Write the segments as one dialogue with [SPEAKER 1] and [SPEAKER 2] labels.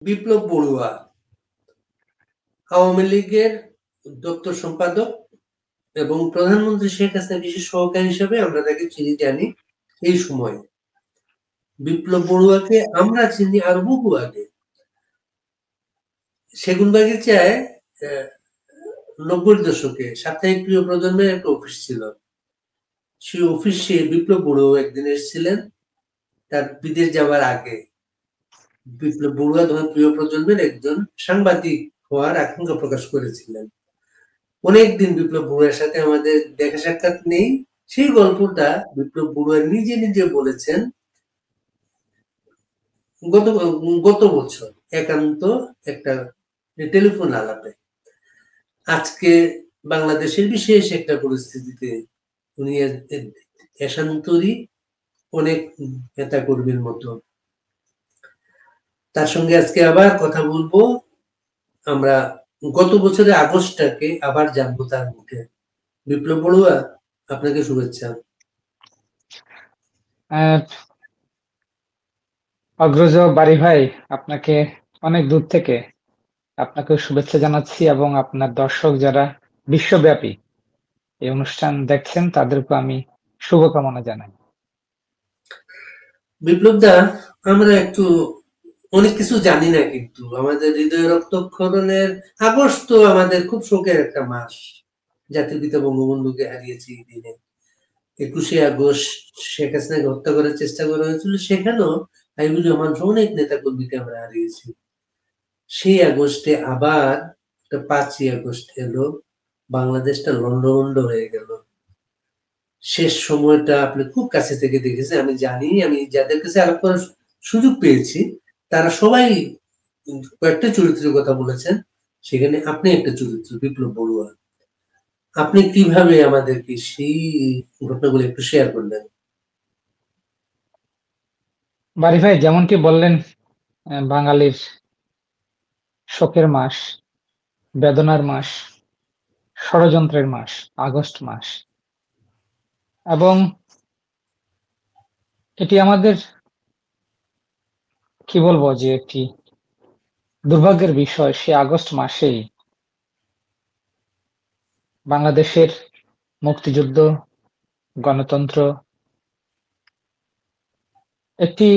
[SPEAKER 1] বিপ্লব বড়ুয়া আওয়ামী লীগের দপ্তর সম্পাদক এবং প্রধানমন্ত্রী শেখ হাসিনার বিশেষ সহকারী হিসেবে আমরা তাকে চিনি জানি। এই সময় বিপ্লব বড়ুয়াকে আমরা চিনি আরো বহু আগে। সেগুনবাগিচায় 90-র দশকে সাপ্তাহিক প্রিয় প্রজন্মের একটা অফিস ছিল। সেই অফিসে বিপ্লব বড়ুয়া একদিন এসেছিলেন তার বিদেশ যাওয়ার আগে। বিপ্লব বড়ুয়া তখন প্রিয় প্রজন্মের একজন সাংবাদিক হওয়ার আকাঙ্ক্ষা প্রকাশ করেছিলেন। অনেকদিন বিপ্লব বড়ুয়ার সাথে আমাদের দেখা সাক্ষাৎ নেই। সেই গল্পটা বিপ্লব বড়ুয়া নিজে নিজে বলেছেন গত গত বছর একান্ত একটা টেলিফোন আলাপে। আজকে বাংলাদেশের বিশেষ একটা পরিস্থিতিতে উনি এশান্তরী অনেক নেতা কর্মীর মতো। তার সঙ্গে আজকে আবার কথা বলবো। আমরা গত বছরের আগস্টটাকে আবার জানবো তার মুখে। বিপ্লব বড়ুয়া, আপনাকে শুভেচ্ছা।
[SPEAKER 2] অগ্রজ বাড়ি ভাই, আপনাকে অনেক দূর থেকে আপনাকে শুভেচ্ছা জানাচ্ছি এবং আপনার দর্শক যারা বিশ্বব্যাপী এই অনুষ্ঠান দেখছেন তাদেরকে আমি শুভকামনা জানাই।
[SPEAKER 1] বিপ্লব দা, আমরা একটু অনেক কিছু জানি না, কিন্তু আমাদের হৃদয় রক্তক্ষরণের আগস্ট তো আমাদের খুব শোকের একটা মাস। জাতির পিতা বঙ্গবন্ধুকে হারিয়েছি এই দিনে। 21শে আগস্ট শেখ হাসিনাকে হত্যা করার চেষ্টা করা হয়েছিল, সেখানেও হাবিবুর রহমান সহ অনেক নেতা কর্মীকে আমরা হারিয়েছি। সেই আগস্টে আবার একটা 5ই আগস্ট এলো, বাংলাদেশটা লন্ডভন্ড হয়ে গেল। শেষ সময়টা আপনি খুব কাছে থেকে দেখেছেন, আমি জানি। আমি যাদের কাছে আলাপ করার সুযোগ পেয়েছি তারা সবাই কয়েকটা চরিত্রের কথা বলেছেন, সেখানে আপনি একটা চরিত্র, বিপ্লব বড়ুয়া। আপনি কিভাবে আমাদেরকে সেই ঘটনাগুলো একটু শেয়ার করলেন?
[SPEAKER 2] বাড়ি ভাই যেমনটি বললেন, বাঙালির শোকের মাস, বেদনার মাস, ষড়যন্ত্রের মাস আগস্ট মাস। এবং এটি আমাদের কি বলবো যে একটি দুর্ভাগ্যের বিষয়, সে আগস্ট মাসেই বাংলাদেশের মুক্তিযুদ্ধ, গণতন্ত্র, একটি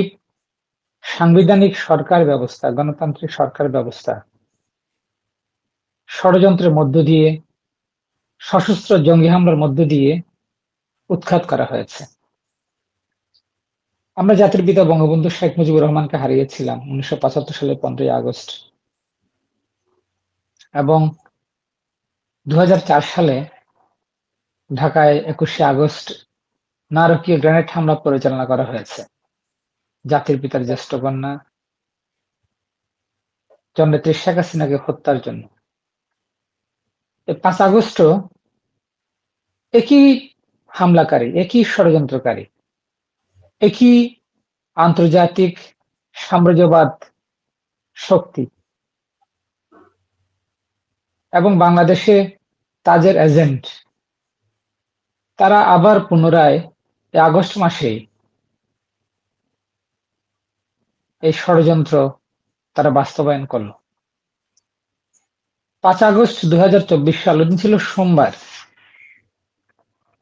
[SPEAKER 2] সাংবিধানিক সরকার ব্যবস্থা, গণতান্ত্রিক সরকার ব্যবস্থা ষড়যন্ত্রের মধ্য দিয়ে, সশস্ত্র জঙ্গি হামলার মধ্য দিয়ে উৎখাত করা হয়েছে। আমরা জাতির পিতা বঙ্গবন্ধু শেখ মুজিবুর রহমানকে হারিয়েছিলাম 1975 সালের 15ই আগস্ট, এবং 2004 সালে ঢাকায় 21শে আগস্ট নারকীয় গ্রেনেড হামলা পরিচালনা করা হয়েছে জাতির পিতার জ্যেষ্ঠ কন্যা জননেত্রী শেখ হাসিনাকে হত্যার জন্য। 5 আগস্ট একই হামলাকারী, একই ষড়যন্ত্রকারী, একই আন্তর্জাতিক সাম্রাজ্যবাদ শক্তি এবং বাংলাদেশে তাদের এজেন্ট, তারা আবার পুনরায় আগস্ট মাসে এই ষড়যন্ত্র তারা বাস্তবায়ন করলো। 5 আগস্ট 2024 সাল ছিল সোমবার,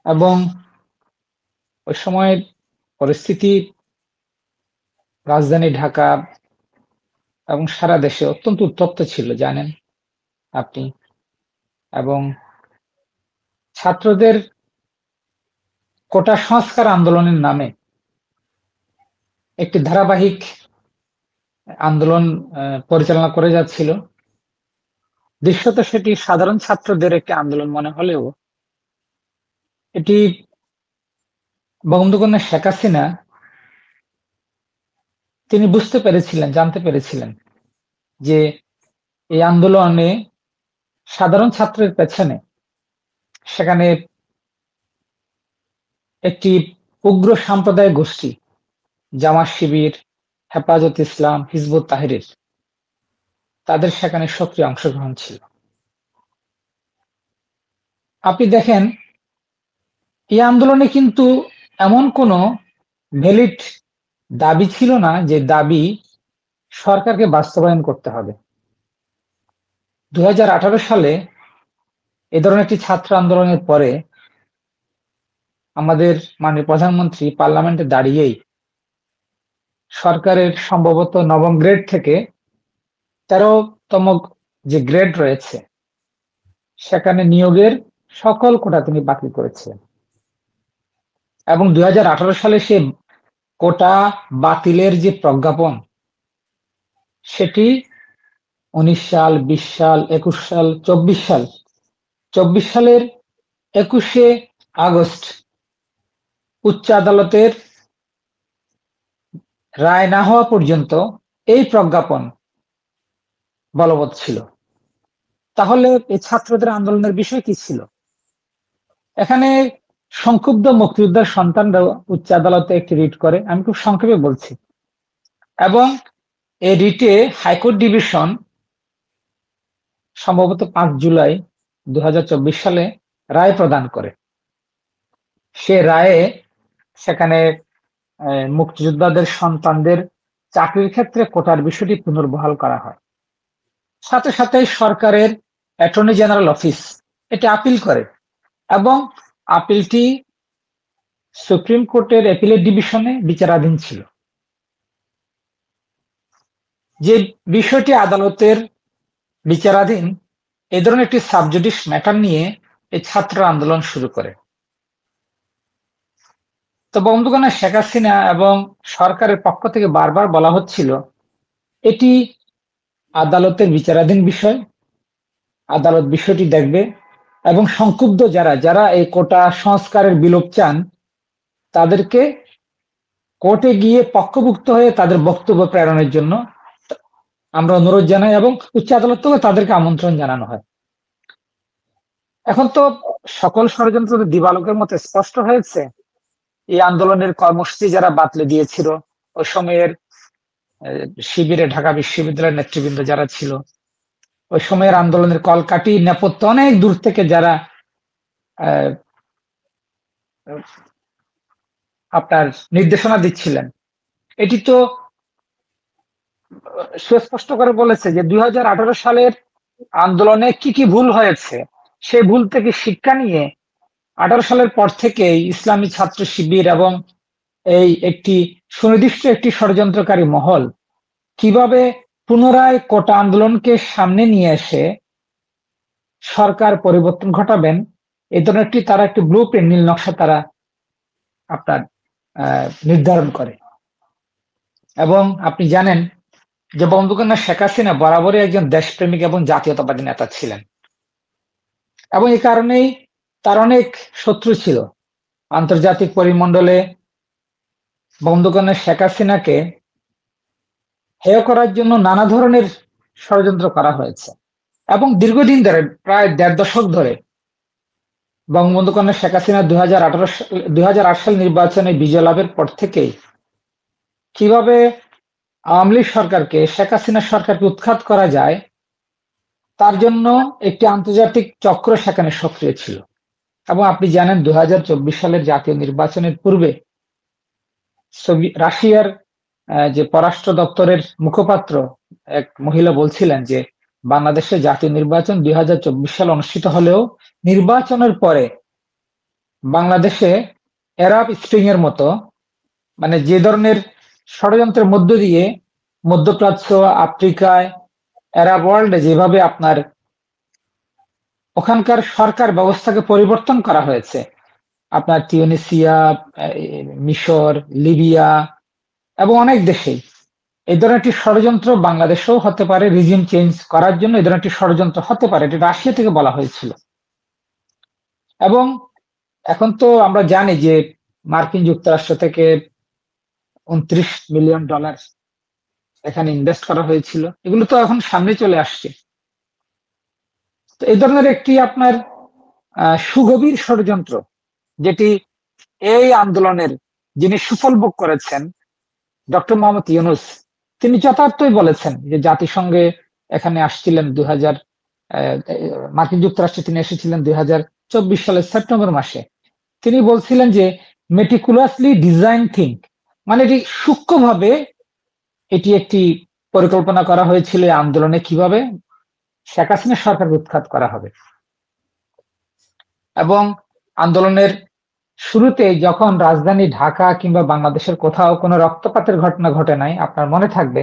[SPEAKER 2] এবং ওই সময়ের পরিস্থিতি রাজধানী ঢাকা এবং সারা দেশে অত্যন্ত উত্তপ্ত ছিল, জানেন আপনি। এবং ছাত্রদের কোটা সংস্কার আন্দোলনের নামে একটি ধারাবাহিক আন্দোলন পরিচালনা করে যাচ্ছিল। দৃশ্যত সেটি সাধারণ ছাত্রদের একটি আন্দোলন মনে হলেও এটি বঙ্গবন্ধু কন্যা শেখ হাসিনা তিনি বুঝতে পেরেছিলেন, জানতে পেরেছিলেন যে এই আন্দোলনে সাধারণ ছাত্রের পেছনে সেখানে একটি উগ্র সাম্প্রদায়িক গোষ্ঠী, জামাত শিবির, হেফাজত ইসলাম, হিজবুত তাহরির, তাদের সেখানে সক্রিয় অংশগ্রহণ ছিল। আপনি দেখেন, এই আন্দোলনে কিন্তু এমন কোনো ভ্যালিড দাবি ছিল না যে দাবি সরকারকে বাস্তবায়ন করতে হবে। 2018 সালে এ ধরনের একটি ছাত্র আন্দোলনের পরে আমাদের মাননীয় প্রধানমন্ত্রী পার্লামেন্টে দাঁড়িয়েই সরকারের সম্ভবত নবম গ্রেড থেকে 13তম যে গ্রেড রয়েছে সেখানে নিয়োগের সকল কোটা তিনি বাতিল করেছিলেন এবং 2018 সালে সে কোটা বাতিলের যে প্রজ্ঞাপন সেটি 19 সাল, 20 সাল, 21 সাল, 24 সাল, 24 সালের 21শে আগস্ট উচ্চ আদালতের রায় না হওয়া পর্যন্ত এই প্রজ্ঞাপন বলবৎ ছিল। তাহলে এই ছাত্রদের আন্দোলনের বিষয় কি ছিল? এখানে সংক্ষুব্ধ মুক্তিযোদ্ধার সন্তানরা উচ্চ আদালতে একটি রিট করে, আমি খুব সংক্ষেপে বলছি, এবং এই রিটে হাইকোর্ট ডিভিশন সম্ভবত 5 জুলাই 2024 সালে রায় প্রদান করে। সে রায়ে সেখানে মুক্তিযোদ্ধাদের সন্তানদের চাকরির ক্ষেত্রে কোটার বিষয়টি পুনর্বহাল করা হয়। সাথে সাথে সরকারের অ্যাটর্নি জেনারেল অফিস এটি আপিল করে এবং আপিলটি সুপ্রিম কোর্টের অ্যাপিলেট ডিভিশনে বিচারাধীন ছিল। যে বিষয়টি আদালতের বিচারাধীন, এ ধরনের একটি সাবজুডিস ম্যাটার নিয়ে এই ছাত্র আন্দোলন শুরু করে। তো বন্ধুগণ, শেখ হাসিনা এবং সরকারের পক্ষ থেকে বারবার বলা হচ্ছিল এটি আদালতের বিচারাধীন বিষয়, আদালত বিষয়টি দেখবে এবং সংক্ষুব্ধ যারা এই কোটা সংস্কারের বিলোপ চান তাদেরকে কোর্টে গিয়ে পক্ষভুক্ত হয়ে তাদের বক্তব্য প্রেরণের জন্য আমরা অনুরোধ জানাই এবং উচ্চ আদালত থেকে তাদেরকে আমন্ত্রণ জানানো হয়। এখন তো সকল ষড়যন্ত্র দিবালোকের মতো স্পষ্ট হয়েছে। এই আন্দোলনের কর্মসূচি যারা বাতলে দিয়েছিল ওই সময়ের শিবিরে ঢাকা বিশ্ববিদ্যালয়ের নেতৃবৃন্দ যারা ছিল, ওই সময়ের আন্দোলনের কলকাঠি নেপথ্য অনেক দূর থেকে যারা আপনার নির্দেশনা দিচ্ছিলেন, এটি তো সুস্পষ্ট করে বলেছে যে 2018 সালের আন্দোলনে কি কি ভুল হয়েছে, সেই ভুল থেকে শিক্ষা নিয়ে 18 সালের পর থেকে ইসলামী ছাত্র শিবির এবং এই একটি সুনির্দিষ্ট একটি ষড়যন্ত্রকারী মহল কিভাবে পুনরায় কোটা আন্দোলনকে সামনে নিয়ে এসে সরকার পরিবর্তন ঘটাবেন, এই ধরনের তারা একটি ব্লুপ্রিন্ট, নীল নকশা তারা আপনার নির্ধারণ করে। এবং আপনি জানেন যে বঙ্গবন্ধু শেখ হাসিনা বরাবরই একজন দেশপ্রেমিক এবং জাতীয়তাবাদী নেতা ছিলেন এবং এই কারণেই তার অনেক শত্রু ছিল। আন্তর্জাতিক পরিমণ্ডলে বঙ্গবন্ধু শেখ হাসিনাকে হেয় করার জন্য নানা ধরনের ষড়যন্ত্র করা হয়েছে এবং দীর্ঘদিন ধরে, প্রায় 1.5 দশক ধরে বঙ্গবন্ধু কন্যা শেখ হাসিনা 2008 সাল নির্বাচনে বিজয় লাভের পর থেকেই কিভাবে আওয়ামী লীগ সরকারকে, শেখ হাসিনা সরকারকে উৎখাত করা যায় তার জন্য একটি আন্তর্জাতিক চক্র সেখানে সক্রিয় ছিল। এবং আপনি জানেন 2024 সালের জাতীয় নির্বাচনের পূর্বে রাশিয়ার যে পররাষ্ট্র দপ্তরের মুখপাত্র এক মহিলা বলছিলেন যে বাংলাদেশে জাতীয় নির্বাচন 2024 সালে অনুষ্ঠিত হলেও নির্বাচনের পরে বাংলাদেশে আরব স্প্রিং এর মতো, মানে যে ধরনের ষড়যন্ত্রের মধ্য দিয়ে মধ্যপ্রাচ্য, আফ্রিকায়, আরব ওয়ার্ল্ডে যেভাবে আপনার ওখানকার সরকার ব্যবস্থাকে পরিবর্তন করা হয়েছে, আপনার তিউনিসিয়া, মিশর, লিবিয়া এবং অনেক দেশেই এই ধরনের একটি ষড়যন্ত্র বাংলাদেশেও হতে পারে, রিজিম চেঞ্জ করার জন্য এই ধরনের একটি ষড়যন্ত্র হতে পারে, এটা রাশিয়া থেকে বলা হয়েছিল। এবং এখন তো আমরা জানি যে মার্কিন যুক্তরাষ্ট্র থেকে $29 মিলিয়ন এখানে ইনভেস্ট করা হয়েছিল, এগুলো তো এখন সামনে চলে আসছে। তো এই ধরনের একটি আপনার সুগভীর ষড়যন্ত্র, যেটি এই আন্দোলনের যিনি সুফল ভোগ করেছেন ডক্টর মোহাম্মদ ইউনূস, তিনি যথার্থই বলেছেন যে জাতিসংঘে এখানে আসছিলেন মার্কিন যুক্তরাষ্ট্রে তিনি এসেছিলেন 2024 সালের সেপ্টেম্বর মাসে। তিনি বলছিলেন যে মেটিকুলাসলি ডিজাইন থিঙ্ক, মানে এটি সূক্ষ্মভাবে এটি একটি পরিকল্পনা করা হয়েছিল এই আন্দোলনে কিভাবে শেখ হাসিনা সরকার উৎখাত করা হবে। এবং আন্দোলনের শুরুতে যখন রাজধানী ঢাকা কিংবা বাংলাদেশের কোথাও কোনো রক্তপাতের ঘটনা ঘটে নাই, আপনার মনে থাকবে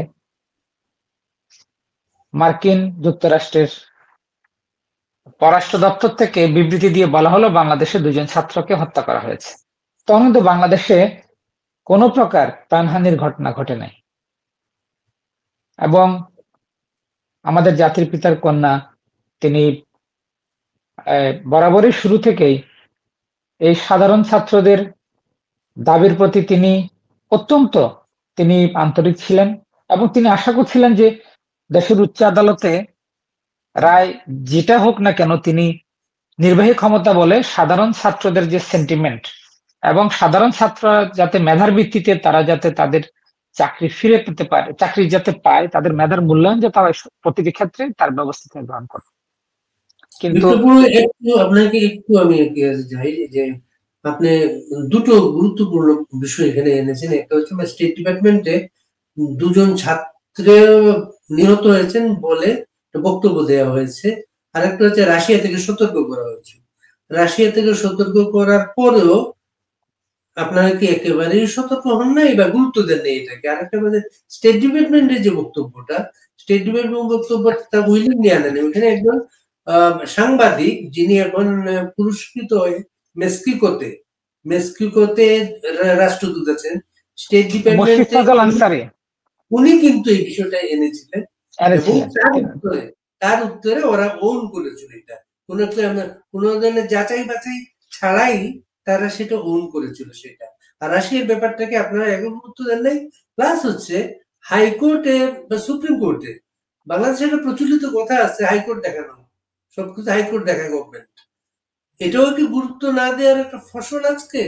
[SPEAKER 2] মার্কিন যুক্তরাষ্ট্রের পররাষ্ট্র দপ্তর থেকে বিবৃতি দিয়ে বলা হলো বাংলাদেশে 2জন ছাত্রকে হত্যা করা হয়েছে। তখন কিন্তু বাংলাদেশে কোনো প্রকার প্রাণহানির ঘটনা ঘটে নাই। এবং আমাদের জাতির পিতার কন্যা তিনি বরাবরই শুরু থেকেই এই সাধারণ ছাত্রদের দাবির প্রতি তিনি অত্যন্ত আন্তরিক ছিলেন এবং তিনি আশা করছিলেন যে দেশের উচ্চ আদালতে রায় যেটা হোক না কেন তিনি নির্বাহী ক্ষমতা বলে সাধারণ ছাত্রদের যে সেন্টিমেন্ট এবং সাধারণ ছাত্ররা যাতে মেধার ভিত্তিতে তারা যাতে তাদের চাকরি ফিরে পেতে পারে, চাকরি যাতে পায়, তাদের মেধার মূল্যায়ন যাতে হয় প্রতিটি ক্ষেত্রে তার ব্যবস্থা তিনি গ্রহণ করেন। কিন্তু
[SPEAKER 1] আপনাকে একটু আমি যাই যে আপনি দুটো গুরুত্বপূর্ণ বিষয় এখানে এনেছেন। একটা হচ্ছে স্টেট ডিপার্টমেন্টে 2জন ছাত্র নিহত হয়েছেন বলে বক্তব্য দেওয়া হয়েছে, আর একটা হচ্ছে রাশিয়া থেকে সতর্ক করা হয়েছে। রাশিয়া থেকে সতর্ক করার পরেও আপনারা কি একেবারেই সতর্ক হন নাই বা গুরুত্ব দেন নাই এটাকে? আর একটা স্টেট ডিপার্টমেন্টের যে বক্তব্যটা, স্টেট ডিপার্টমেন্ট বক্তব্যটা উইলিংলি আনেন। ওখানে একজন সাংবাদিক যিনি এখন পুরস্কৃত হয়ে মেক্সিকোতে রাষ্ট্রদূত আছেন, স্টেট ডিপার্টমেন্টে উনি কিন্তু এই বিষয়টা এনেছিলেন এবং তার উত্তরে ওরা ওন করেছিল এটা। কোনো ধরনের যাচাই বাছাই ছাড়াই তারা সেটা ওন করেছিল সেটা। আর রাশিয়ার ব্যাপারটাকে আপনারা এখন গুরুত্ব দেন নাই। প্লাস হচ্ছে হাইকোর্টে বা সুপ্রিম কোর্টে বাংলাদেশে একটা প্রচলিত কথা আছে, হাইকোর্ট দেখানো, সবকিছু হাইকোর্ট দেখা গভর্নমেন্ট। এটাও কি গুরুত্ব না দেওয়ার একটা ফসল আজকে?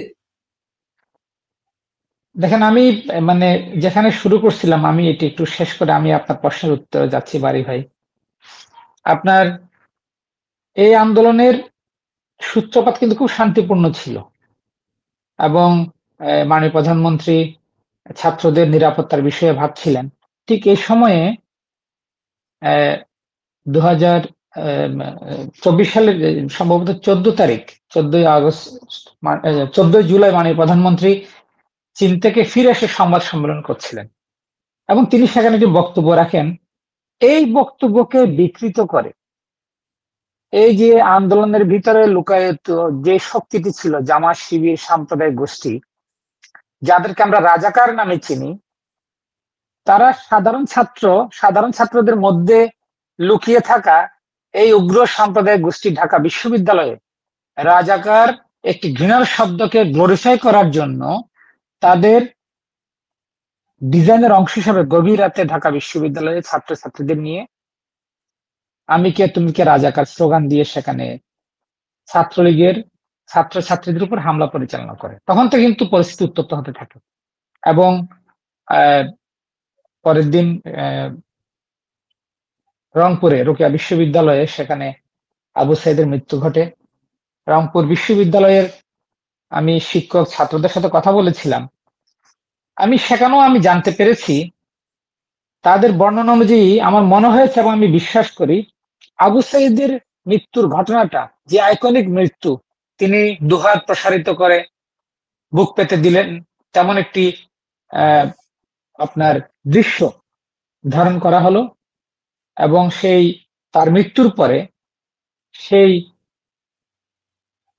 [SPEAKER 2] দেখেন, আমি যেখানে শুরু করছিলাম আমি এটি একটু শেষ করে আমি আপনার প্রশ্নের উত্তরে যাচ্ছি বারী ভাই। আপনার এই আন্দোলনের সূত্রপাত কিন্তু খুব শান্তিপূর্ণ ছিল এবং মাননীয় প্রধানমন্ত্রী ছাত্রদের নিরাপত্তার বিষয়ে ভাবছিলেন। ঠিক এই সময়ে 2024 সালের সম্ভবত 14 জুলাই মাননীয় প্রধানমন্ত্রী চীন থেকে ফিরে এসে সংবাদ সম্মেলন করছিলেন এবং তিনি সেখানে একটি বক্তব্য রাখেন। এই বক্তব্যকে বিকৃত করে এই যে আন্দোলনের ভিতরে লুকায়িত যে শক্তিটি ছিল জামাত শিবির সাম্প্রদায়িক গোষ্ঠী, যাদেরকে আমরা রাজাকার নামে চিনি, তারা সাধারণ ছাত্রদের মধ্যে লুকিয়ে থাকা এই উগ্র সাম্প্রদায়িক গোষ্ঠী ঢাকা বিশ্ববিদ্যালয়ে রাজাকার একটি ঘৃণার শব্দকে গ্লোরিফাই করার জন্য তাদের ডিজাইনের অংশ হিসাবে গভীর রাতে ঢাকা বিশ্ববিদ্যালয়ের ছাত্রছাত্রীদের নিয়ে আমি কে তুমি কে রাজাকার স্লোগান দিয়ে সেখানে ছাত্রলীগের ছাত্রছাত্রীদের উপর হামলা পরিচালনা করে। তখন তো কিন্তু পরিস্থিতি উত্তপ্ত হতে থাকে এবং পরের দিন রংপুরে রোকেয়া বিশ্ববিদ্যালয়ে সেখানে আবু সাইদের মৃত্যু ঘটে। রংপুর বিশ্ববিদ্যালয়ের আমি শিক্ষক ছাত্রদের সাথে কথা বলেছিলাম, আমি সেখানেও আমি জানতে পেরেছি তাদের বর্ণনা অনুযায়ী আমার মনে হয়েছে এবং আমি বিশ্বাস করি আবু সাইদের মৃত্যুর ঘটনাটা যে আইকনিক মৃত্যু, তিনি দুহাত প্রসারিত করে বুক পেতে দিলেন, তেমন একটি আপনার দৃশ্য ধারণ করা হলো এবং সেই তার মৃত্যুর পরে সেই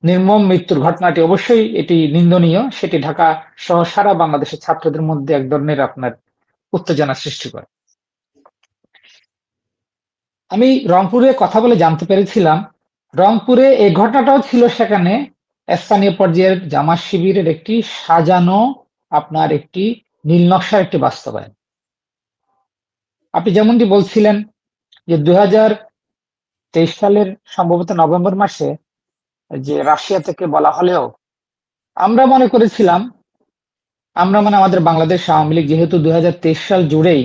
[SPEAKER 2] নির্মম মৃত্যুর ঘটনাটি অবশ্যই এটি নিন্দনীয়, সেটি ঢাকা সহ সারা বাংলাদেশের ছাত্রদের মধ্যে এক ধরনের আপনার উত্তেজনা সৃষ্টি করে। আমি রংপুরে কথা বলে জানতে পেরেছিলাম রংপুরে এই ঘটনাটাও ছিল সেখানে স্থানীয় পর্যায়ের জামাত শিবিরের একটি সাজানো আপনার একটি নীল নকশার একটি বাস্তবায়ন। আপনি যেমনটি বলছিলেন যে 2023 সালের সম্ভবত নভেম্বর মাসে যে রাশিয়া থেকে বলা হলেও আমরা মনে করেছিলাম, আমাদের বাংলাদেশ আওয়ামী লীগ যেহেতু 2023 সাল জুড়েই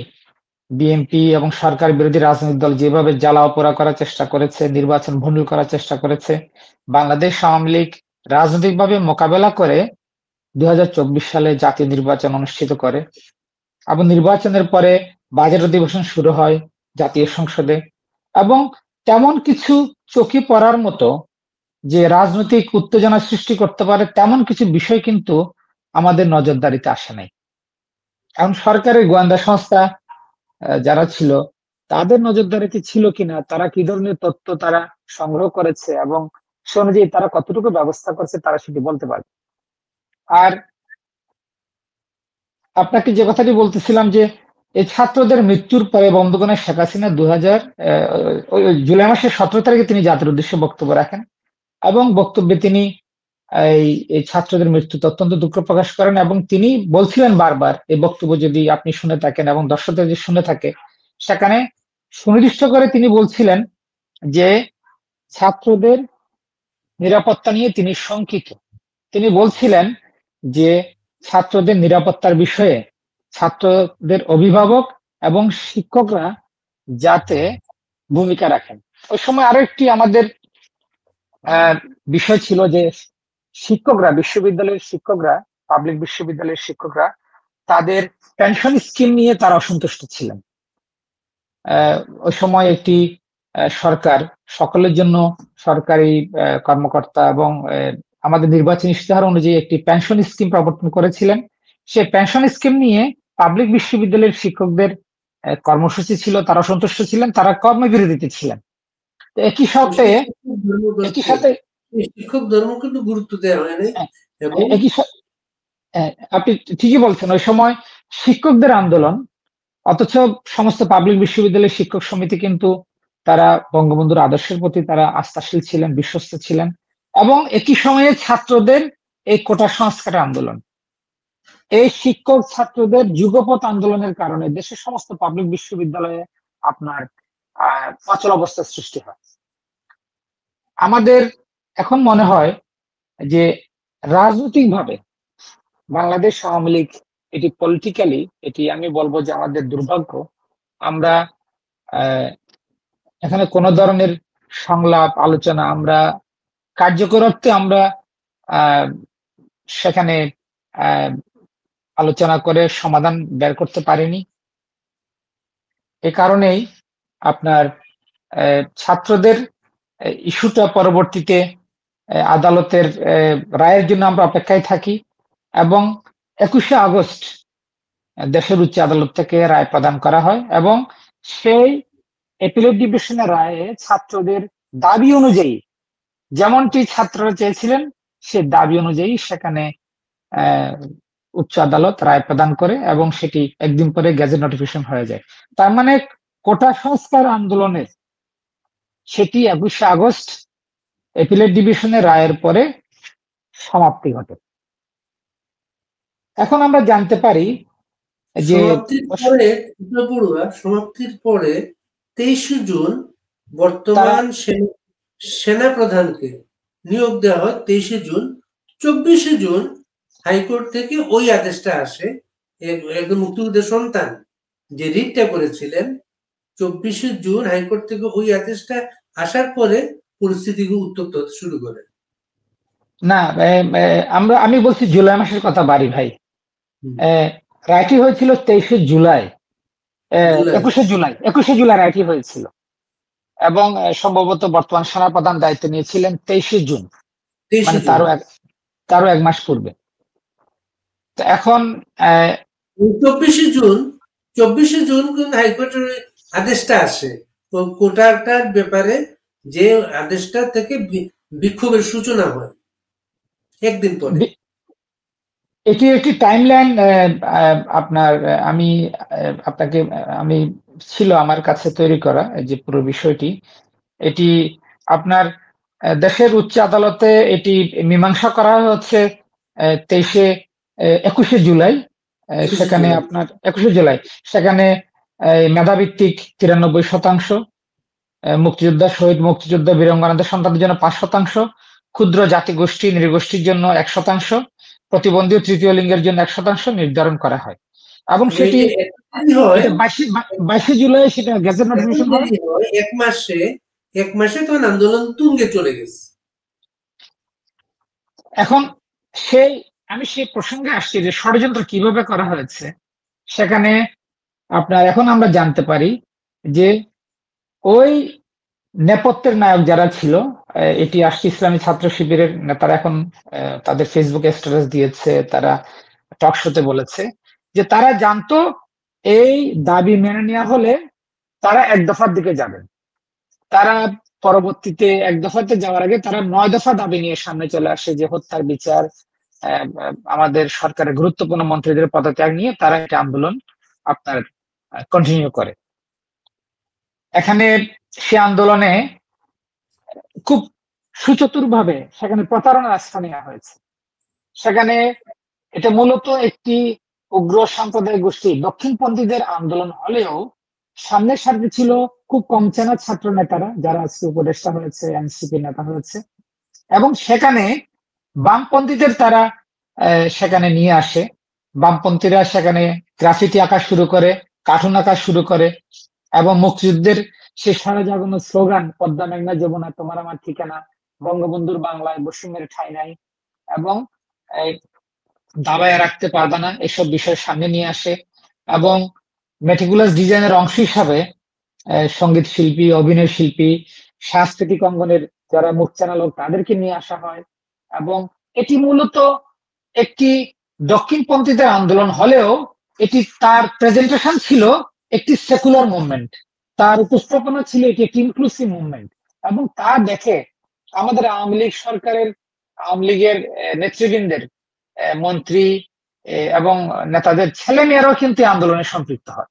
[SPEAKER 2] বিএনপি এবং সরকার বিরোধী রাজনৈতিক দল যেভাবে জ্বালাও পোড়া করার চেষ্টা করেছে, নির্বাচন ভণ্ডুল করার চেষ্টা করেছে, বাংলাদেশ আওয়ামী লীগ রাজনৈতিকভাবে মোকাবেলা করে 2024 সালে জাতীয় নির্বাচন অনুষ্ঠিত করে এবং নির্বাচনের পরে বাজেট অধিবেশন শুরু হয় জাতীয় সংসদে, এবং তেমন কিছু চোখে পড়ার মতো যে রাজনৈতিক উত্তেজনা সৃষ্টি করতে পারে তেমন কিছু বিষয় কিন্তু আমাদের নজরদারিতে আসে নাই। এখন সরকারের গোয়েন্দা সংস্থা যারা ছিল তাদের নজরদারিতে ছিল কিনা, তারা কি ধরনের তথ্য তারা সংগ্রহ করেছে এবং সে অনুযায়ী তারা কতটুকু ব্যবস্থা করছে তারা সেটি বলতে পারবে। আর আপনাকে যে কথাটি বলতেছিলাম যে এই ছাত্রদের মৃত্যুর পরে বঙ্গবন্ধু শেখ হাসিনা জুলাই মাসের 17 তারিখে তিনি জাতির উদ্দেশ্যে বক্তব্য রাখেন এবং বক্তব্যে তিনি এই ছাত্রদের মৃত্যুতে অত্যন্ত দুঃখ প্রকাশ করেন এবং তিনি বলছিলেন বারবার, এই বক্তব্য যদি আপনি শুনে থাকেন এবং দর্শকদের যদি শুনে থাকে, সেখানে সুনির্দিষ্ট করে তিনি বলছিলেন যে ছাত্রদের নিরাপত্তা নিয়ে তিনি শঙ্কিত। তিনি বলছিলেন যে ছাত্রদের নিরাপত্তার বিষয়ে ছাত্রদের অভিভাবক এবং শিক্ষকরা যাতে ভূমিকা রাখেন। ওই সময় আরো একটি আমাদের বিষয় ছিল যে বিশ্ববিদ্যালয়ের শিক্ষকরা, পাবলিক বিশ্ববিদ্যালয়ের শিক্ষকরা তাদের পেনশন স্কিম নিয়ে তারা অসন্তুষ্ট ছিলেন। ওই সময় একটি সরকার সকলের জন্য সরকারি কর্মকর্তা এবং আমাদের নির্বাচনী ইশতেহার অনুযায়ী একটি পেনশন স্কিম প্রবর্তন করেছিলেন। সে পেনশন স্কিম নিয়ে পাবলিক বিশ্ববিদ্যালয়ের শিক্ষকদের কর্মসূচি ছিল, তারা অসন্তুষ্ট ছিলেন, তারা কর্মবিরতিতে ছিলেন। একই সাথে একই সাথে
[SPEAKER 1] শিক্ষক ধর্ম কিন্তু গুরুত্ব দেওয়া হয় নাই এবং
[SPEAKER 2] একই আপনি ঠিকই বলছেন, ওই সময় শিক্ষকদের আন্দোলন, অথচ সমস্ত পাবলিক বিশ্ববিদ্যালয়ের শিক্ষক সমিতি কিন্তু তারা বঙ্গবন্ধুর আদর্শের প্রতি তারা আস্থাশীল ছিলেন, বিশ্বস্ত ছিলেন, এবং একই সময়ে ছাত্রদের এই কোটা সংস্কার আন্দোলন, এই শিক্ষক ছাত্রদের যুগপৎ আন্দোলনের কারণে দেশের সমস্ত পাবলিক বিশ্ববিদ্যালয়ে আপনার অচল অবস্থার সৃষ্টি হয়। আমাদের এখন মনে হয় যে রাজনৈতিকভাবে বাংলাদেশ আওয়ামী লীগ এটি পলিটিক্যালি, এটি আমি বলবো যে আমাদের দুর্ভাগ্য, আমরা এখানে কোন ধরনের সংলাপ আলোচনা আমরা কার্যকর অর্থে আমরা সেখানে আলোচনা করে সমাধান বের করতে পারিনি। এ কারণেই আপনার ছাত্রদের ইস্যুটা পরবর্তীতে আদালতের রায়ের জন্য আমরা অপেক্ষায় থাকি এবং 21শে আগস্ট দেশের উচ্চ আদালত থেকে রায় প্রদান করা হয় এবং সেই অ্যাপিলেট ডিভিশনের রায়ে ছাত্রদের দাবি অনুযায়ী, যেমনটি ছাত্ররা চেয়েছিলেন সে দাবি অনুযায়ী সেখানে উচ্চ আদালত রায় প্রদান করে এবং সেটি একদিন পরে গেজেট নোটিফিকেশন হয়ে যায়। তার মানে কোটা সংস্কার আন্দোলনের সেটি 21শে আগস্ট অ্যাপিলেট ডিভিশনের রায়ের পরে সমাপ্তি ঘটে। এখন আমরা জানতে পারি যে
[SPEAKER 1] সমাপ্তির পরে 23শে জুন বর্তমান সেনা প্রধানকে নিয়োগ দেওয়া হয় 23শে জুন। 24শে জুন হাইকোর্ট থেকে ওই আদেশটা আসে, একজন মুক্তিযুদ্ধের সন্তান যে রিটটা করেছিলেন, 24শে জুন হাইকোর্ট থেকে ওই আদেশটা আসার পরে পরিস্থিতি উত্তপ্ত হতে শুরু করে।
[SPEAKER 2] না, আমি বলছি জুলাই মাসের কথা বাড়ি ভাই। রায়টি হয়েছিল 23শে জুলাই, 21শে জুলাই রায়টি হয়েছিল এবং সম্ভবত বর্তমান সেনাপ্রধান দায়িত্ব নিয়েছিলেন 23শে জুন, মানে তারও এক মাস পূর্বে। তো এখন
[SPEAKER 1] 24শে জুন কিন্তু হাইকোর্টের আদেশটা আসে কোটাটার ব্যাপারে, যে আদেশটা থেকে বিক্ষোভের সূচনা হয় একদিন পরে।
[SPEAKER 2] এটি একটি টাইমলাইন আপনার আমি ছিল আমার কাছে তৈরি করা যে পুরো বিষয়টি, এটি আপনার দেশের উচ্চ আদালতে এটি মীমাংসা করা হচ্ছে 21শে জুলাই। সেখানে আপনার 21শে জুলাই সেখানে মেধাভিত্তিক 93%, মুক্তিযোদ্ধা শহীদ মুক্তিযোদ্ধা বীরাঙ্গনাদের সন্তানদের জন্য 5%, ক্ষুদ্র জাতিগোষ্ঠী নৃগোষ্ঠীর জন্য 1%, প্রতিবন্ধী তৃতীয় লিঙ্গের জন্য 1% নির্ধারণ করা হয় এবং সেটি 22শে জুলাই সেটা গেজেট নোটিফিকেশন হয়।
[SPEAKER 1] এক মাসে তখন আন্দোলন তুঙ্গে চলে গেছে।
[SPEAKER 2] এখন আমি সেই প্রসঙ্গে আসছি যে ষড়যন্ত্র কিভাবে করা হয়েছে। সেখানে আপনার এখন আমরা জানতে পারি যে ওই নেপথ্যের নায়ক যারা ছিল, এটি আশকি ইসলামী ছাত্র শিবিরের নেতারা এখন তাদের ফেসবুকে স্ট্যাটাস দিয়েছে, তারা টক শোতে বলেছে যে তারা জানতো এই দাবি মেনে নেওয়া হলে তারা এক দফার দিকে যাবেন। তারা পরবর্তীতে এক দফাতে যাওয়ার আগে তারা 9 দফা দাবি নিয়ে সামনে চলে আসে, যে হত্যার বিচার, আমাদের সরকারের গুরুত্বপূর্ণ মন্ত্রীদের পদত্যাগ নিয়ে তারা একটা আন্দোলন আপনার কন্টিনিউ করে। এখানে সে আন্দোলনে খুব সুচতুর ভাবে সেখানে প্রতারণার আশ্রয় নেওয়া হয়েছে। সেখানে এটা মূলত একটি উগ্র সাম্প্রদায়িক গোষ্ঠী দক্ষিণপন্থীদের আন্দোলন হলেও সামনের সারিতে ছিল খুব কম চেনা ছাত্র নেতারা, যারা আজকে উপদেষ্টা হয়েছে, এনসিপি নেতা হয়েছে, এবং সেখানে বামপন্থীদের তারা সেখানে নিয়ে আসে। বামপন্থীরা সেখানে গ্রাফিতি আঁকা শুরু করে, কার্টুন আঁকা শুরু করে, এবং মুক্তিযুদ্ধের সেই সারা জাগানো স্লোগান পদ্মা মেঘনা যমুনা তোমার আমার ঠিকানা, বঙ্গবন্ধুর বাংলায় বসুমের ঠাঁই নাই, এবং দাবায় রাখতে পারবে না, এসব বিষয় সামনে নিয়ে আসে। এবং মেটিকুলাস ডিজাইনের অংশ হিসাবে সঙ্গীত শিল্পী, অভিনয় শিল্পী, সাংস্কৃতিক অঙ্গনের যারা মুখ চালালোক তাদেরকে নিয়ে আসা হয়। এবং এটি মূলত একটি দক্ষিণপন্থীদের আন্দোলন হলেও এটি তার প্রেজেন্টেশন ছিল একটি সেকুলার মুভমেন্ট, তার উপস্থাপনা ছিল এটি একটি ইনক্লুসিভ মুভমেন্ট। এবং তা দেখে আমাদের আওয়ামী লীগ সরকারের, আওয়ামী লীগের নেতৃবৃন্দের, মন্ত্রী এবং নেতাদের ছেলে মেয়েরাও কিন্তু আন্দোলনে সম্পৃক্ত হয়।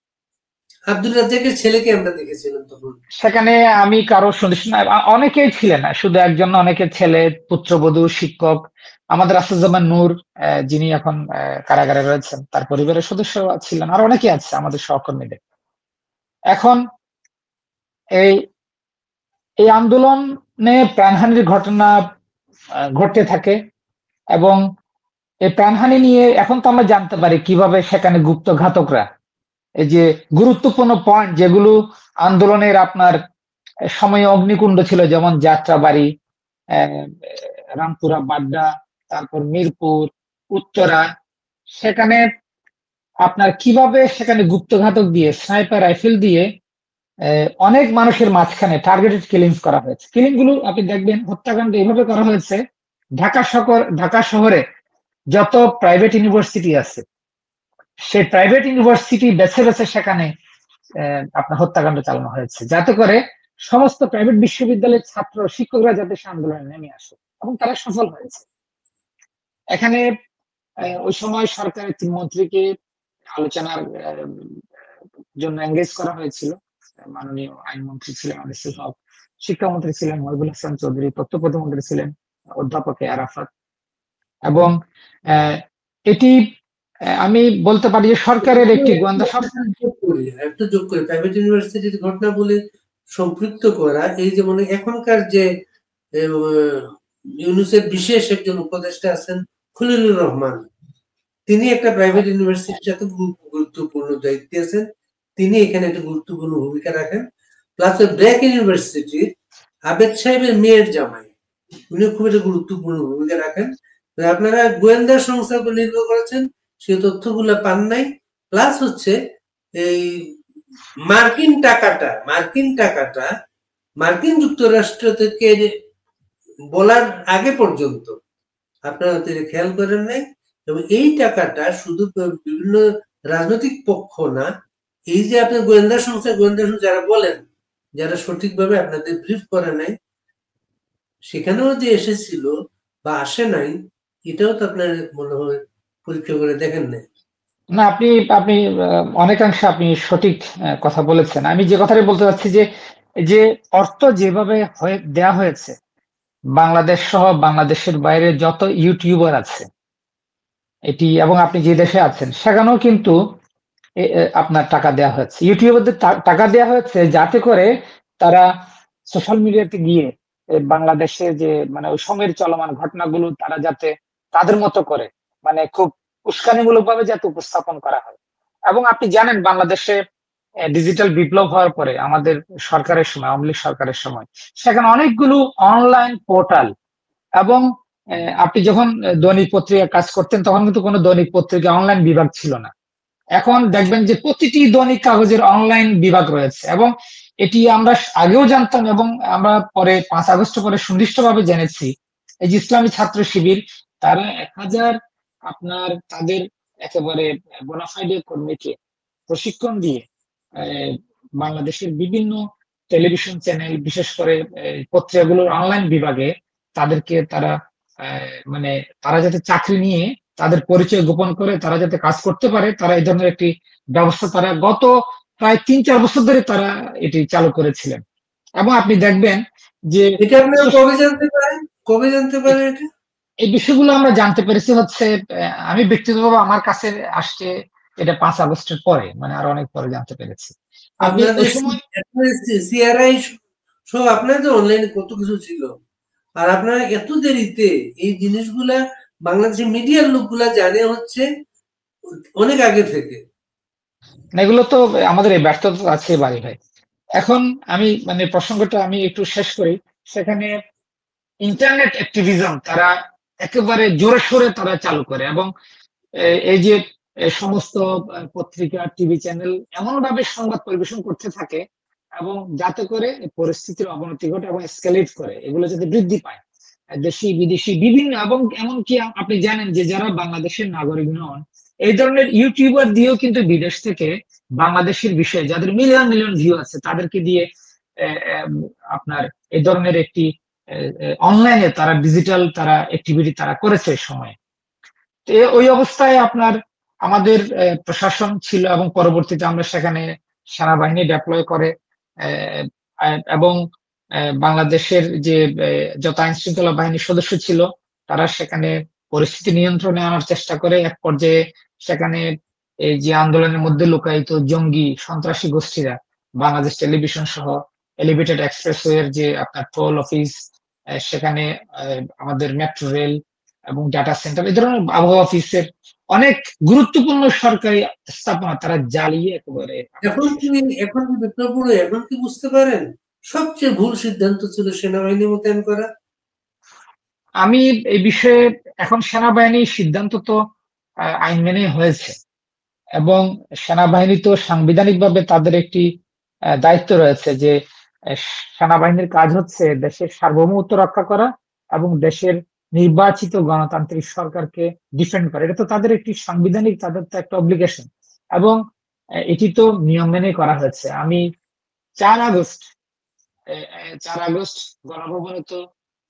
[SPEAKER 1] আব্দুল রাজ্জাকের ছেলেকে আমরা দেখেছিলাম তখন
[SPEAKER 2] সেখানে আমি কারো শুনেছি না, অনেকেই ছিলেন না, শুধু একজন, অনেকের ছেলে, পুত্রবধূ, শিক্ষক, আমাদের আসাদুজ্জামান নূর, যিনি এখন কারাগারে রয়েছেন, তার পরিবারের সদস্য ছিলেন, আর অনেকে আছে আমাদের সহকর্মীদের। এখন এই এই আন্দোলনে প্রাণহানির ঘটনা ঘটতে থাকে, এবং এই প্রাণহানি নিয়ে এখন তো আমরা জানতে পারি কিভাবে সেখানে গুপ্ত ঘাতকরা এই যে গুরুত্বপূর্ণ পয়েন্ট যেগুলো আন্দোলনের আপনার সময়ে অগ্নিকুণ্ড ছিল, যেমন যাত্রাবাড়ি, রামপুরা বাড্ডা, তারপর মিরপুর, উত্তরা, সেখানে আপনার কিভাবে সেখানে গুপ্তঘাতক দিয়ে, স্নাইপার রাইফেল দিয়ে অনেক মানুষের মাঝখানে টার্গেটেড কিলিংস করা হয়েছে। কিলিং গুলো আপনি দেখবেন, হত্যাকাণ্ড এভাবে করা হয়েছে, ঢাকা শহরে যত প্রাইভেট ইউনিভার্সিটি আছে সেই প্রাইভেট ইউনিভার্সিটি বেছে বেছে সেখানে আপনার হত্যাকাণ্ড চালানো হয়েছে, যাতে করে সমস্ত প্রাইভেট বিশ্ববিদ্যালয়ের ছাত্র শিক্ষকরা যাতে সে আন্দোলনে নেমে আসে, এবং তারা সফল হয়েছে। এখানে ওই সময় সরকারের 3 মন্ত্রীকে আলোচনার জন্য এঙ্গেজ করা হয়েছিল। মাননীয় আইনমন্ত্রী ছিলেন আনিসুল হক, শিক্ষামন্ত্রী ছিলেন মহিবুল হাসান চৌধুরী, তথ্য প্রতিমন্ত্রী ছিলেন অধ্যাপক আরাফাত। এবং এটি আমি বলতে পারি যে সরকারের একটি গোয়েন্দা
[SPEAKER 1] একটা যোগ করে প্রাইভেট ইউনিভার্সিটির ঘটনা বলে সম্পৃক্ত করা, এই যেমন এখনকার যে ইউনুসের বিশেষ একজন উপদেষ্টা আছেন খলিলুর রহমান, তিনি একটা প্রাইভেট ইউনিভার্সিটির সাথে গুরুত্বপূর্ণ দায়িত্বে আছেন, তিনি এখানে একটা গুরুত্বপূর্ণ ভূমিকা রাখেন। প্লাস ব্র্যাক ইউনিভার্সিটির আবেদ সাহেবের মেয়ের জামাই, উনি খুব একটা গুরুত্বপূর্ণ ভূমিকা রাখেন। আপনারা গোয়েন্দা সংস্থার উপর নির্ভর করেছেন, সে তথ্যগুলো পান নাই। প্লাস হচ্ছে এই মার্কিন টাকাটা মার্কিন যুক্তরাষ্ট্র থেকে বলার আগে পর্যন্ত আপনারা খেয়াল করেন নাই। এবং এই টাকাটা শুধু বিভিন্ন রাজনৈতিক পক্ষ না, এই যে আপনি গোয়েন্দা সংস্থা যারা বলেন, যারা সঠিকভাবে আপনাদের ব্রিফ করে নাই, সেখানেও যে এসেছিল বা আসে নাই, এটাও তো আপনার মনে হয় পরীক্ষা করে দেখেন নাই।
[SPEAKER 2] না, আপনি আপনি অনেকাংশে আপনি সঠিক কথা বলেছেন। আমি যে কথাটা বলতে চাচ্ছি যে যে অর্থ যেভাবে দেয়া হয়েছে, বাংলাদেশ সহ বাংলাদেশের বাইরে যত ইউটিউবার আছে এটি, এবং আপনি যে দেশে আছেন সেখানেও কিন্তু আপনার টাকা দেওয়া হয়েছে, ইউটিউবারদের টাকা দেওয়া হয়েছে যাতে করে তারা সোশ্যাল মিডিয়াতে গিয়ে বাংলাদেশের যে মানে ওই সময়ের চলমান ঘটনাগুলো তারা যাতে তাদের মতো করে মানে খুব উস্কানিমূলক ভাবে যাতে উপস্থাপন করা হয়। এবং আপনি জানেন বাংলাদেশে ডিজিটাল বিপ্লব হওয়ার পরে আমাদের সরকারের সময়, আওয়ামী লীগ সরকারের সময়, সেখানে অনেকগুলো অনলাইন পোর্টাল, এবং আপনি যখন দৈনিক পত্রিকা কাজ করতেন তখন কিন্তু কোনো দৈনিক পত্রিকা অনলাইন বিভাগ ছিল না। এখন দেখবেন যে প্রতিটি দৈনিক কাগজের অনলাইন বিভাগ রয়েছে, এবং এটি আমরা আগেও জানতাম এবং আমরা পরে 5 আগস্ট পরে সুনির্দিষ্টভাবে জেনেছি। এই যে ইসলামী ছাত্র শিবির, তারা 1000 আপনার তাদের একেবারে বোনাফাইডে কর্মীকে প্রশিক্ষণ দিয়ে বাংলাদেশের বিভিন্ন টেলিভিশন চ্যানেল, বিশেষ করে পত্রিকাগুলোর অনলাইন বিভাগে তাদেরকে তারা মানে তারা যাতে চাকরি নিয়ে তাদের পরিচয় গোপন করে তারা যাতে কাজ করতে পারে, তারা এই ধরনের একটি ব্যবস্থা তারা গত প্রায় 3-4 বছর ধরে তারা এটি চালু করেছিলেন। এবং আপনি দেখবেন যে
[SPEAKER 1] এটা আপনারা কবে জানতে পারেন? কবে জানতে পারেন এটা?
[SPEAKER 2] এই বিষয়গুলো আমরা জানতে পেরেছি হচ্ছে আমি ব্যক্তিগতভাবে আমার কাছে আসছে এটা 5 আগস্টের পরে, মানে আরো অনেক পরে জানতে পেরেছি। আপনি ওই
[SPEAKER 1] আপনাদের
[SPEAKER 2] সময়
[SPEAKER 1] সিআরআই সব আপনাদের অনলাইনে কত কিছু ছিল, আর আপনারা এত দেরিতে এই জিনিসগুলা বাংলাদেশের মিডিয়ার লোকগুলা জানে হচ্ছে অনেক আগে থেকে।
[SPEAKER 2] এগুলো তো আমাদের এই ব্যর্থতা আছে বাড়ি ভাই। এখন আমি মানে প্রসঙ্গটা আমি একটু শেষ করি। সেখানে ইন্টারনেট অ্যাক্টিভিজম তারা একেবারে জোরে সোরে তারা চালু করে, এবং এই যে সমস্ত পত্রিকা, টিভি চ্যানেল এমন ভাবে সংবাদ পরিবেশন করতে থাকে এবং যাতে করে পরিস্থিতির অবনতি ঘটে এবং এসকেলেট করে, এগুলো যাতে বৃদ্ধি পায়। দেশি বিদেশি বিভিন্ন, এবং এমনকি আপনি জানেন যে যারা বাংলাদেশের নাগরিক নন, এই ধরনের ইউটিউবার দিয়েও কিন্তু বিদেশ থেকে বাংলাদেশের বিষয়ে যাদের মিলিয়ন মিলিয়ন ভিউ আছে তাদেরকে দিয়ে আপনার এই ধরনের একটি অনলাইনে তারা ডিজিটাল তারা অ্যাক্টিভিটি তারা করেছে সময়। ওই অবস্থায় আপনার আমাদের প্রশাসন ছিল, এবং পরবর্তীতে আমরা সেখানে সেনাবাহিনী ডেপ্লয় করে এবং বাংলাদেশের যে যত আইন শৃঙ্খলা বাহিনীর সদস্য ছিল তারা সেখানে পরিস্থিতি নিয়ন্ত্রণে আনার চেষ্টা করে। এক পর্যায়ে সেখানে এই যে আন্দোলনের মধ্যে লুকায়িত জঙ্গি সন্ত্রাসী গোষ্ঠীরা বাংলাদেশ টেলিভিশন সহ এলিভেটেড এক্সপ্রেসওয়ের যে আপনার টোল অফিস, সেখানে আমাদের মেট্রো রেল এবং ডাটা সেন্টার, এই ধরনের আবহাওয়া অফিসের অনেক গুরুত্বপূর্ণ সরকারি স্থাপনা তারা জ্বালিয়ে একেবারে।
[SPEAKER 1] এখন কি বিপ্লবপুর এখন কি বুঝতে পারেন সবচেয়ে ভুল সিদ্ধান্ত ছিল সেনাবাহিনী মোতায়েন করা?
[SPEAKER 2] আমি এই বিষয়ে এখন সেনাবাহিনীর সিদ্ধান্ত তো আইন মেনে হয়েছে, এবং সেনাবাহিনী তো সাংবিধানিকভাবে তাদের একটি দায়িত্ব রয়েছে যে সেনাবাহিনীর কাজ হচ্ছে দেশের সার্বভৌমত্ব রক্ষা করা এবং দেশের নির্বাচিত গণতান্ত্রিক সরকারকে ডিফেন্ড করা। এটা তো তাদের একটি সাংবিধানিক, তাদের তো একটা অব্লিগেশন, এবং এটি তো নিয়ম মেনে করা হয়েছে। আমি 4 আগস্ট 4 আগস্ট গণভবনে তো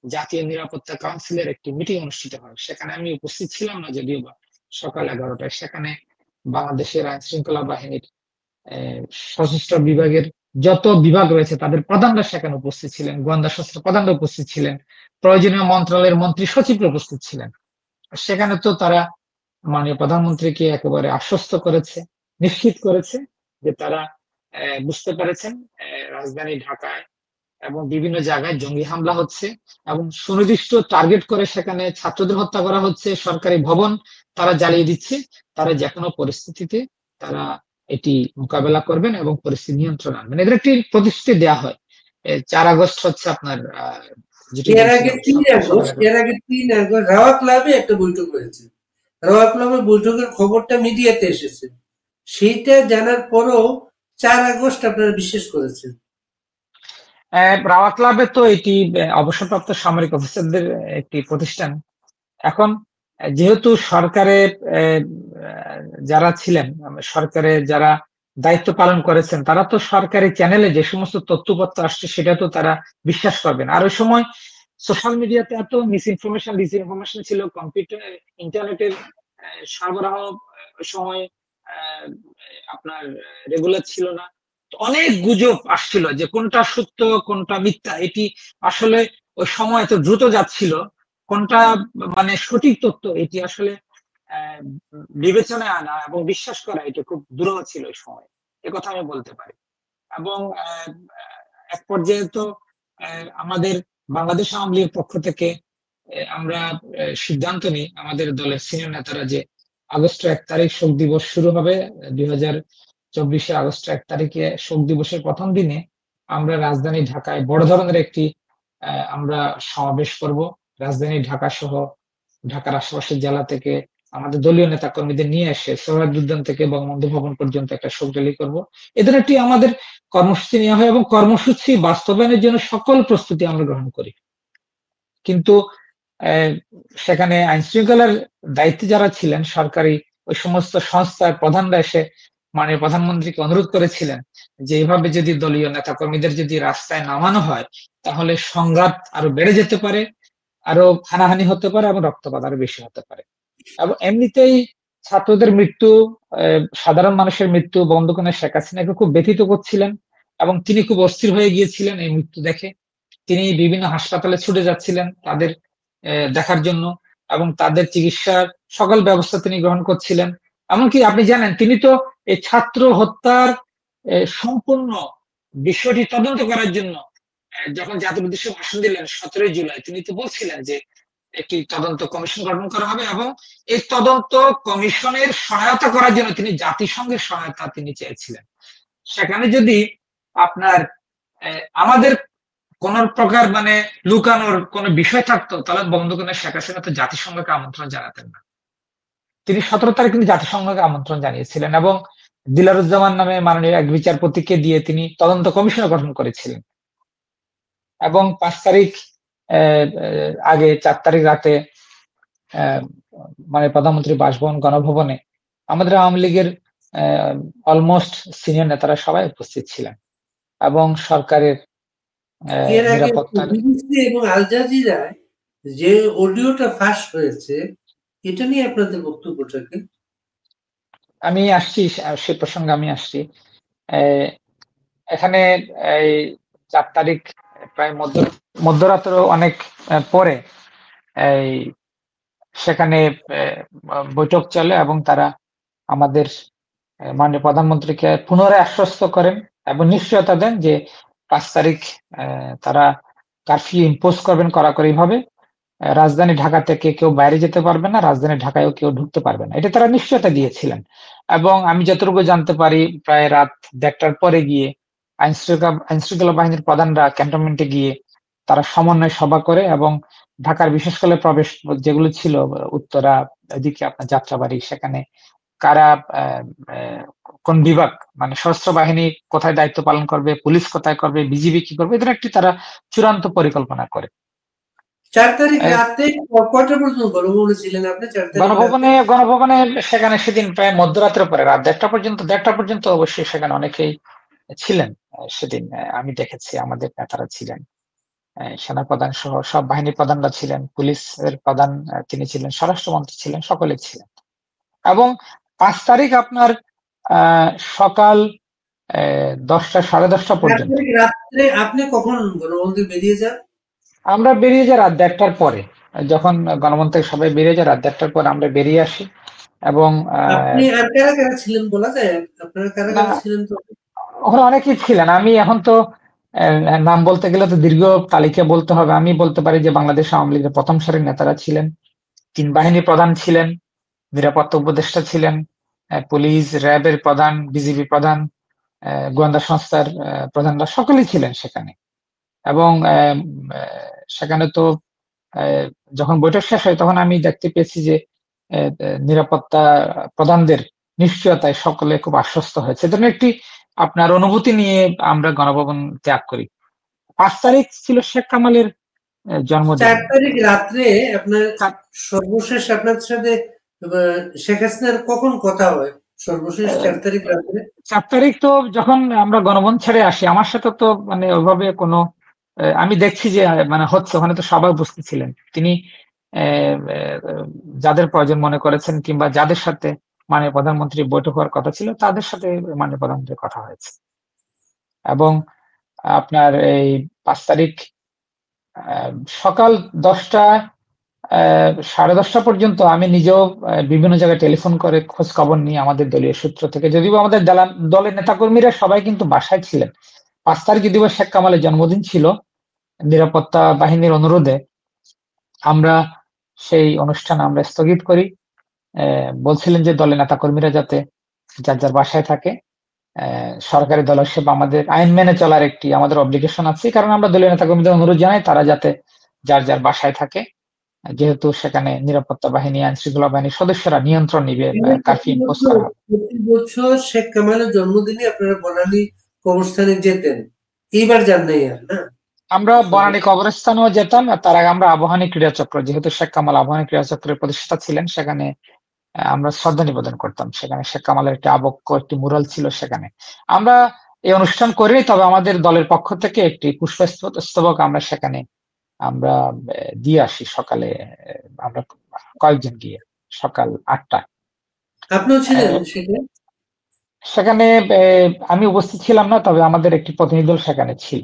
[SPEAKER 2] জাতীয় নিরাপত্তা কাউন্সিলের একটি মিটিং অনুষ্ঠিত হয়, সেখানে আমি উপস্থিত ছিলাম না যদিও বা, সকাল 11টায়। সেখানে বাংলাদেশের আইন শৃঙ্খলা বাহিনীর সশস্ত্র বিভাগের যত বিভাগ রয়েছে তাদের প্রধানরা সেখানে উপস্থিত ছিলেন, গোয়েন্দা সংস্থার প্রধানরা উপস্থিত ছিলেন, প্রয়োজনীয় মন্ত্রণালয়ের মন্ত্রী সচিবরা উপস্থিত ছিলেন। সেখানে তো তারা মাননীয় প্রধানমন্ত্রীকে একেবারে আশ্বস্ত করেছে, নিশ্চিত করেছে যে তারা বুঝতে পেরেছেন রাজধানী ঢাকায় এবং বিভিন্ন জায়গায় জঙ্গি হামলা হচ্ছে এবং সুনির্দিষ্ট টার্গেট করে সেখানে ছাত্রদের হত্যা করা হচ্ছে, সরকারি ভবন তারা জ্বালিয়ে দিচ্ছে। তারা যে কোনো পরিস্থিতিতে তারা এটি মোকাবেলা করবেন এবং পরিস্থিতি নিয়ন্ত্রণ আনবেন, এদের একটি প্রতিশ্রুতি দেওয়া হয়। 4 আগস্ট হচ্ছে আপনার
[SPEAKER 1] এর আগে 3 আগস্ট রাওয়া ক্লাবে একটা বৈঠক হয়েছে। রাওয়া ক্লাবের বৈঠকের খবরটা মিডিয়াতে এসেছে, সেইটা জানার পরও 4 আগস্ট আপনারা বিশ্বাস করেছেন।
[SPEAKER 2] রাওয়া ক্লাবে তো এটি অবসরপ্রাপ্ত সামরিক অফিসারদের একটি প্রতিষ্ঠান। এখন যেহেতু সরকারে যারা ছিলেন, সরকারে যারা দায়িত্ব পালন করেছেন, তারা তো সরকারি চ্যানেলে যে সমস্ত তথ্যপত্র আসছে সেটা তো তারা বিশ্বাস করবেন। আর ওই সময় সোশ্যাল মিডিয়াতে এত মিস ইনফরমেশন, ডিসইনফরমেশন ছিল, কম্পিউটার ইন্টারনেটের সরবরাহ ওই সময় আপনার রেগুলার ছিল না। অনেক গুজব আসছিল যে কোনটা সত্য কোনটা মিথ্যা, এটি আসলে ওই সময় এত দ্রুত যাচ্ছিল, কোনটা মানে সঠিক তথ্য এটি আসলে বিবেচনায় আনা এবং বিশ্বাস করা এটা খুব দুরূহ ছিল ওই সময়, কথা আমি বলতে পারি। এবং এক পর্যায়ে তো আমাদের বাংলাদেশ আওয়ামী লীগের পক্ষ থেকে আমরা সিদ্ধান্ত নিই, আমাদের দলের সিনিয়র নেতারা, যে আগস্ট 1 তারিখ শোক দিবস শুরু হবে। 2024 আগস্ট 1 তারিখে শোক দিবসের প্রথম দিনে আমরা রাজধানী ঢাকায় বড় ধরনের একটি আমরা সমাবেশ করব। রাজধানী ঢাকা সহ ঢাকার আশেপাশের জেলা থেকে আমাদের দলীয় নেতা কর্মীদের নিয়ে এসে সোহরাওয়ার্দী উদ্যান থেকে বঙ্গবন্ধু ভবন পর্যন্ত একটা শোক র্যালি করব। এ ধরনের আমাদের কর্মসূচি নেওয়া হয় এবং কর্মসূচি বাস্তবায়নের জন্য সকল প্রস্তুতি আমরা গ্রহণ করি। কিন্তু সেখানে আইন শৃঙ্খলার দায়িত্বে যারা ছিলেন সরকারি ওই সমস্ত সংস্থার প্রধানরা এসে মাননীয় প্রধানমন্ত্রীকে অনুরোধ করেছিলেন যে এভাবে যদি দলীয় নেতা কর্মীদের যদি রাস্তায় নামানো হয় তাহলে সংঘাত আরো বেড়ে যেতে পারে, আরো হানাহানি হতে পারে এবং রক্তপাত আরো বেশি হতে পারে। এবং এমনিতেই ছাত্রদের মৃত্যু, সাধারণ মানুষের মৃত্যু বঙ্গবন্ধু শেখ হাসিনাকে খুব ব্যথিত করছিলেন এবং তিনি খুব অস্থির হয়ে গিয়েছিলেন এই মৃত্যু দেখে। তিনি বিভিন্ন হাসপাতালে ছুটে যাচ্ছিলেন তাদের দেখার জন্য এবং তাদের চিকিৎসার সকল ব্যবস্থা তিনি গ্রহণ করছিলেন। এমনকি আপনি জানেন তিনি তো এই ছাত্র হত্যার সম্পূর্ণ বিষয়টি তদন্ত করার জন্য যখন জাতির উদ্দেশ্যে ভাষণ দিলেন 17 জুলাই তিনি তো বলছিলেন যে একটি তদন্ত কমিশন গঠন করা হবে এবং এই তদন্ত কমিশনের সহায়তা করার জন্য তিনি জাতিসংঘের সহায়তা তিনি চেয়েছিলেন। সেখানে যদি আপনার আমাদের কোন প্রকার লুকানোর কোন বিষয় থাকতো তাহলে বঙ্গবন্ধু শেখ হাসিনা তো জাতিসংঘকে আমন্ত্রণ জানাতেন না। তিনি 17 তারিখ কিন্তু জাতিসংঘকে আমন্ত্রণ জানিয়েছিলেন এবং দিলারুজ্জামান নামে মাননীয় এক বিচারপতিকে দিয়ে তিনি তদন্ত কমিশন গঠন করেছিলেন এবং 5 তারিখ আগে 4 তারিখ রাতে প্রধানমন্ত্রী বাসভবন গণভবনে আমাদের আওয়ামী লীগের অলমোস্ট সিনিয়র নেতারা সবাই উপস্থিত ছিলেন এবং সরকারের
[SPEAKER 1] এর আগে বিবিসি এবং আল জাজিরায় যে অডিওটা ফাঁস হয়েছে এটা নিয়ে আপনাদের বক্তব্যটা কি?
[SPEAKER 2] আমি আসছি, সে প্রসঙ্গে আমি আসছি। এখানে এই 4 তারিখ প্রায় মধ্যরাতের অনেক পরে এই সেখানে বৈঠক চলে এবং তারা আমাদের মাননীয় প্রধানমন্ত্রীকে পুনরায় আশ্বস্ত করেন এবং নিশ্চয়তা দেন যে 5 তারিখ তারা কারফিউ ইম্পোজ করবেন কড়াকড়ি ভাবে। রাজধানী ঢাকা থেকে কেউ বাইরে যেতে পারবে না, রাজধানী ঢাকায়ও কেউ ঢুকতে পারবে না, এটা তারা নিশ্চয়তা দিয়েছিলেন। এবং আমি যতটুকু জানতে পারি প্রায় রাত 1টার পরে গিয়ে আইন শৃঙ্খলা বাহিনীর প্রধানরা ক্যান্টনমেন্টে গিয়ে তারা সমন্বয় সভা করে এবং ঢাকার বিশেষ করে প্রবেশ যেগুলো ছিল উত্তরা এদিকে আপনার যাত্রাবাড়ি, সেখানে কারা কোন বিভাগ সশস্ত্র বাহিনী কোথায় দায়িত্ব পালন করবে, পুলিশ কোথায় করবে, বিজিবি কি করবে, এদের একটি তারা চূড়ান্ত পরিকল্পনা করে।
[SPEAKER 1] 4 তারিখ রাতে কয়টা পর্যন্ত গণভবনে ছিলেন আপনি? 4 তারিখ
[SPEAKER 2] গণভবনে সেখানে সেদিন প্রায় মধ্যরাতের পরে রাত 1টা পর্যন্ত অবশ্যই সেখানে অনেকেই ছিলেন সেদিন। আমি দেখেছি আমাদের নেতারা ছিলেন, সেনাপ্রধান সহ সব বাহিনী প্রধানরা ছিলেন, পুলিশের প্রধান তিনি ছিলেন, স্বরাষ্ট্রমন্ত্রী ছিলেন, সকলে ছিলেন। এবং 5 তারিখ আপনার সকাল 10টা 10:30 পর্যন্ত।
[SPEAKER 1] রাত্রে আপনি কখন গণভবন বেরিয়ে যান?
[SPEAKER 2] আমরা বেরিয়ে যাই রাত 1টার পরে, যখন গণভবন থেকে সবাই বেরিয়ে যায় রাত 1টার পরে আমরা বেরিয়ে আসি। এবং
[SPEAKER 1] আপনি আর কারা কারা ছিলেন বলা যায়? আপনারা কারা কারা ছিলেন? তো
[SPEAKER 2] ওখানে অনেকেই ছিলেন, আমি এখন তো নাম বলতে গেলে তো দীর্ঘ তালিকা বলতে হবে। আমি বলতে পারি যে বাংলাদেশ আওয়ামী লীগের প্রথম সারির নেতারা ছিলেন, 3 বাহিনী প্রধান ছিলেন, নিরাপত্তা উপদেষ্টা ছিলেন, পুলিশ র্যাবের প্রধান, বিজিবি প্রধান, গোয়েন্দা সংস্থার প্রধানরা সকলেই ছিলেন সেখানে। এবং সেখানে তো যখন বৈঠক শেষ হয় তখন আমি দেখতে পেয়েছি যে নিরাপত্তা প্রধানদের নিশ্চয়তায় সকলে খুব আশ্বস্ত হয়েছে। এ ধরনের একটি আপনার অনুভূতি নিয়ে আমরা গণভবন ত্যাগ করি। 5 তারিখ ছিল শেখ কামালের জন্মদিন।
[SPEAKER 1] 4 তারিখ রাত্রে আপনার সর্বশেষ আপনার সাথে শেখ হাসিনার কখন কথা হয়? সর্বশেষ 4 তারিখ রাত্রে?
[SPEAKER 2] 4 তারিখ তো যখন আমরা গণভবন ছেড়ে আসি আমার সাথে তো ওইভাবে কোনো আমি দেখছি যে হচ্ছে, ওখানে তো সবাই উপস্থিত ছিলেন। তিনি যাদের প্রয়োজন মনে করেছেন কিংবা যাদের সাথে মাননীয় প্রধানমন্ত্রী বৈঠক হওয়ার কথা ছিল তাদের সাথে মাননীয় প্রধানমন্ত্রীর কথা হয়েছে। এবং আপনার এই 5 তারিখ সকাল 10টা 10:30 পর্যন্ত আমি নিজেও বিভিন্ন জায়গায় টেলিফোন করে খোঁজ খবর নিয়ে আমাদের দলীয় সূত্র থেকে, যদিও আমাদের দলের নেতাকর্মীরা সবাই কিন্তু বাসায় ছিলেন। 5 তারিখ যদিও শেখ কামালের জন্মদিন ছিল, নিরাপত্তা বাহিনীর অনুরোধে আমরা সেই অনুষ্ঠান আমরা স্থগিত করি। বলছিলেন যে দলের নেতাকর্মীরা যাতে যার যার বাসায় থাকে। সরকারি দল হিসেবে আমাদের আইন মেনে চলার আমাদের অব্লিগেশন আছে, কারণ আমরা দলীয় নেতাকর্মীদের অনুরোধ জানাই তারা যাতে যার যার বাসায় থাকে। যেহেতু সেখানে নিরাপত্তা বাহিনী, আইন শৃঙ্খলা বাহিনীর সদস্যরা নিয়ন্ত্রণ নিবে, কারফিউ ইম্পোজ করা হবে।
[SPEAKER 1] প্রতি বছর শেখ কামালের জন্মদিনে আপনারা বনানী কবরস্থানে যেতেন, এইবার যান নাই আর না?
[SPEAKER 2] আমরা বনানী কবরস্থানেও যেতাম, আর তার আগে আমরা আবাহনী ক্রীড়া চক্র, যেহেতু শেখ কামাল আবাহনী ক্রীড়া চক্রের প্রতিষ্ঠাতা ছিলেন, সেখানে আমরা শ্রদ্ধা নিবেদন করতাম। সেখানে শেখ কামালের একটি আবক্ষ একটি মুরাল ছিল সেখানে। আমরা এই অনুষ্ঠান করিনি, তবে আমাদের দলের পক্ষ থেকে একটি পুষ্পস্তবক আমরা সেখানে আমরা দিয়ে আসি সকালে। আমরা কয়েকজন গিয়ে সকাল 8টায়।
[SPEAKER 1] আপনিও ছিলেন সেখানে?
[SPEAKER 2] সেখানে আমি উপস্থিত ছিলাম না, তবে আমাদের একটি প্রতিনিধি দল সেখানে ছিল।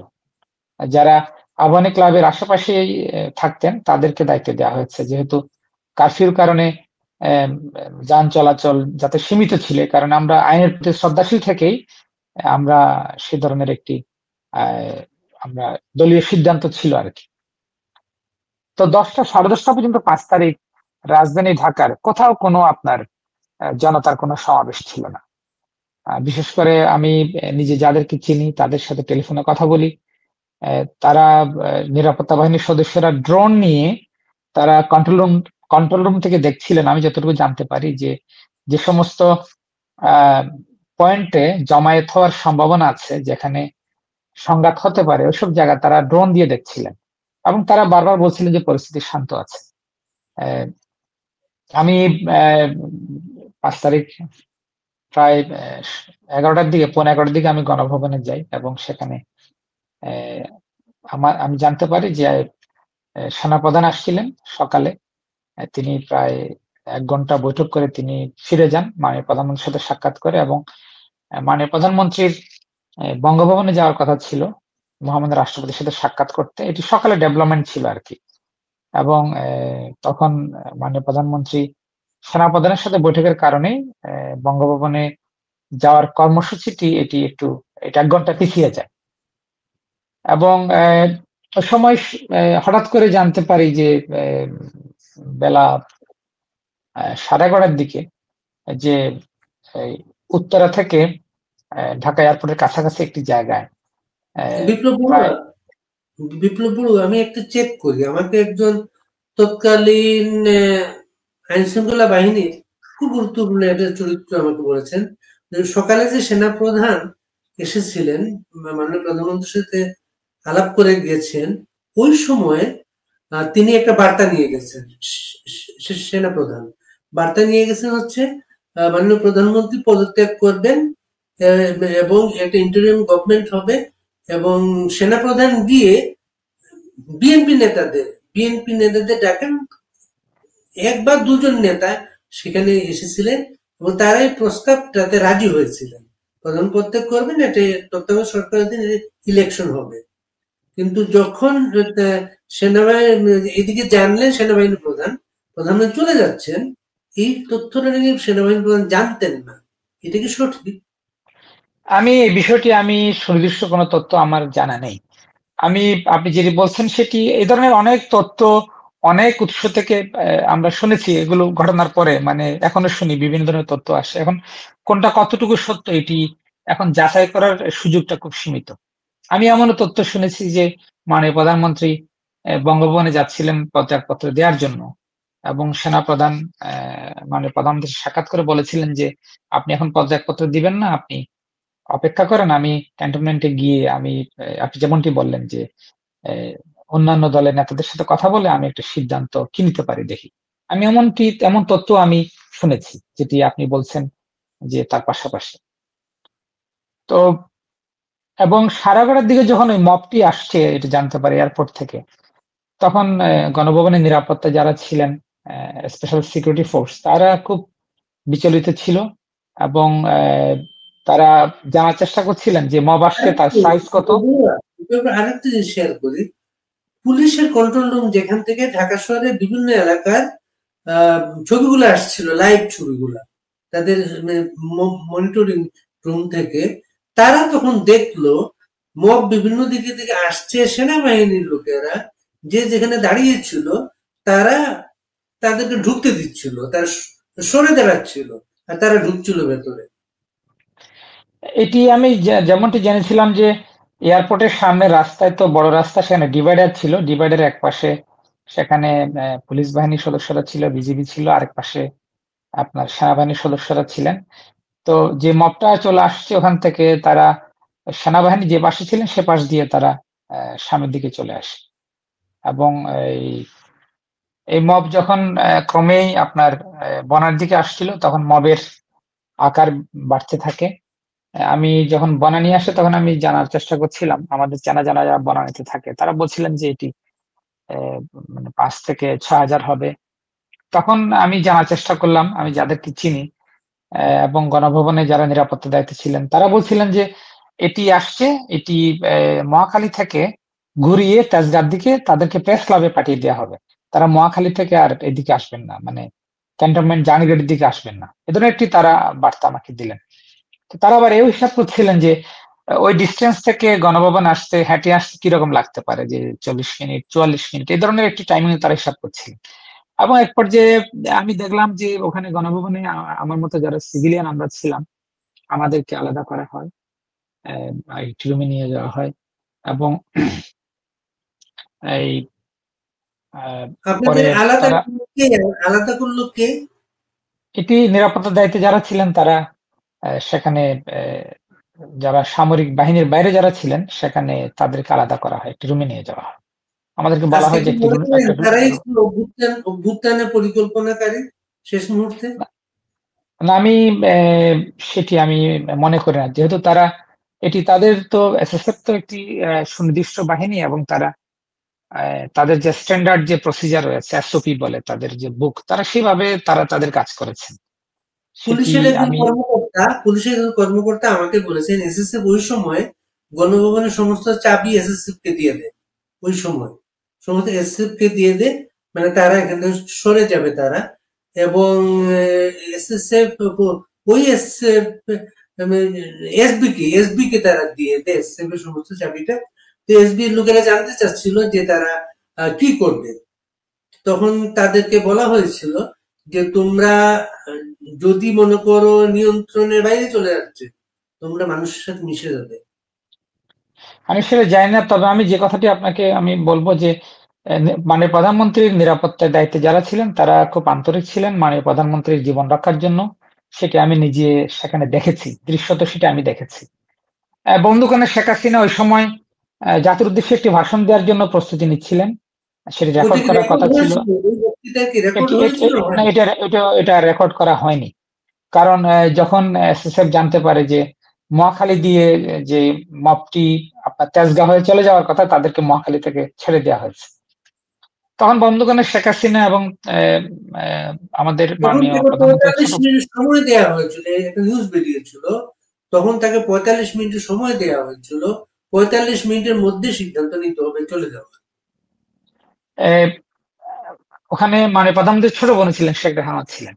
[SPEAKER 2] যারা আবাহনী ক্লাবের আশেপাশে থাকতেন তাদেরকে দায়িত্ব দেওয়া হয়েছে, যেহেতু কারফিউর কারণে যান চলাচল যাতে সীমিত ছিল, কারণ আমরা আইনের প্রতি শ্রদ্ধাশীল থেকেই আমরা সে ধরনের একটি আমরা দলীয় সিদ্ধান্ত ছিল আর কি। তো 10টা, 10:30 পর্যন্ত 5 তারিখ রাজধানী ঢাকার কোথাও কোনো আপনার জনতার কোনো সমাবেশ ছিল না। বিশেষ করে আমি নিজে যাদেরকে চিনি তাদের সাথে টেলিফোনে কথা বলি, তারা নিরাপত্তা বাহিনীর সদস্যরা ড্রোন নিয়ে তারা কন্ট্রোল রুম থেকে দেখছিলেন। আমি যতটুকু জানতে পারি যে সমস্ত পয়েন্টে জমায়েত হওয়ার সম্ভাবনা আছে, যেখানে সংঘাত হতে পারে, ওইসব জায়গা তারা ড্রোন দিয়ে দেখছিলেন এবং তারা বারবার বলছিলেন যে পরিস্থিতি শান্ত আছে। আমি 5 তারিখ প্রায় 11টার দিকে, পৌনে 11টার দিকে আমি গণভবনে যাই এবং সেখানে আমি জানতে পারি যে সেনাপ্রধান আসছিলেন সকালে। তিনি প্রায় 1 ঘন্টা বৈঠক করে তিনি ফিরে যান, মাননীয় প্রধানমন্ত্রীর সাথে সাক্ষাৎ করে, এবং মাননীয় প্রধানমন্ত্রীর বঙ্গভবনে যাওয়ার কথা ছিল মহামান্য রাষ্ট্রপতির সাথে সাক্ষাৎ করতে। এটি সকালে ডেভেলপমেন্ট ছিল আর কি। এবং তখন মাননীয় প্রধানমন্ত্রী সেনাপ্রধানের সাথে বৈঠকের কারণে বঙ্গভবনে যাওয়ার কর্মসূচিটি এটা 1 ঘন্টা পিছিয়ে যায়। এবং সময় হঠাৎ করে জানতে পারি যে বেলা 11:30টার দিকে যে উত্তরা থেকে ঢাকা এয়ারপোর্টের কাছাকাছি একটি জায়গায়
[SPEAKER 1] বিপ্লব বড়ুয়া, আমি একটু চেক করি। আমাকে একজন তৎকালীন আইন শৃঙ্খলা বাহিনীর খুব গুরুত্বপূর্ণ একটা চরিত্র আমাকে বলেছেন, সকালে যে সেনাপ্রধান এসেছিলেন, মাননীয় প্রধানমন্ত্রীর সাথে আলাপ করে গিয়েছেন, ওই সময় তিনি একটা বার্তা নিয়ে গেছেন। সেনাপ্রধান বার্তা নিয়ে গেছেন হচ্ছে মাননীয় প্রধানমন্ত্রী পদত্যাগ করবেন এবং একটা ইন্টারিম গভর্নমেন্ট হবে, এবং সেনাপ্রধান গিয়ে বিএনপি নেতাদের ডাকেন। 1 বা 2 জন নেতা সেখানে এসেছিলেন এবং তারাই প্রস্তাবটাতে রাজি হয়েছিলেন, প্রধান পদত্যাগ করবেন, এটা তত্ত্বাবধায়ক সরকারের দিন ইলেকশন হবে। কিন্তু যখন সেনাবাহিনী এদিকে জানলেন সেনাবাহিনী প্রধানমন্ত্রী চলে যাচ্ছেন, এই তথ্যটা নাকি সেনাবাহিনী প্রধান জানতেন না। এটা কি সঠিক?
[SPEAKER 2] এই বিষয়টি আমি সুনির্দিষ্ট কোনো তথ্য আমার জানা নেই। আপনি যেটি বলছেন সেটি এই ধরনের অনেক তথ্য অনেক উৎস থেকে আমরা শুনেছি। এগুলো ঘটনার পরে মানে এখনো শুনি, বিভিন্ন ধরনের তথ্য আসে। এখন কোনটা কতটুকু সত্য এটি এখন যাচাই করার সুযোগটা খুব সীমিত। আমি এমনও তথ্য শুনেছি যে মাননীয় প্রধানমন্ত্রী বঙ্গভবনে যাচ্ছিলেন পদত্যাগপত্র দেওয়ার জন্য, এবং সেনাপ্রধান মাননীয় প্রধানমন্ত্রী সাক্ষাৎ করে বলেছিলেন যে আপনি এখন পদত্যাগপত্র দিবেন না, আপনি অপেক্ষা করেন, আমি ক্যান্টনমেন্টে গিয়ে আপনি যেমনটি বললেন যে অন্যান্য দলের নেতাদের সাথে কথা বলে আমি একটা সিদ্ধান্ত কি নিতে পারি দেখি। আমি এমন তথ্য আমি শুনেছি যেটি আপনি বলছেন যে তার পাশাপাশি। তো এবং 11:30টার দিকে যখন ওই মবটি আসছে এটা জানতে পারি এয়ারপোর্ট থেকে, তখন গণভবনের নিরাপত্তা যারা ছিলেন, স্পেশাল সিকিউরিটি ফোর্স, তারা খুব বিচলিত ছিল এবং তারা জানার চেষ্টা করছিলেন যে মব আসছে তার সাইজ কত।
[SPEAKER 1] আরেকটা জিনিস শেয়ার করি, পুলিশের কন্ট্রোল রুম যেখান থেকে ঢাকা শহরের বিভিন্ন এলাকার ছবিগুলো আসছিল, লাইভ ছবিগুলা তাদের মনিটরিং রুম থেকে, তারা তখন দেখলো মব বিভিন্ন দিকে থেকে আসছে, সেনাবাহিনীর লোকেরা যে যেখানে দাঁড়িয়েছিল তারা তাদেরকে ঢুকতে দিচ্ছিল, তারা সরে দাঁড়াচ্ছিল আর তারা ঢুকছিল ভেতরে।
[SPEAKER 2] এটি আমি যেমনটি জেনেছিলাম যে এয়ারপোর্টের সামনে রাস্তায়, তো বড় রাস্তা, সেখানে ডিভাইডার ছিল, ডিভাইডারের এক পাশে সেখানে পুলিশ বাহিনীর সদস্যরা ছিল, বিজিবি ছিল, আরেক পাশে আপনার সেনাবাহিনীর সদস্যরা ছিলেন। তো যে মবটা চলে আসছে ওখান থেকে তারা সেনাবাহিনী যে পাশে ছিলেন সে পাশ দিয়ে তারা সামনের দিকে চলে আসে এবং এই মব যখন ক্রমেই আপনার বনার দিকে আসছিল তখন মবের আকার বাড়তে থাকে। আমি যখন বনানী আসে তখন আমি জানার চেষ্টা করছিলাম, আমাদের চেনা জানা যারা বনানীতে থাকে তারা বলছিলেন যে এটি মানে ৫ থেকে ৬,০০০ হবে। তখন আমি জানার চেষ্টা করলাম, আমি যাদেরকে চিনি এবং গণভবনে যারা নিরাপত্তা দায়িত্বে ছিলেন তারা বলছিলেন যে এটি আসছে, এটি মহাখালী থেকে ঘুরিয়ে তেজগাঁর দিকে তাদেরকে প্রেস ক্লাবে পাঠিয়ে দেওয়া হবে। তারা মহাখালী থেকে আর এদিকে আসবেন না, মানে ক্যান্টনমেন্ট জাহাঙ্গীরের দিকে আসবেন না, এ ধরনের একটি তারা বার্তা আমাকে দিলেন। তো তারা আবার এও হিসাব করছিলেন যে ওই ডিস্টেন্স থেকে গণভবন আসতে হেঁটে আসতে কিরকম লাগতে পারে, যে ৪০ মিনিট ৪৪ মিনিট এই ধরনের একটি টাইমিং তারা হিসাব করছিলেন। এবং এক পর্যায়ে আমি দেখলাম যে ওখানে গণভবনে আমার মতো যারা সিভিলিয়ান আমরা ছিলাম আমাদেরকে আলাদা করা হয়, একটি রুমে নিয়ে যাওয়া হয় এবং এই পরে
[SPEAKER 1] আপনাদের আলাদা
[SPEAKER 2] তারা
[SPEAKER 1] করলো কে? আলাদা করলো কে?
[SPEAKER 2] এটি নিরাপত্তার দায়িত্বে যারা ছিলেন তারা সেখানে যারা সামরিক বাহিনীর বাইরে যারা ছিলেন সেখানে তাদেরকে আলাদা করা হয়, একটি রুমে নিয়ে যাওয়া হয়। আমাদেরকে বলা
[SPEAKER 1] আজকে
[SPEAKER 2] হয় যে
[SPEAKER 1] কি
[SPEAKER 2] একটি
[SPEAKER 1] মনে
[SPEAKER 2] রুম
[SPEAKER 1] করেন
[SPEAKER 2] একটা
[SPEAKER 1] তারাই ছিল অভ্যুত্থানের পরিকল্পনাকারী শেষ মুহূর্তে?
[SPEAKER 2] না, আমি সেটি আমি মনে করি না, যেহেতু তারা এটি তাদের তো এসএসএফ তো একটি সুনির্দিষ্ট বাহিনী এবং তারা তাদের যে স্ট্যান্ডার্ড যে প্রসিজার রয়েছে এসওপি বলে তাদের যে বুক, তারা সেভাবে তারা তাদের কাজ করেছেন। সেটি আমি
[SPEAKER 1] পুলিশের একজন কর্মকর্তা আমাকে বলেছেন এসএসএফ ওই সময় গণভবনের সমস্ত চাবি এসএসএফ কে দিয়ে দেয়। ওই সময় সমস্ত এসএসএফ কে দিয়ে দেয়, মানে তারা এখান থেকে সরে যাবে তারা। এবং এসএসএফ ওই এসএসএফ এসবি কে তারা দিয়ে দেয় এসএসএফ এর সমস্ত চাবিটা। তো এসবি এর লোকেরা জানতে চাচ্ছিল যে তারা কি করবে। তখন তাদেরকে বলা হয়েছিল যে তোমরা আহ, যদি মনে করো নিয়ন্ত্রণের বাইরে চলে যাচ্ছে, তোমরা মানুষের সাথে মিশে যাবে।
[SPEAKER 2] আমি সেটা জানি না, তবে আমি যে কথাটি আপনাকে আমি বলবো যে মানে প্রধানমন্ত্রীর নিরাপত্তার দায়িত্বে যারা ছিলেন তারা খুব আন্তরিক ছিলেন মাননীয় প্রধানমন্ত্রীর জীবন রক্ষার জন্য। সেটা আমি নিজে সেখানে দেখেছি, দৃশ্যত সেটা আমি দেখেছি। বন্ধুকোণে শেখ হাসিনা ওই সময় জাতির উদ্দেশ্যে একটি ভাষণ দেওয়ার জন্য প্রস্তুতি নিচ্ছিলেন, সেটি
[SPEAKER 1] ওটা
[SPEAKER 2] রেকর্ড
[SPEAKER 1] কি
[SPEAKER 2] করার
[SPEAKER 1] রেকর্ড
[SPEAKER 2] কথা ছিল।
[SPEAKER 1] হয়েছিল? ওই বক্তৃতা কি রেকর্ড
[SPEAKER 2] এটি
[SPEAKER 1] হয়েছিল?
[SPEAKER 2] না, এটা রেকর্ড করা হয়নি, কারণ যখন এসএসএফ জানতে পারে যে মহাখালী দিয়ে যে মপটি আপনার তেজগাঁ হয়ে চলে যাওয়ার কথা, তাদেরকে মহাখালী থেকে ছেড়ে দেওয়া হয়েছে। তখন বন্ধুগণের শেখ হাসিনা এবং আহ, আহ, আমাদের
[SPEAKER 1] তখন
[SPEAKER 2] মাননীয়
[SPEAKER 1] তাকে
[SPEAKER 2] প্রধানমন্ত্রী ছোট
[SPEAKER 1] 45 মিনিট সময় দেওয়া হয়েছিল, একটা নিউজ বেরিয়েছিল। তখন তাকে 45 মিনিট সময় দেওয়া হয়েছিল, 45 মিনিটের মধ্যে সিদ্ধান্ত নিতে হবে চলে যাওয়া।
[SPEAKER 2] আহ, ওখানে মানে প্রধানমন্ত্রী ছোট বোন ছিলেন, শেখ রেহানা ছিলেন।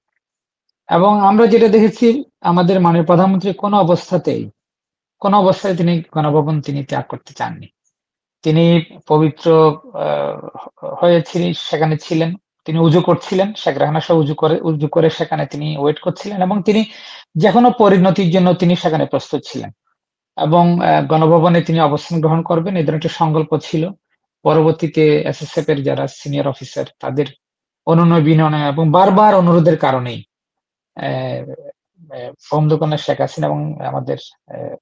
[SPEAKER 2] এবং আমরা যেটা দেখেছি, আমাদের মাননীয় প্রধানমন্ত্রী কোনো অবস্থায় তিনি গণভবন তিনি ত্যাগ করতে চাননি। তিনি পবিত্র আহ, হয়েছিলেন, সেখানে ছিলেন, তিনি উজু করছিলেন, শেখ রেহানা সহ উজু করে সেখানে তিনি ওয়েট করছিলেন এবং তিনি যে কোনো পরিণতির জন্য তিনি সেখানে প্রস্তুত ছিলেন এবং গণভবনে তিনি অবস্থান গ্রহণ করবেন এই ধরনের একটা সংকল্প ছিল। পরবর্তীতে এসএসএফ এর যারা সিনিয়র অফিসার তাদের অনুনয় বিনয় এবং বারবার অনুরোধের কারণেই বঙ্গবন্ধু শেখ হাসিনা এবং আমাদের আহ,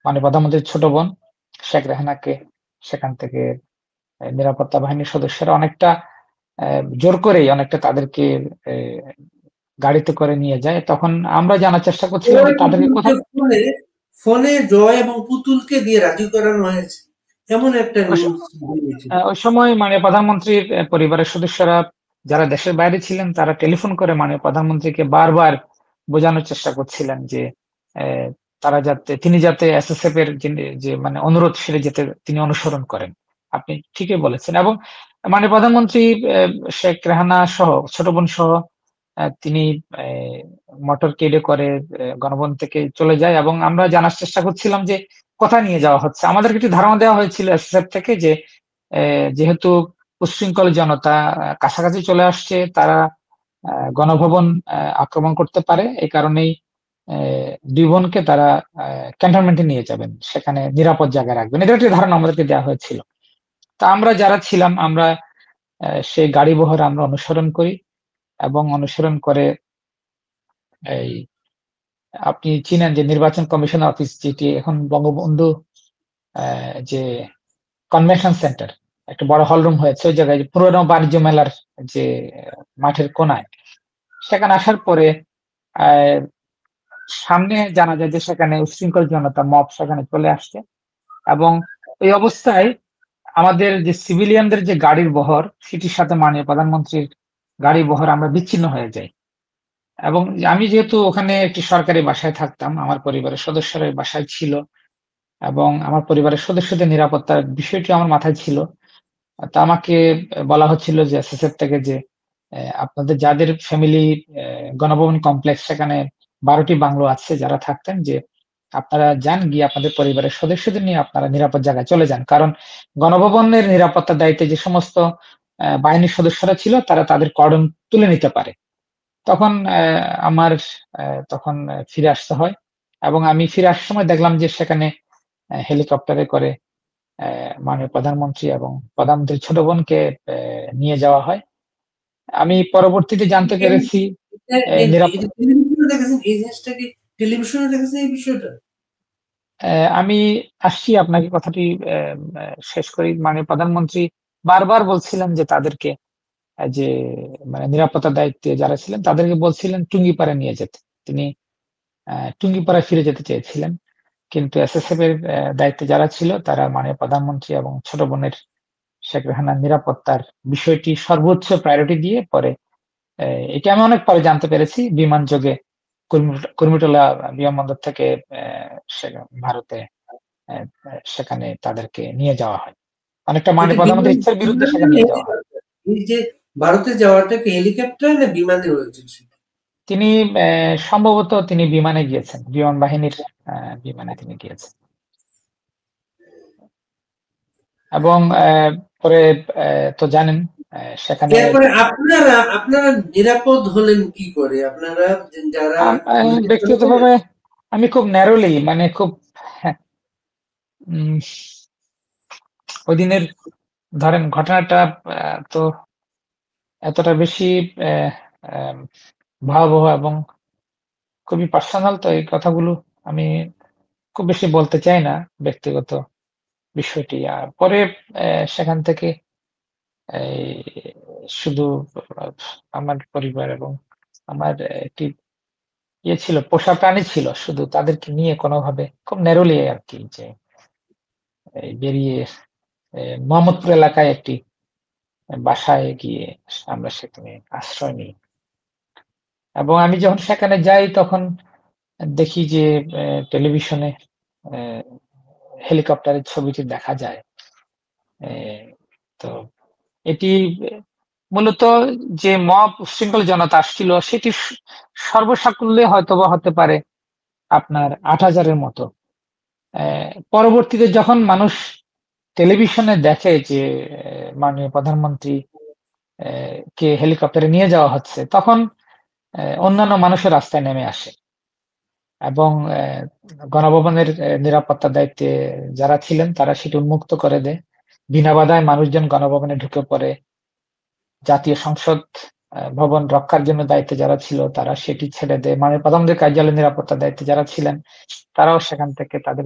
[SPEAKER 2] মানে প্রধানমন্ত্রীর ছোট বোন শেখ রেহানাকে সেখান থেকে নিরাপত্তা বাহিনীর সদস্যরা অনেকটা জোর করেই অনেকটা তাদেরকে আহ, গাড়িতে করে নিয়ে যায়। তখন আমরা জানার চেষ্টা করছিলাম
[SPEAKER 1] জয়
[SPEAKER 2] যে তাদেরকে
[SPEAKER 1] পুতুলকে
[SPEAKER 2] কোথায়।
[SPEAKER 1] ফোনে ফোনে জয় এবং পুতুলকে দিয়ে রাজি করানো হয়েছে, এমন একটা
[SPEAKER 2] ওই
[SPEAKER 1] নিউজ বেরিয়েছিল।
[SPEAKER 2] ওই সময় মানে প্রধানমন্ত্রীর পরিবারের সদস্যরা যারা দেশের বাইরে ছিলেন তারা টেলিফোন করে মানে প্রধানমন্ত্রীকে বারবার বোঝানোর চেষ্টা করছিলেন যে আহ, তারা যাতে তিনি যাতে এসএসএফ এর যে মানে অনুরোধ সেটা যাতে তিনি অনুসরণ করেন। আপনি ঠিকই বলেছেন। এবং মানে প্রধানমন্ত্রী শেখ রেহানা সহ ছোট বোন সহ তিনি মোটর কেডে করে গণভবন থেকে চলে যায় এবং আমরা জানার চেষ্টা করছিলাম যে কোথায় নিয়ে যাওয়া হচ্ছে। আমাদেরকে একটি ধারণা দেওয়া হয়েছিল এসএসএফ থেকে যে যেহেতু উচ্ছৃঙ্খল জনতা কাছাকাছি চলে আসছে, তারা গণভবন আক্রমণ করতে পারে, এই কারণেই দুই বোনকে তারা ক্যান্টনমেন্টে নিয়ে যাবেন, সেখানে নিরাপদ জায়গায় রাখবেন, এদের একটি ধারণা আমাদেরকে দেওয়া হয়েছিল। তা আমরা যারা ছিলাম আমরা সেই গাড়িবহর আমরা অনুসরণ করি এবং অনুসরণ করে এই আপনি চিনেন যে নির্বাচন কমিশন অফিস, যেটি এখন বঙ্গবন্ধু যে কনভেনশন সেন্টার, একটা বড় হল রুম হয়েছে ওই জায়গায়, পুরোনো বাণিজ্য মেলার যে মাঠের কোনায়, সেখানে আসার পরে আহ, সামনে জানা যায় যে সেখানে উচ্ছৃঙ্খল জনতা মব সেখানে চলে আসছে, এবং এই অবস্থায় আমাদের যে সিভিলিয়ানদের যে গাড়ির বহর, সেটির সাথে মাননীয় প্রধানমন্ত্রীর গাড়ি বহর আমরা বিচ্ছিন্ন হয়ে যাই। এবং আমি যেহেতু ওখানে একটি সরকারি বাসায় থাকতাম, আমার পরিবারের সদস্যরা এই বাসায় ছিল এবং আমার পরিবারের সদস্যদের নিরাপত্তার বিষয়টি আমার মাথায় ছিল। তা আমাকে বলা হচ্ছিল যে এসএসএফ থেকে যে আপনাদের যাদের ফ্যামিলি গণভবন কমপ্লেক্স, সেখানে 12টি বাংলো আছে, যারা থাকতেন, যে আপনারা যান, গিয়ে আপনাদের পরিবারের সদস্যদের নিয়ে আপনারা নিরাপদ জায়গায় চলে যান, কারণ গণভবনের নিরাপত্তার দায়িত্বে যে সমস্ত বাহিনীর সদস্যরা ছিল তারা তাদের কর্ডন তুলে নিতে পারে। তখন আমার তখন ফিরে আসতে হয়, এবং আমি ফিরে আসার সময় দেখলাম যে সেখানে হেলিকপ্টারে করে মাননীয় প্রধানমন্ত্রী এবং প্রধানমন্ত্রীর ছোট বোনকে নিয়ে যাওয়া হয়। আমি পরবর্তীতে জানতে পেরেছি নিরাপদ।
[SPEAKER 1] টেলিভিশনে দেখেছেন এই জিনিসটা, কি টেলিভিশনে দেখেছেন এই বিষয়টা?
[SPEAKER 2] আমি আসছি, আপনাকে কথাটি শেষ করি। মাননীয় প্রধানমন্ত্রী বারবার বলছিলেন যে তাদেরকে যে মানে নিরাপত্তার দায়িত্বে যারা ছিলেন তাদেরকে বলছিলেন টুঙ্গিপাড়া নিয়ে যেতে। তিনি টুঙ্গিপাড়ায় ফিরে যেতে চেয়েছিলেন, কিন্তু এসএসএফ এর দায়িত্বে যারা ছিল তারা মাননীয় প্রধানমন্ত্রী এবং ছোট বোনের শেখ রেহানার নিরাপত্তার বিষয়টি সর্বোচ্চ প্রায়োরিটি দিয়ে পরে এটা আমি অনেক পরে জানতে পেরেছি, বিমান যোগে কুর্মিটোলা বিমানবন্দর থেকে ভারতে সেখানে তাদেরকে নিয়ে যাওয়া হয়। অনেকটা
[SPEAKER 1] এটা
[SPEAKER 2] মাননীয় প্রধানমন্ত্রীর ইচ্ছার বিরুদ্ধে
[SPEAKER 1] বিমানে
[SPEAKER 2] সেখানে
[SPEAKER 1] না
[SPEAKER 2] নিয়ে যাওয়া হয়।
[SPEAKER 1] এই যে ভারতে যাওয়াটা কি হেলিকপ্টার না বিমানে হয়েছিল সেটা?
[SPEAKER 2] তিনি সম্ভবত তিনি বিমানে গিয়েছেন, বিমান বাহিনীর বিমানে তিনি গিয়েছেন, এবং পরে তো জানেন সেখানে
[SPEAKER 1] এরপরে আপনারা নিরাপদ হলেন কি করে? আপনারা যারা পুলিশের সঙ্গে
[SPEAKER 2] ব্যক্তিগতভাবে আমি খুব ন্যারোলি, মানে খুব হ্যাঁ, ওই দিনের ধরেন ঘটনাটা তো এতটা বেশি আহ, আহ, ভয়াবহ এবং খুবই পার্সোনাল, তো এই কথাগুলো আমি খুব বেশি বলতে চাই না, ব্যক্তিগত বিষয়টি। আর পরে সেখান থেকে এই শুধু আহ, আমার পরিবার এবং আমার একটি ইয়ে ছিল, পোষা প্রাণী ছিল, শুধু তাদেরকে নিয়ে কোনোভাবে খুব ন্যারোলি আর কি, যে বেরিয়ে মোহাম্মদপুর এলাকায় একটি বাসায় গিয়ে আমরা সেখানে আশ্রয় নিই। এবং আমি যখন সেখানে যাই তখন দেখি যে টেলিভিশনে হেলিকপ্টারের ছবিটি দেখা যায়। তো এটি মূলত যে মব উচ্ছৃঙ্খল জনতা আসছিল সেটি সর্বসাকুল্যে হয়তোবা হতে পারে আপনার 8,000-এর মতো। পরবর্তীতে যখন মানুষ টেলিভিশনে দেখে যে মাননীয় প্রধানমন্ত্রী কে হেলিকপ্টারে নিয়ে যাওয়া হচ্ছে, তখন অন্যান্য মানুষের রাস্তায় নেমে আসে এবং গণভবনের নিরাপত্তার দায়িত্বে যারা ছিলেন তারা সেটি উন্মুক্ত করে দেয়। বিনা বাধায় মানুষজন গণভবনে ঢুকে পড়ে। জাতীয় সংসদ ভবন রক্ষার জন্য দায়িত্বে যারা ছিল তারা সেটি ছেড়ে দেয়। মাননীয় প্রধানমন্ত্রীর কার্যালয়ের নিরাপত্তার দায়িত্বে যারা ছিলেন তারাও সেখান থেকে তাদের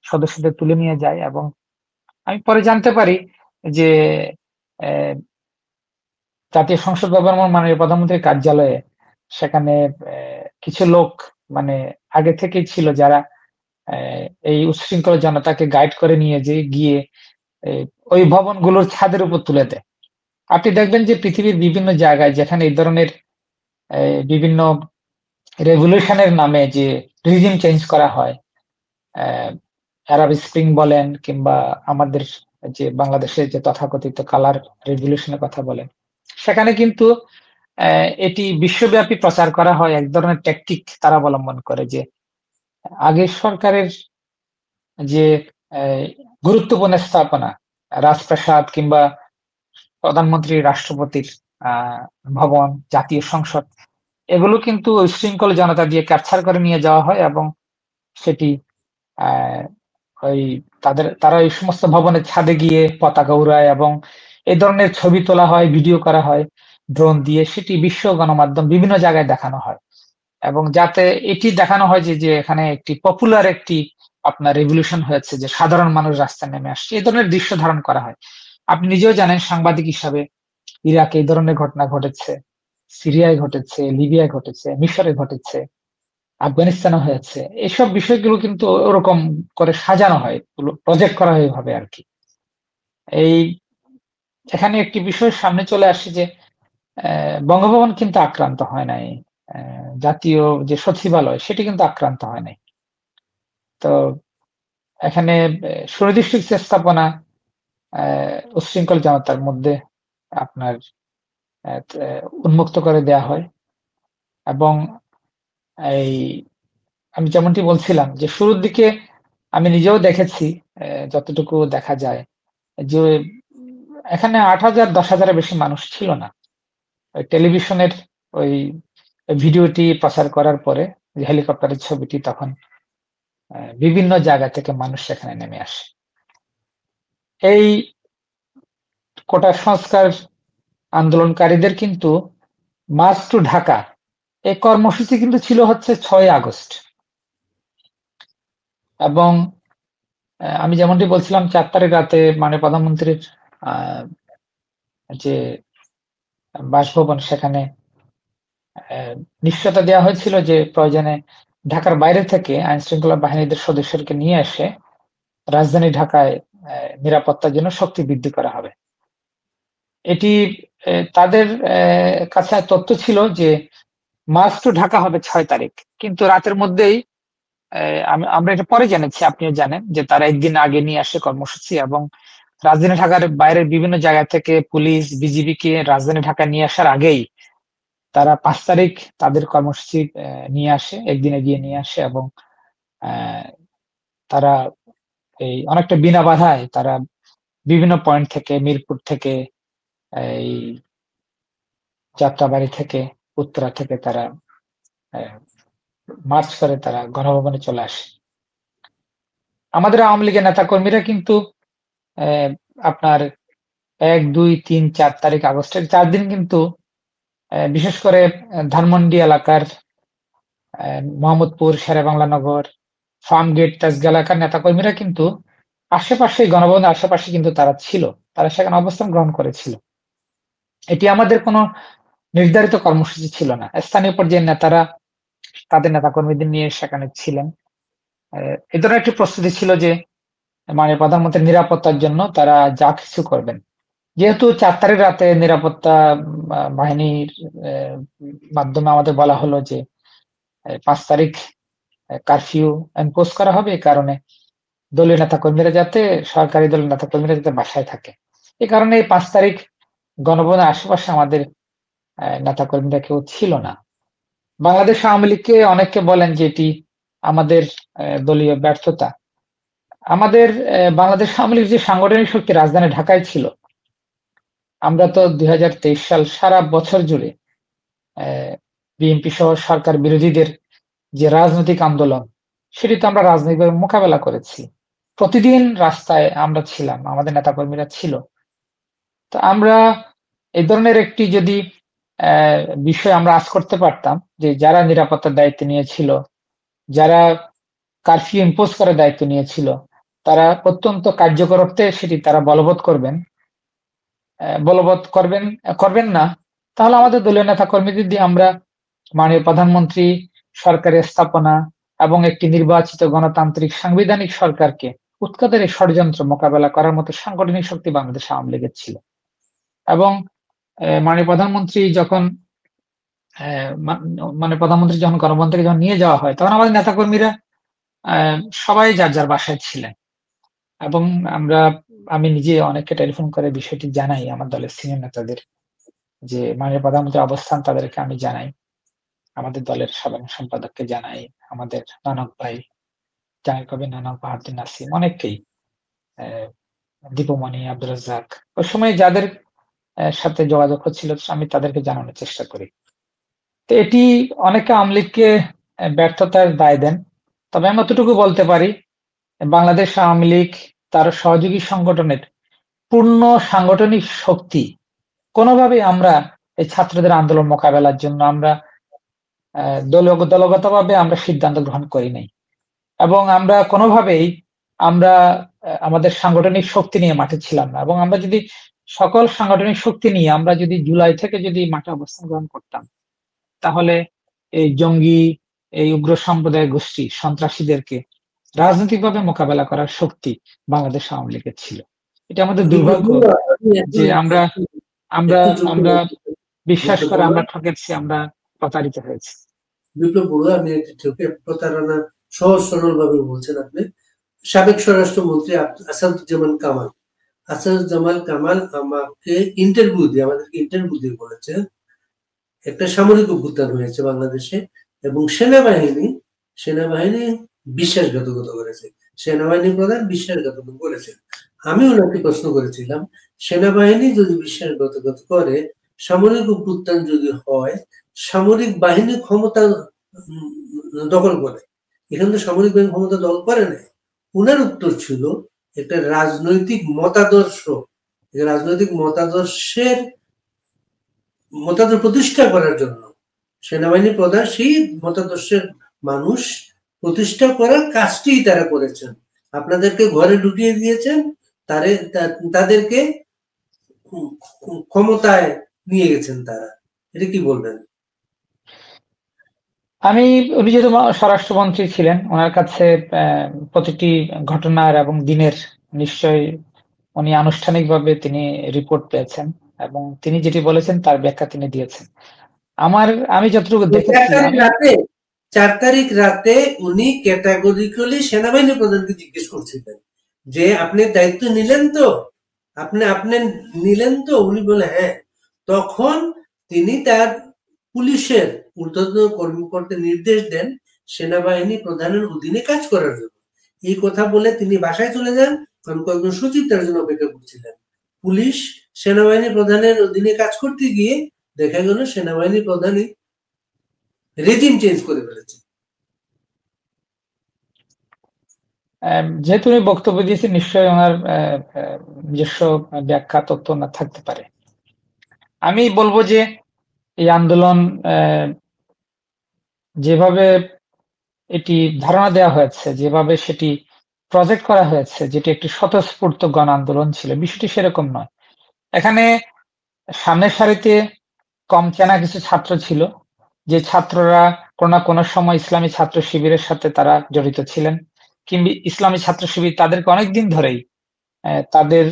[SPEAKER 2] সদস্যদের তুলে নিয়ে যায়। এবং আমি পরে জানতে পারি যে আহ, জাতীয় সংসদ ভবন এবং মাননীয় প্রধানমন্ত্রীর কার্যালয়ে সেখানে কিছু লোক মানে আগে থেকেই ছিল, যারা এই উচ্ছৃঙ্খল জনতাকে গাইড করে নিয়ে গিয়ে ওই ভবনগুলোর ছাদের উপর তুলে দেয়। আপনি দেখবেন যে পৃথিবীর বিভিন্ন জায়গায় যেখানে এই ধরনের বিভিন্ন রেভলিউশনের নামে যে রিজিম চেঞ্জ করা হয়, আরব স্প্রিং বলেন কিংবা আমাদের যে বাংলাদেশের যে তথাকথিত কালার রেভলিউশনের কথা বলেন, সেখানে কিন্তু এটি বিশ্বব্যাপী প্রচার করা হয়। এক ধরনের ট্যাকটিক তারা অবলম্বন করে যে আগের সরকারের যে গুরুত্বপূর্ণ স্থাপনা, রাজপ্রাসাদ কিংবা প্রধানমন্ত্রী রাষ্ট্রপতির ভবন, জাতীয় সংসদ, এগুলো কিন্তু উচ্ছৃঙ্খল জনতা দিয়ে ক্যাপচার করে নিয়ে যাওয়া হয় এবং সেটি আহ ওই তারা এই সমস্ত ভবনের ছাদে গিয়ে পতাকা উড়ায় এবং এই ধরনের ছবি তোলা হয়, ভিডিও করা হয় ড্রোন দিয়ে, সেটি বিশ্ব গণমাধ্যম বিভিন্ন জায়গায় দেখানো হয় এবং যাতে এটি দেখানো হয় যে এখানে একটি পপুলার একটি আপনার রেভলিউশন হয়েছে, যে সাধারণ মানুষ রাস্তায় নেমে আসছে, এই ধরনের দৃশ্য ধারণ করা হয়। আপনি নিজেও জানেন সাংবাদিক হিসাবে, ইরাকে এই ধরনের ঘটনা ঘটেছে, সিরিয়ায় ঘটেছে, লিবিয়ায় ঘটেছে, মিশরে ঘটেছে, আফগানিস্তানে হয়েছে। এসব বিষয়গুলো কিন্তু ওরকম করে সাজানো হয়, প্রজেক্ট করা হয় এভাবে আর কি। এই এখানে একটি বিষয় সামনে চলে আসে যে বঙ্গভবন কিন্তু আক্রান্ত হয় নাই, জাতীয় যে সচিবালয় সেটি কিন্তু আক্রান্ত হয় নাই। তো এখানে সুনির্দিষ্ট স্থাপনা উচ্ছৃঙ্খল জনতার মধ্যে আপনার উন্মুক্ত করে দেয়া হয় এবং এই আমি যেমনটি বলছিলাম যে শুরুর দিকে আমি নিজেও দেখেছি, যতটুকু দেখা যায় যে এখানে ৮,০০০ ১০,০০০-এর বেশি মানুষ ছিল না। ওই টেলিভিশনের ওই ভিডিওটি প্রচার করার পরে যে হেলিকপ্টারের ছবিটি, তখন বিভিন্ন জায়গা থেকে মানুষ সেখানে নেমে আসে। এই কোটা সংস্কার আন্দোলনকারীদের কিন্তু মার্চ টু ঢাকা এই কর্মসূচি কিন্তু ছিল হচ্ছে ৬ আগস্ট এবং আমি যেমনটি বলছিলাম ৪ তারিখ রাতে মাননীয় প্রধানমন্ত্রীর যে বাসভবন সেখানে নিশ্চয়তা দেওয়া হয়েছিল যে প্রয়োজনে ঢাকার বাইরে থেকে আইন শৃঙ্খলা বাহিনীদের সদস্যকে নিয়ে এসে রাজধানী ঢাকায় নিরাপত্তার জন্য শক্তি বৃদ্ধি করা হবে। এটি তাদের কাছে তথ্য ছিল যে মার্চ টু ঢাকা হবে ৬ তারিখ, কিন্তু রাতের মধ্যেই আমরা এটা পরে জেনেছি, আপনিও জানেন যে তারা একদিন আগে নিয়ে আসে কর্মসূচি এবং রাজধানী ঢাকার বাইরের বিভিন্ন জায়গা থেকে পুলিশ বিজিবি কে রাজধানী ঢাকায় নিয়ে আসার আগেই তারা ৫ তারিখ তাদের কর্মসূচি নিয়ে আসে, একদিনে গিয়ে নিয়ে আসে এবং তারা এই অনেকটা বিনা বাধায় তারা বিভিন্ন পয়েন্ট থেকে, মিরপুর থেকে, এই যাত্রাবাড়ি থেকে, উত্তরা থেকে তারা মার্চ করে তারা গণভবনে চলে আসে। আমাদের আওয়ামী লীগের নেতাকর্মীরা কিন্তু আপনার ১, ২, ৩, ৪ তারিখ আগস্টের ৪ দিন কিন্তু বিশেষ করে ধানমন্ডি এলাকার মোহাম্মদপুর, শেরেবাংলা নগর, ফার্মগেট, তেজগাঁ এলাকার নেতাকর্মীরা কিন্তু আশেপাশে, গণভবনের আশেপাশে কিন্তু তারা ছিল। তারা সেখানে অবস্থান গ্রহণ করেছিল। এটি আমাদের কোনো নির্ধারিত কর্মসূচি ছিল না। স্থানীয় পর্যায়ের নেতারা তাদের নেতাকর্মীদের নিয়ে সেখানে ছিলেন। এ ধরনের একটি প্রস্তুতি ছিল যে মাননীয় প্রধানমন্ত্রীর নিরাপত্তার জন্য তারা যা কিছু করবেন। যেহেতু ৪ তারিখ রাতে নিরাপত্তা বাহিনীর মাধ্যমে আমাদের বলা হলো যে ৫ তারিখ কারফিউ ইম্পোজ করা হবে, এই কারণে দলীয় নেতাকর্মীরা যাতে, সরকারি দলের নেতাকর্মীরা যাতে বাসায় থাকে। এই কারণে এই ৫ তারিখ গণভবনের আশেপাশে আমাদের নেতাকর্মীরা কেউ ছিল না। বাংলাদেশ আওয়ামী লীগকে অনেকে বলেন যে এটি আমাদের দলীয় ব্যর্থতা। আমাদের বাংলাদেশ আওয়ামী লীগ যে সাংগঠনিক শক্তি রাজধানী ঢাকায় ছিল, আমরা তো ২০২৩ সাল সারা বছর জুড়ে বিএনপি সহ সরকার বিরোধীদের যে রাজনৈতিক আন্দোলন, সেটি তো আমরা রাজনৈতিকভাবে মোকাবেলা করেছি। প্রতিদিন রাস্তায় আমরা ছিলাম, আমাদের নেতাকর্মীরা ছিল। তো আমরা এই ধরনের একটি যদি বিষয় আমরা আজ করতে পারতাম যে যারা নিরাপত্তার দায়িত্ব নিয়েছিল, যারা কারফিউ ইম্পোজ করার দায়িত্ব নিয়েছিল, তারা অত্যন্ত কার্যকর অর্থে সেটি তারা বলবৎ করবেন না, তাহলে আমাদের দলীয় নেতা কর্মীদের দিয়ে আমরা মাননীয় প্রধানমন্ত্রী, সরকারের স্থাপনা এবং একটি নির্বাচিত গণতান্ত্রিক সাংবিধানিক সরকারকে উৎখাতের এই ষড়যন্ত্র মোকাবেলা করার মতো সাংগঠনিক শক্তি বাংলাদেশ আওয়ামী লীগের ছিল। এবং মাননীয় প্রধানমন্ত্রী যখন গণভবন থেকে যখন নিয়ে যাওয়া হয়, তখন আমাদের নেতাকর্মীরা সবাই যার যার বাসায় ছিলেন এবং আমি নিজে অনেককে টেলিফোন করে বিষয়টি জানাই আমার দলের সিনিয়র নেতাদের, যে মাননীয় প্রধানমন্ত্রীর অবস্থান তাদেরকে আমি জানাই, আমাদের দলের সাধারণ সম্পাদককে জানাই, আমাদের নানক ভাই, জাহির কবির নানক, বাহাউদ্দিন নাসিম, অনেককেই, দীপুমণি, আব্দুর রাজ্জাক, ওই সময় যাদের সাথে যোগাযোগ হচ্ছিল আমি তাদেরকে জানানোর চেষ্টা করি। তো এটি অনেকে আওয়ামী লীগকে ব্যর্থতার দায় দেন, তবে আমি অতটুকু বলতে পারি বাংলাদেশ আওয়ামী লীগ তার সহযোগী সংগঠনের পূর্ণ সাংগঠনিক শক্তি কোনোভাবেই আমরা এই ছাত্রদের আন্দোলন মোকাবেলার জন্য আমরা দলগতভাবে আমরা সিদ্ধান্ত গ্রহণ করি নাই, এবং আমরা কোনোভাবেই আমরা আমাদের সাংগঠনিক শক্তি নিয়ে মাঠে ছিলাম না। এবং আমরা যদি সকল সাংগঠনিক শক্তি নিয়ে আমরা যদি জুলাই থেকে যদি মাঠে অবস্থান গ্রহণ করতাম, তাহলে এই জঙ্গি, এই উগ্র সাম্প্রদায়িক গোষ্ঠী সন্ত্রাসীদেরকে রাজনৈতিকভাবে মোকাবেলা করার শক্তি বাংলাদেশ আওয়ামী লীগের ছিল। এটা আমাদের দুর্ভাগ্য যে আমরা আমরা আমরা বিশ্বাস করে আমরা ঠকেছি, আমরা প্রতারিত হয়েছি।
[SPEAKER 1] বিপ্লব বড়ুয়া, আপনি একটি ঠকে প্রতারণা সহজ সরল ভাবে বলছেন। আপনি সাবেক স্বরাষ্ট্রমন্ত্রী আসাদুজ্জামান কামাল আমাকে আমাদেরকে ইন্টারভিউ দিয়ে বলেছেন একটা সামরিক অভ্যুত্থান হয়েছে বাংলাদেশে এবং সেনাবাহিনী বিশ্বাসঘাতকতা করেছে, সেনাবাহিনী প্রধান বিশ্বাসঘাতকতা করেছে। আমি ওনাকে প্রশ্ন করেছিলাম, সেনাবাহিনী যদি বিশ্বাসঘাতকতা করে, সামরিক অভ্যুত্থান যদি হয়, সামরিক বাহিনী ক্ষমতা দখল করে, এখানে তো সামরিক বাহিনী ক্ষমতা দখল করে না। উনার উত্তর ছিল একটা রাজনৈতিক মতাদর্শ প্রতিষ্ঠা করার জন্য সেনাবাহিনী প্রধান সেই মতাদর্শের মানুষ প্রতিষ্ঠা করার কাজটি তারা করেছেন। আপনাদেরকে ঘরে ঢুকিয়ে দিয়েছেন, তাদেরকে ক্ষমতায় নিয়ে গেছেন তারা। এটা কি বলবেন?
[SPEAKER 2] উনি যেহেতু স্বরাষ্ট্রমন্ত্রী ছিলেন, ওনার কাছে প্রতিটি ঘটনার এবং দিনের নিশ্চয়ই উনি আনুষ্ঠানিকভাবে তিনি রিপোর্ট পেয়েছেন এবং তিনি যেটি বলেছেন তার ব্যাখ্যা তিনি দিয়েছেন। আমি যতটুকু দেখেছি,
[SPEAKER 1] 4 তারিখ রাতে উনি ক্যাটাগরিক্যালি সেনাবাহিনী প্রধানকে জিজ্ঞেস করছিলেন যে আপনি দায়িত্ব নিলেন তো, আপনি নিলেন তো? উনি বলে হ্যাঁ। তখন তিনি তার পুলিশের ঊর্ধ্বতন কর্মকর্তা নির্দেশ দেন সেনাবাহিনী প্রধানের অধীনে কাজ করার জন্য। এই কথা বলে তিনি বাসায় চলে যান, কারণ কয়েকজন সচিব তার জন্য অপেক্ষা করছিলেন। পুলিশ সেনাবাহিনী প্রধানের অধীনে কাজ করতে গিয়ে দেখা গেল সেনাবাহিনী প্রধানই রেজিম চেঞ্জ করে ফেলেছে।
[SPEAKER 2] যেহেতু উনি বক্তব্য দিয়েছেন, নিশ্চয়ই ওনার নিজস্ব ব্যাখ্যা তথ্য না থাকতে পারে। আমি বলবো যে এই আন্দোলন যেভাবে এটি ধারণা দেওয়া হয়েছে, যেভাবে সেটি প্রজেক্ট করা হয়েছে, যেটি একটি স্বতঃস্ফূর্ত গণ আন্দোলন ছিল, বিষয়টি সেরকম নয়। এখানে সামনের সারিতে কম চেনা কিছু ছাত্র ছিল, যে ছাত্ররা কোনো না কোনো সময় ইসলামী ছাত্র শিবিরের সাথে তারা জড়িত ছিলেন, কিংবা ইসলামী ছাত্র শিবির তাদেরকে অনেকদিন ধরেই তাদের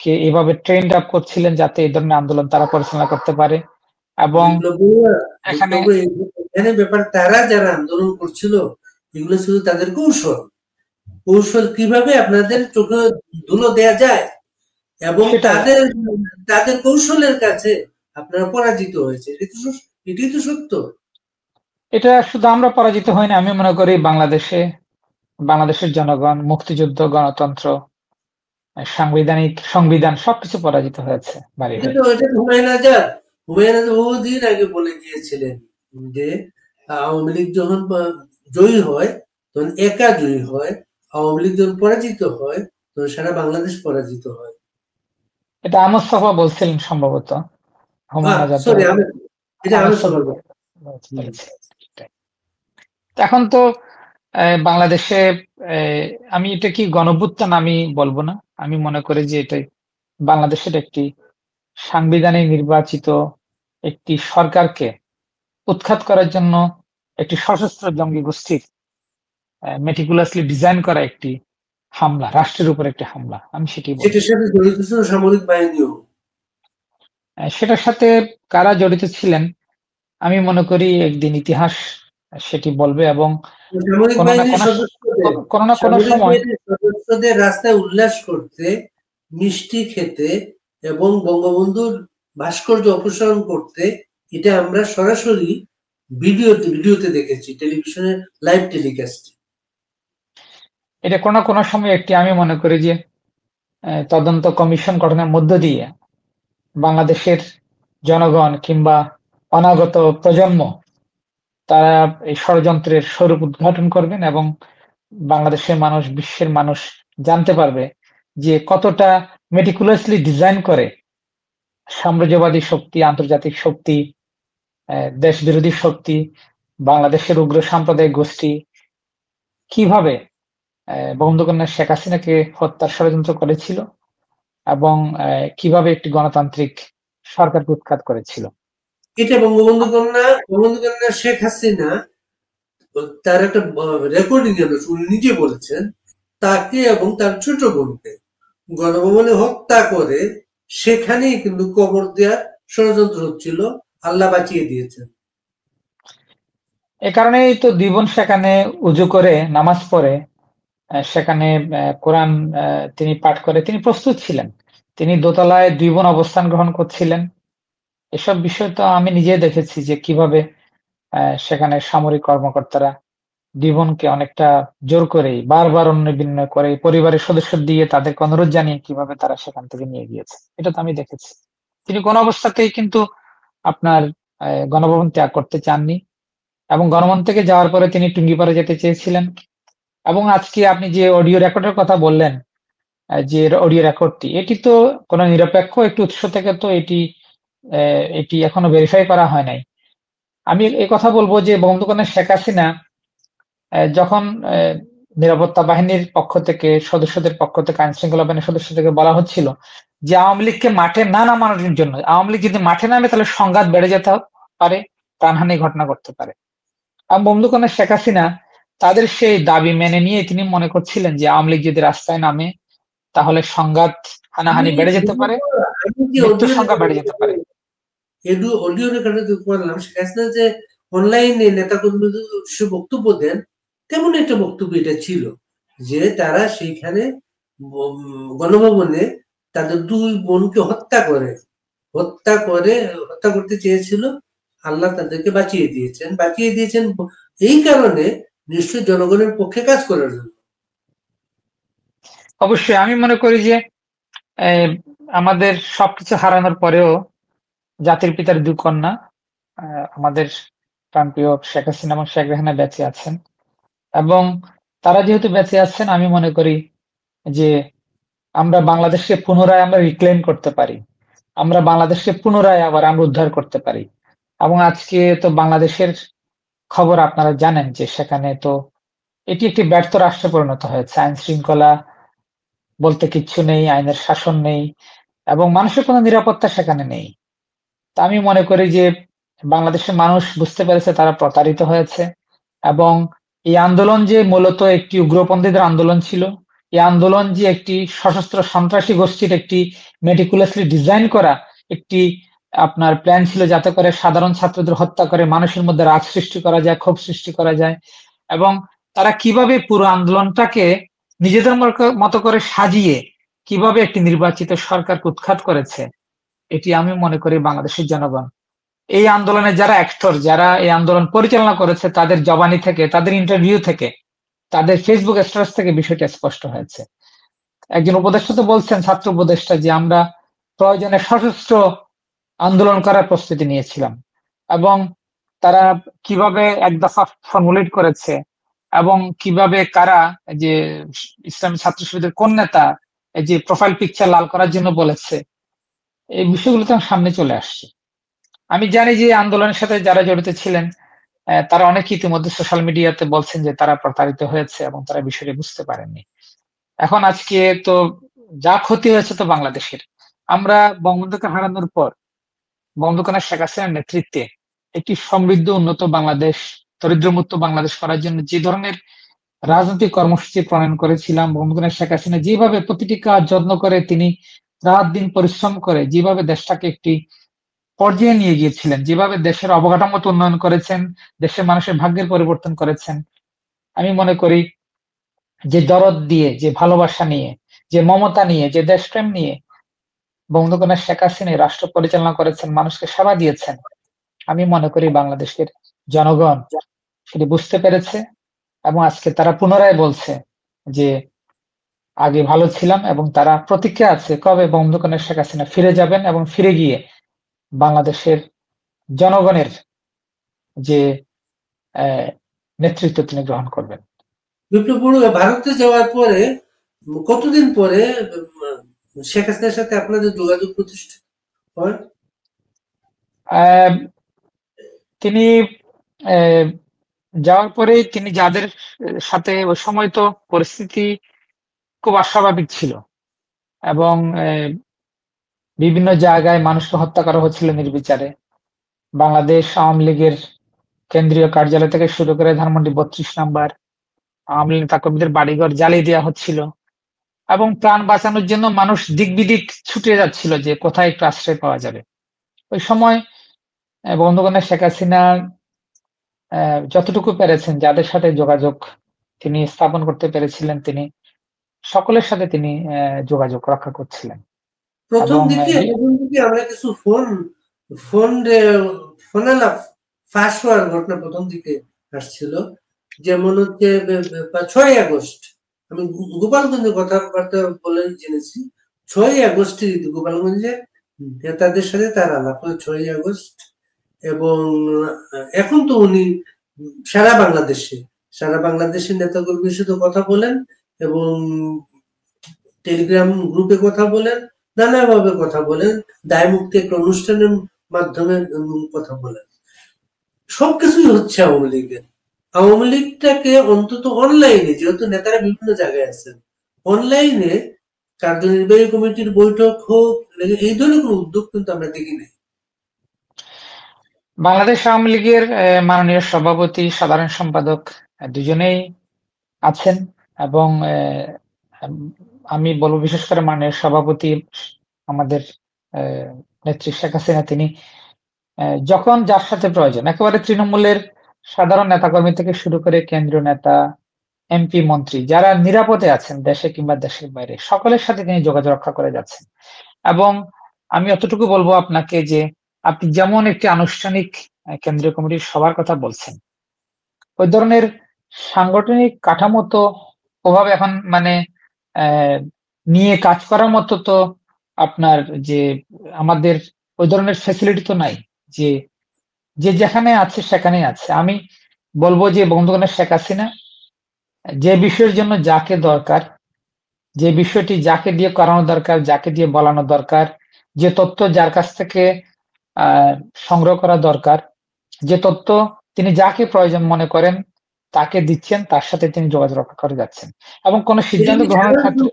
[SPEAKER 2] কে এভাবে ট্রেন্ড আপ করছিলেন যাতে এই ধরনের আন্দোলন তারা পরিচালনা করতে পারে। এবং
[SPEAKER 1] এখানে ব্যাপার, তারা যারা আন্দোলন করছিল এগুলো ছিল তাদের কৌশল কিভাবে আপনাদের চোখে ধুলো দেয়া যায়, এবং তাদের কৌশলের কাছে আপনারা পরাজিত হয়েছে। এটাই তো সত্য।
[SPEAKER 2] এটা শুধু আমরা পরাজিত হইনি, আমি মনে করি বাংলাদেশের জনগণ, মুক্তিযুদ্ধ, গণতন্ত্র, সংবিধান সবকিছু পরাজিত হয়েছে।
[SPEAKER 1] হুমায়ুন আজাদ বহুদিন আগে বলে গিয়েছিলেন যে আওয়ামী লীগ যখন জয়ী হয় তখন একা জয়ী হয়, আওয়ামী লীগ যখন পরাজিত হয় তখন সারা বাংলাদেশ পরাজিত হয়।
[SPEAKER 2] এটা আহমদ ছফা বলছিলেন সম্ভবত। এখন তো বাংলাদেশে আমি এটা কি গণঅভ্যুত্থান আমি বলবো না, আমি মনে করি যে এটাই বাংলাদেশের একটি সাংবিধানিক নির্বাচিত একটি সরকারকে উৎখাত করার জন্য একটি সশস্ত্র জঙ্গি গোষ্ঠীর মেটিকুলাসলি ডিজাইন করা একটি হামলা, রাষ্ট্রের উপর একটি হামলা। আমি সেটি
[SPEAKER 1] সামরিক বাহিনীও
[SPEAKER 2] সেটার সাথে কারা জড়িত ছিলেন আমি মনে করি একদিন ইতিহাস সেটি বলবে, এবং কোনো না কোনো সময়
[SPEAKER 1] সদস্যদের রাস্তায় উল্লাস করতে, মিষ্টি খেতে এবং বঙ্গবন্ধুর ভাস্কর্য অপসারণ করতে, এটা আমরা সরাসরি ভিডিওতে দেখেছি, টেলিভিশনের লাইভ টেলিকাস্টে।
[SPEAKER 2] এটা কোনো না কোনো সময় একটি, আমি মনে করি যে তদন্ত কমিশন গঠনের মধ্য দিয়ে বাংলাদেশের জনগণ কিংবা অনাগত প্রজন্ম তারা এই ষড়যন্ত্রের স্বরূপ উদ্ঘাটন করবেন এবং বাংলাদেশের মানুষ, বিশ্বের মানুষ জানতে পারবে যে কতটা মেটিকুলাসলি ডিজাইন করে সাম্রাজ্যবাদী শক্তি, আন্তর্জাতিক শক্তি, দেশ বিরোধী শক্তি, বাংলাদেশের উগ্র সাম্প্রদায়িক গোষ্ঠী কিভাবে বঙ্গবন্ধু শেখ হাসিনাকে হত্যার ষড়যন্ত্র করেছিল এবং কিভাবে একটি গণতান্ত্রিক সরকারকে উৎখাত করেছিল।
[SPEAKER 1] এটা বঙ্গবন্ধু কন্যা শেখ হাসিনা তার একটা রেকর্ডিং উনি নিজে বলেছেন, তাকে এবং তার ছোট বোনকে গণভবনে হত্যা করে সেখানেই কিন্তু কবর দেওয়ার ষড়যন্ত্র হচ্ছিল, আল্লাহ বাঁচিয়ে দিয়েছেন।
[SPEAKER 2] এ কারণেই তো দুই বোন সেখানে উজু করে নামাজ পড়ে সেখানে কোরআন তিনি পাঠ করে তিনি প্রস্তুত ছিলেন। তিনি দোতলায় দুই বোন অবস্থান গ্রহণ করছিলেন। এসব বিষয় তো আমি নিজে দেখেছি যে কিভাবে সেখানে সামরিক কর্মকর্তারা দুই বোনকে অনেকটা জোর করেই বারবার অন্য বিনয় করে পরিবারের সদস্য দিয়ে তাদেরকে অনুরোধ জানিয়ে কিভাবে তারা সেখান থেকে নিয়ে গিয়েছে। এটা তো আমি দেখেছি। তিনি কোনো অবস্থাতেই কিন্তু আপনার গণভবন ত্যাগ করতে চাননি এবং গণভবন থেকে যাওয়ার পরে তিনি টুঙ্গিপাড়া যেতে চেয়েছিলেন। এবং আজকে আপনি যে অডিও রেকর্ডের কথা বললেন, যে অডিও রেকর্ডটি, এটি তো কোনো নিরপেক্ষ একটি উৎস থেকে তো এটি এখনো ভেরিফাই করা হয় নাই। আমি এই কথা বলবো যে বঙ্গবন্ধু শেখ হাসিনা যখন নিরাপত্তা বাহিনীর পক্ষ থেকে, সদস্যদের পক্ষ থেকে, আইন শৃঙ্খলা বাহিনীর সদস্য থেকে বলা হচ্ছিল যে আওয়ামী লীগকে মাঠে না নামানোর জন্য, আওয়ামী লীগ যদি মাঠে নামে তাহলে সংঘাত বেড়ে যেতে পারে, প্রাণহানি ঘটনা করতে পারে। এবং বঙ্গবন্ধু শেখ হাসিনা তাদের সেই দাবি মেনে নিয়ে তিনি মনে করছিলেন যে আওয়ামী লীগ যদি রাস্তায় নামে তাহলে সংঘাত, হানাহানি বেড়ে যেতে পারে,
[SPEAKER 1] আমি যে
[SPEAKER 2] মৃত্যুর সংখ্যা বেড়ে যেতে পারে।
[SPEAKER 1] অডিও রেকর্ডে করলাম, শেখ হাসিনা যে অনলাইনে নেতাকর্মীদের সে বক্তব্য দেন, তেমন একটা বক্তব্য এটা ছিল যে তারা সেইখানে গণভবনে তাদের দুই বোনকে হত্যা করতে চেয়েছিল, আল্লাহ তাদেরকে বাঁচিয়ে দিয়েছেন এই কারণে নিশ্চয় জনগণের পক্ষে কাজ করার জন্য।
[SPEAKER 2] অবশ্যই আমি মনে করি যে আমাদের সবকিছু হারানোর পরেও জাতির পিতার দুই কন্যা আমাদের প্রাণপ্রিয় শেখ হাসিনা এবং শেখ রেহানা বেঁচে আছেন এবং তারা যেহেতু বেঁচে আছেন আমি মনে করি যে আমরা বাংলাদেশকে পুনরায় আমরা রিক্লেম করতে পারি, আমরা বাংলাদেশকে পুনরায় আবার আমরা উদ্ধার করতে পারি। এবং আজকে তো বাংলাদেশের খবর আপনারা জানেন যে সেখানে তো এটি একটি ব্যর্থ রাষ্ট্রে পরিণত হয়েছে। আইন শৃঙ্খলা বলতে কিচ্ছু নেই, আইনের শাসন নেই এবং মানুষের কোনো নিরাপত্তা সেখানে নেই। তা আমি মনে করি যে বাংলাদেশের মানুষ বুঝতে পেরেছে তারা প্রতারিত হয়েছে এবং এই আন্দোলন যে মূলত একটি উগ্রপন্থীদের আন্দোলন ছিল, এই আন্দোলন যে একটি সশস্ত্র সন্ত্রাসী গোষ্ঠীর একটি মেটিকুলাসলি ডিজাইন করা একটি আপনার প্ল্যান ছিল যাতে করে সাধারণ ছাত্রদের হত্যা করে মানুষের মধ্যে রাগ সৃষ্টি করা যায়, ক্ষোভ সৃষ্টি করা যায় এবং তারা কিভাবে পুরো আন্দোলনটাকে নিজেদের মতো করে সাজিয়ে কিভাবে একটি নির্বাচিত সরকারকে উৎখাত করেছে, এটি আমি মনে করি বাংলাদেশের জনগণ এই আন্দোলনে যারা অ্যাক্টর, যারা এই আন্দোলন পরিচালনা করেছে তাদের জবানি থেকে, তাদের ইন্টারভিউ থেকে, তাদের ফেসবুক স্ট্যাটাস থেকে বিষয়টা স্পষ্ট হয়েছে। একজন উপদেষ্টা তো বলছেন, ছাত্র উপদেষ্টা, যে আমরা প্রয়োজনে সশস্ত্র আন্দোলন করার প্রস্তুতি নিয়েছিলাম এবং তারা কিভাবে এক দফা ফর্মুলেট করেছে এবং কিভাবে কারা যে ইসলামী ছাত্র শিবিরের কোন নেতা এই যে প্রোফাইল পিকচার লাল করার জন্য বলেছে, এই বিষয়গুলো তো সামনে চলে আসছে। আমি জানি যে আন্দোলনের সাথে যারা জড়িত ছিলেন তারা অনেকে ইতিমধ্যে সোশ্যাল মিডিয়াতে বলছেন যে তারা প্রতারিত হয়েছে এবং তারা বিষয়টি বুঝতে পারেননি। এখন আজকে তো যা ক্ষতি হয়েছে তো বাংলাদেশের, আমরা বঙ্গবন্ধুকে হারানোর পর বঙ্গবন্ধু শেখ হাসিনার নেতৃত্বে একটি সমৃদ্ধ উন্নত বাংলাদেশ, দরিদ্রমুক্ত বাংলাদেশ করার জন্য যে ধরনের রাজনৈতিক কর্মসূচি প্রণয়ন করেছিলাম, বঙ্গবন্ধু শেখ হাসিনা যেভাবে প্রতিটি কাজ যত্ন করে তিনি রাত দিন পরিশ্রম করে যেভাবে দেশটাকে একটি পর্যায়ে নিয়ে গিয়েছিলেন, যেভাবে দেশের অবকাঠামোগত উন্নয়ন করেছেন, দেশের মানুষের ভাগ্যের পরিবর্তন করেছেন, আমি মনে করি যে দরদ দিয়ে, যে ভালোবাসা নিয়ে, যে মমতা নিয়ে, যে দেশপ্রেম নিয়ে বঙ্গবন্ধু শেখ হাসিনা রাষ্ট্র পরিচালনা করেছেন, মানুষকে সেবা দিয়েছেন, আমি মনে করি বাংলাদেশের জনগণ সেটি বুঝতে পেরেছে এবং আজকে তারা পুনরায় বলছে যে আগে ভালো ছিলাম এবং তারা প্রতীক্ষা আছে কবে বঙ্গবন্ধু শেখ হাসিনা ফিরে যাবেন এবং ফিরে গিয়ে বাংলাদেশের জনগণের যে নেতৃত্ব তিনি গ্রহণ করবেন।
[SPEAKER 1] বিপ্লব বড়ুয়া ভারতে যাওয়ার পরে কতদিন পরে শেখ হাসিনার সাথে আপনাদের যোগাযোগ প্রতিষ্ঠিত হয়?
[SPEAKER 2] আহ, তিনি আহ, যাওয়ার পরে তিনি যাদের সাথে ওই সময় তো পরিস্থিতি খুব অস্বাভাবিক ছিল এবং বিভিন্ন জায়গায় মানুষকে হত্যা করা হচ্ছিল নির্বিচারে। বাংলাদেশ আওয়ামী লীগের কেন্দ্রীয় কার্যালয় থেকে শুরু করে ধানমন্ডি 32 নম্বর আওয়ামী লীগ নেতাকর্মীদের বাড়িঘর জ্বালিয়ে দেওয়া হচ্ছিল এবং প্রাণ বাঁচানোর জন্য মানুষ দিক বিদিক ছুটে যাচ্ছিল যে কোথায় একটু আশ্রয় পাওয়া যাবে। ওই সময় বন্ধুগণের শেখ হাসিনা যতটুকু পেরেছেন, যাদের সাথে যোগাযোগ তিনি স্থাপন করতে পেরেছিলেন, তিনি সকলের সাথে তিনি যোগাযোগ রক্ষা করছিলেন।
[SPEAKER 1] প্রথম
[SPEAKER 2] এবং
[SPEAKER 1] দিকে আমরা কিছু ফোন আলাপ ফাঁস হওয়ার ঘটনা প্রথম দিকে আসছিল। যেমন হচ্ছে 6ই আগস্ট, আমি গোপালগঞ্জের কথাবার্তা বলে জেনেছি। 6ই আগস্ট গোপালগঞ্জে নেতাদের সাথে তার আলাপ হয় 6ই আগস্ট। এবং এখন তো উনি সারা বাংলাদেশের নেতাকর্মীর সাথে কথা বলেন এবং টেলিগ্রাম গ্রুপে কথা বলেন, নানাভাবে কথা বলেন, দায়মুক্তি একটা অনুষ্ঠানের মাধ্যমে কথা বলেন। সবকিছুই হচ্ছে আওয়ামী লীগের। আওয়ামী লীগটাকে অন্তত অনলাইনে, যেহেতু নেতারা বিভিন্ন জায়গায় আছেন, অনলাইনে কার্যনির্বাহী কমিটির বৈঠক হোক, এই ধরনের কোনো উদ্যোগ কিন্তু আমরা দেখি নাই।
[SPEAKER 2] বাংলাদেশ আওয়ামী লীগের মাননীয় সভাপতি, সাধারণ সম্পাদক দুজনেই আছেন এবং আমি বলবো বিশেষ করে মাননীয় সভাপতি আমাদের নেত্রী শেখ হাসিনা, তিনি যখন যার সাথে প্রয়োজন একেবারে তৃণমূলের সাধারণ নেতাকর্মী থেকে শুরু করে কেন্দ্রীয় নেতা, এমপি, মন্ত্রী যারা নিরাপদে আছেন দেশে কিংবা দেশের বাইরে, সকলের সাথে তিনি যোগাযোগ রক্ষা করে যাচ্ছেন। এবং আমি অতটুকু বলবো আপনাকে যে আপনি যেমন একটি আনুষ্ঠানিক কেন্দ্রীয় কমিটির সবার কথা বলছেন, ওই ধরনের সাংগঠনিক কাঠামো তো ওভাবে এখন মানে নিয়ে কাজ করার মতো তো আপনার যে আমাদের ওই ধরনের ফ্যাসিলিটি তো নাই যে যে যেখানে আছে সেখানেই আছে। আমি বলবো যে বন্ধুগণের শেখ হাসিনা যে বিষয়ের জন্য যাকে দরকার, যে বিষয়টি যাকে দিয়ে করানো দরকার, যাকে দিয়ে বলানো দরকার, যে তথ্য যার কাছ থেকে সংগ্রহ করা দরকার, যে তথ্য তিনি যাকে প্রয়োজন মনে করেন তাকে দিচ্ছেন, তার সাথে তিনি যোগাযোগ রক্ষা করে যাচ্ছেন এবং কোন সিদ্ধান্ত গ্রহণের ক্ষেত্রে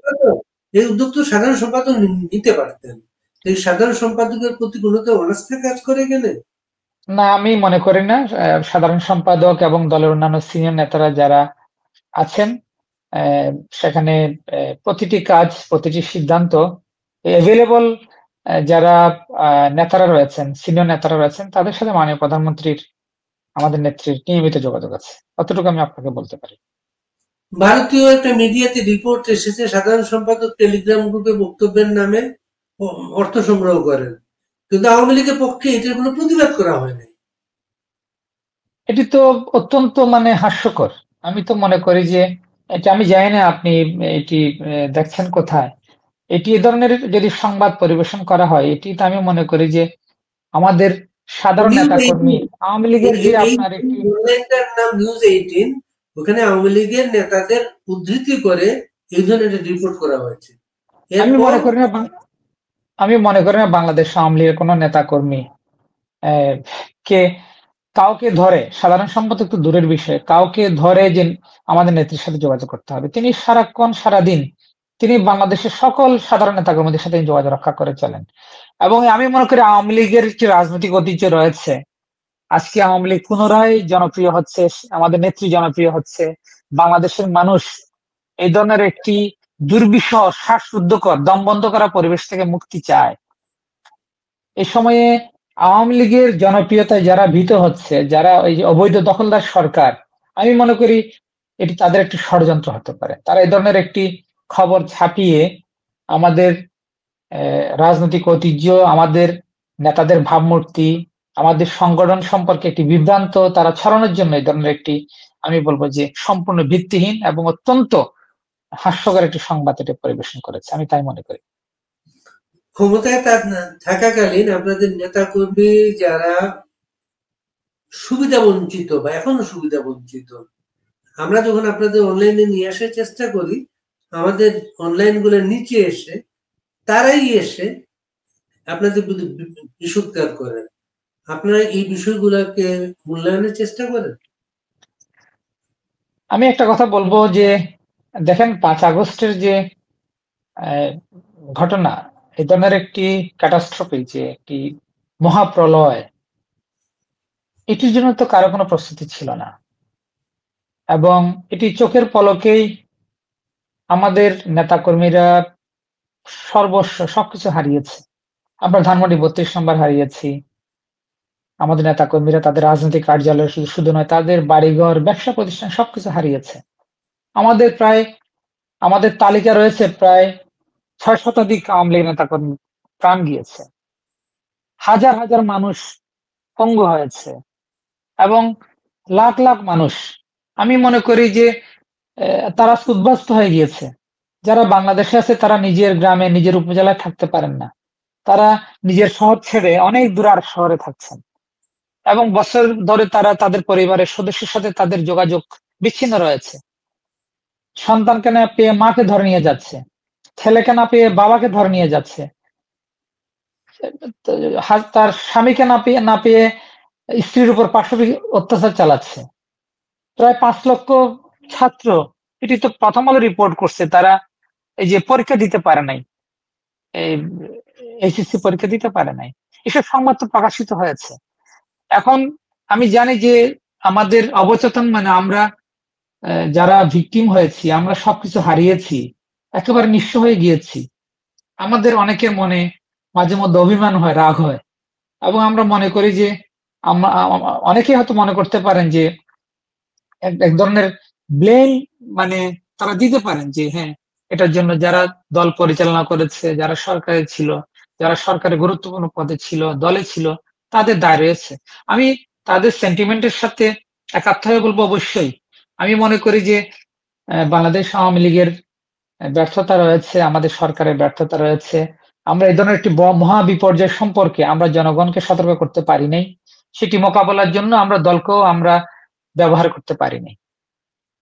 [SPEAKER 1] এই উদ্যোগ তো সাধারণ সম্পাদক নিতে পারতেন। এই সাধারণ সম্পাদকের প্রতি কোনো তো অনাস্থা কাজ করে গেলে
[SPEAKER 2] না, আমি মনে করি না। সাধারণ সম্পাদক এবং দলের অন্যান্য সিনিয়র নেতারা যারা আছেন সেখানে প্রতিটি কাজ, প্রতিটি সিদ্ধান্ত এভেলেবল যারা নেতারা রয়েছেন, সিনিয়র নেতারা রয়েছেন, তাদের সাথে মাননীয় প্রধানমন্ত্রীর, আমাদের নেত্রীর নিয়মিত যোগাযোগ আছে, অতটুকু আমি আপনাকে বলতে পারি।
[SPEAKER 1] ভারতীয় একটা মিডিয়াতে রিপোর্ট এসেছে সাধারণ সম্পাদক টেলিগ্রাম গ্রুপে বক্তব্যের নামে অর্থ সংগ্রহ করেন, কিন্তু আওয়ামী লীগের পক্ষে এটার কোনো প্রতিবাদ করা হয়নি।
[SPEAKER 2] এটি তো অত্যন্ত মানে হাস্যকর। আমি তো মনে করি যে এটা, আমি জানি না আপনি এটি দেখছেন কোথায়, এটি এ ধরনের যদি সংবাদ পরিবেশন করা হয়, এটি তো আমি মনে করি যে আমাদের সাধারণ
[SPEAKER 1] নিউজ
[SPEAKER 2] নেতাকর্মী
[SPEAKER 1] 18,
[SPEAKER 2] আওয়ামী লীগের যে আপনার একটি
[SPEAKER 1] অনলাইনটার নাম নিউজ 18, ওখানে আওয়ামী লীগের নেতাদের উদ্ধৃতি করে এই ধরনের রিপোর্ট করা হয়েছে।
[SPEAKER 2] আমি
[SPEAKER 1] এরপর
[SPEAKER 2] মনে করি না আমি মনে করি না বাংলাদেশ আওয়ামী লীগের কোনো নেতাকর্মী কে কাউকে ধরে, সাধারণ সম্পাদক তো দূরের বিষয়, কাউকে ধরে যে আমাদের নেত্রীর সাথে যোগাযোগ করতে হবে। তিনি সারাক্ষণ সারাদিন তিনি বাংলাদেশের সকল সাধারণ নেতাকর্মীদের সাথে যোগাযোগ রক্ষা করে চলেন। এবং আমি মনে করি আওয়ামী লীগের যে রাজনৈতিক ঐতিহ্য রয়েছে, আজকে আওয়ামী লীগ পুনরায় জনপ্রিয় হচ্ছে, আমাদের নেত্রী জনপ্রিয় হচ্ছে, বাংলাদেশের মানুষ এই ধরনের একটি দুর্বিষহ, শ্বাসরুদ্ধকর, দম বন্ধ করা পরিবেশ থেকে মুক্তি চায়। এই সময়ে আওয়ামী লীগের জনপ্রিয়তায় যারা ভীত হচ্ছে, যারা ওই যে অবৈধ দখলদার সরকার, আমি মনে করি এটি তাদের একটি ষড়যন্ত্র হতে পারে। তারা এই ধরনের একটি খবর ছাপিয়ে আমাদের রাজনৈতিক ঐতিহ্য, আমাদের নেতাদের ভাবমূর্তি, আমাদের সংগঠন সম্পর্কে একটি বিভ্রান্ত তারা ছড়ানোর জন্য এই ধরনের একটি, আমি বলবো যে সম্পূর্ণ ভিত্তিহীন এবং অত্যন্ত হাস্যকর একটি সংবাদ এটা পরিবেশন করেছে, আমি তাই মনে করি।
[SPEAKER 1] ক্ষমতায় থাকাকালীন আপনাদের নেতাকর্মী যারা সুবিধা বঞ্চিত বা এখনো সুবিধা বঞ্চিত, আমরা যখন আপনাদের অনলাইনে নিয়ে আসার চেষ্টা করি, আমাদের অনলাইন গুলোর নিচে এসে তারাই এসে আপনাদের বিষোদ্গার করেন। আপনারা এই বিষয়গুলোকে মূল্যায়নের চেষ্টা করেন?
[SPEAKER 2] আমি একটা কথা বলবো যে দেখেন 5 আগস্টের যে ঘটনা, এই ধরনের একটি ক্যাটাস্ট্রফি, যে একটি মহাপ্রলয়, এটির জন্য তো কারো কোনো প্রস্তুতি ছিল না, এবং এটি চোখের পলকেই আমাদের নেতাকর্মীরা সর্বস্ব সবকিছু হারিয়েছে। আমরা ধানমন্ডি 32 নম্বর হারিয়েছি। আমাদের নেতাকর্মীরা তাদের রাজনৈতিক কার্যালয় শুধু নয়, তাদের বাড়িঘর, ব্যবসা প্রতিষ্ঠান সবকিছু হারিয়েছে। আমাদের তালিকা রয়েছে প্রায় 6 শতাধিক আওয়ামী লীগ নেতাকর্মী প্রাণ গিয়েছে। হাজার হাজার মানুষ পঙ্গু হয়েছে, এবং লাখ লাখ মানুষ, আমি মনে করি যে তারা উদ্বাস্ত হয়ে গিয়েছে। যারা বাংলাদেশে আছে তারা নিজের গ্রামে, নিজের উপজেলায় থাকতে পারেন না। তারা নিজের শহর ছেড়ে অনেক দূর আর শহরে থাকছেন, এবং বছর ধরে তারা তাদের পরিবারের সদস্যের সাথে তাদের যোগাযোগ বিচ্ছিন্ন রয়েছে। সন্তানকে না পেয়ে মাকে ধরে নিয়ে যাচ্ছে, ছেলেকে না পেয়ে বাবাকে ধরে নিয়ে যাচ্ছে, তার স্বামীকে না পেয়ে স্ত্রীর উপর পাশবিক অত্যাচার চালাচ্ছে। প্রায় 5 লক্ষ ছাত্র, এটি তো প্রথম আলো রিপোর্ট করছে, তারা এই যে পরীক্ষা দিতে পারে নাই, এই এইচএসসি পরীক্ষা দিতে পারে নাই। এসব সংবাদ তো প্রকাশিত হয়েছে। এখন আমি জানি যে আমাদের অবচেতন, মানে আমরা যারা ভিকটিম হয়েছি, আমরা সবকিছু হারিয়েছি, একেবারে নিঃস্ব হয়ে গিয়েছি। আমাদের অনেকের মনে মাঝে মধ্যে অভিমান হয়, রাগ হয়, এবং আমরা মনে করি যে অনেকেই হয়তো মনে করতে পারেন যে এক ধরনের ব্লেম, মানে তারা দিতে পারেন যে হ্যাঁ, এটার জন্য যারা দল পরিচালনা করেছে, যারা সরকারে ছিল, যারা সরকারের গুরুত্বপূর্ণ পদে ছিল, দলে ছিল, তাদের দায় রয়েছে। আমি তাদের সেন্টিমেন্টের সাথে একাত্ম হয়ে বলবো, অবশ্যই আমি মনে করি যে বাংলাদেশ আওয়ামী লীগের ব্যর্থতা রয়েছে, আমাদের সরকারের ব্যর্থতা রয়েছে। আমরা এই ধরনের একটি মহা বিপর্যয় সম্পর্কে আমরা জনগণকে সতর্ক করতে পারি নাই। সেটি মোকাবেলার জন্য আমরা দলকেও আমরা ব্যবহার করতে পারি নাই।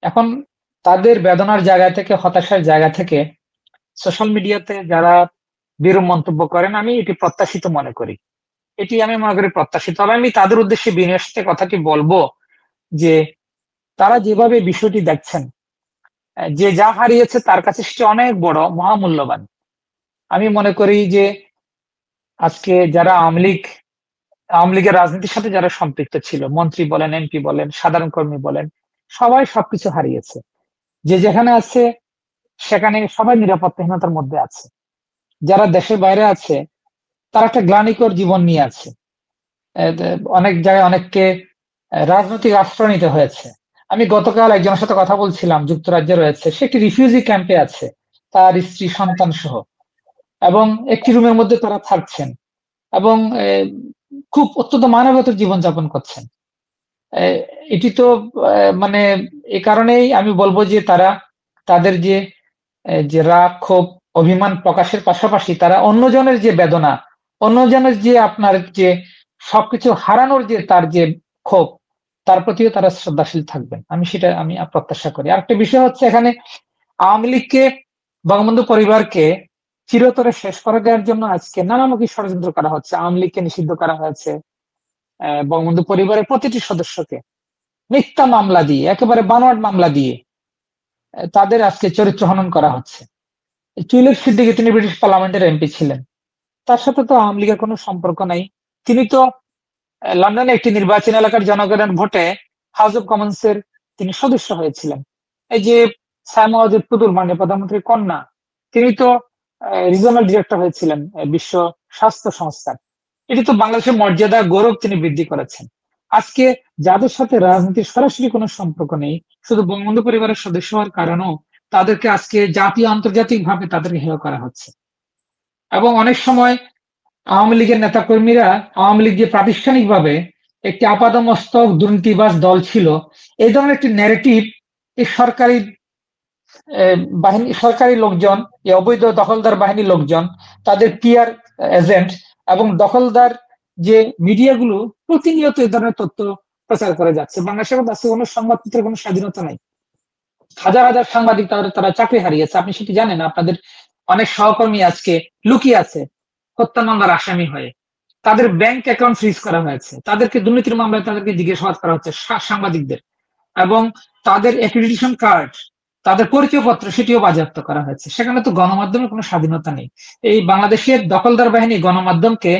[SPEAKER 2] এখন তাদের বেদনার জায়গা থেকে, হতাশার জায়গা থেকে সোশ্যাল মিডিয়াতে যারা বিরূপ মন্তব্য করেন, আমি এটি প্রত্যাশিত মনে করি। এটি আমি মনে করি প্রত্যাশিত। তবে আমি তাদের উদ্দেশ্যে বিনয়ের সাথে কথাটি বলবো যে তারা যেভাবে বিষয়টি দেখছেন, যে যা হারিয়েছে তার কাছে সেটি অনেক বড়, মহামূল্যবান। আমি মনে করি যে আজকে যারা আওয়ামী লীগের রাজনীতির সাথে যারা সম্পৃক্ত ছিল, মন্ত্রী বলেন, এমপি বলেন, সাধারণ কর্মী বলেন, সবাই সবকিছু হারিয়েছে। যে যেখানে আছে সেখানে সবাই নিরাপত্তাহীনতার মধ্যে আছে। যারা দেশের বাইরে আছে তারা একটা গ্লানিকর জীবন নিয়ে আছে। অনেক জায়গায় অনেককে রাজনৈতিক আশ্রয় নিতে হয়েছে। আমি গতকাল একজনের সাথে কথা বলছিলাম, যুক্তরাজ্যে রয়েছে, সে একটি রিফিউজি ক্যাম্পে আছে, তার স্ত্রী সন্তান সহ, এবং একটি রুমের মধ্যে তারা থাকছেন, এবং খুব অত্যন্ত মানবতার জীবনযাপন করছেন। এটি তো মানে এই কারণেই আমি বলবো যে তারা তাদের যে রাগ, ক্ষোভ, অভিমান প্রকাশের পাশাপাশি তারা অন্যজনের যে বেদনা, অন্যজনের যে আপনার যে সবকিছু হারানোর যে তার যে ক্ষোভ, তার প্রতিও তারা শ্রদ্ধাশীল থাকবেন। আমি প্রত্যাশা করি। আরেকটা বিষয় হচ্ছে, এখানে আওয়ামী লীগকে, বঙ্গবন্ধু পরিবারকে চিরতরে শেষ করে দেওয়ার জন্য আজকে নানামুখী ষড়যন্ত্র করা হচ্ছে। আওয়ামী লীগকে নিষিদ্ধ করা হয়েছে, বঙ্গবন্ধু পরিবারের প্রতিটি সদস্যকে মিথ্যা মামলা দিয়ে, একেবারে বানোয়াট মামলা দিয়ে তাদের আজকে চরিত্র হনন করা হচ্ছে। চুইলক সিদ্দিকী, তিনি ব্রিটিশ পার্লামেন্টের এমপি ছিলেন, তার সাথে তো আওয়ামী লীগের কোনো সম্পর্ক নাই। তিনি তো লন্ডনে একটি নির্বাচনী এলাকার জনগণের ভোটে হাউস অব কমন্স এর তিনি সদস্য হয়েছিলেন। এই যে সায়মাওয়াজেদ পুতুল, মানে প্রধানমন্ত্রীর কন্যা, তিনি তো রিজনাল ডিরেক্টর হয়েছিলেন বিশ্ব স্বাস্থ্য সংস্থার। এটি তো বাংলাদেশের মর্যাদা, গৌরব তিনি বৃদ্ধি করেছেন। আজকে যাদের সাথে রাজনীতির সরাসরি কোনো সম্পর্ক নেই, শুধু বঙ্গবন্ধু পরিবারের সদস্য হওয়ার কারণেও তাদেরকে আজকে জাতীয় আন্তর্জাতিক ভাবে তাদেরকে হেয় করা হচ্ছে। এবং অনেক সময় আওয়ামী লীগের নেতাকর্মীরা, আওয়ামী লীগ যে প্রাতিষ্ঠানিকভাবে একটি আপাদমস্তক দুর্নীতিবাজ দল ছিল, এই ধরনের একটি ন্যারেটিভ এই সরকারি লোকজন, এই অবৈধ দখলদার বাহিনীর লোকজন, তাদের পিআর এজেন্ট এবং দখলদার যে মিডিয়াগুলো প্রতিনিয়ত এই ধরনের তথ্য প্রচার করে যাচ্ছে। বাংলাদেশের কাছে কোনো সংবাদপত্রের কোনো স্বাধীনতা নাই। হাজার হাজার সাংবাদিক তারা চাকরি হারিয়েছে, আপনি সেটি জানেন। আপনাদের অনেক সহকর্মী আজকে লুকিয়ে আছে হত্যা মামলার আসামি হয়ে, তাদের ব্যাংক অ্যাকাউন্ট ফ্রিজ করা হয়েছে, তাদেরকে দুর্নীতির মামলায় তাদেরকে জিজ্ঞাসাবাদ করা হচ্ছে, সাংবাদিকদের। এবং তাদের অ্যাক্রিডিটেশন কার্ড, তাদের পরিচয়পত্র সেটিও বাজেয়াপ্ত করা হয়েছে। সেখানে তো গণমাধ্যমের কোনো স্বাধীনতা নেই। এই বাংলাদেশের দখলদার বাহিনী গণমাধ্যমকে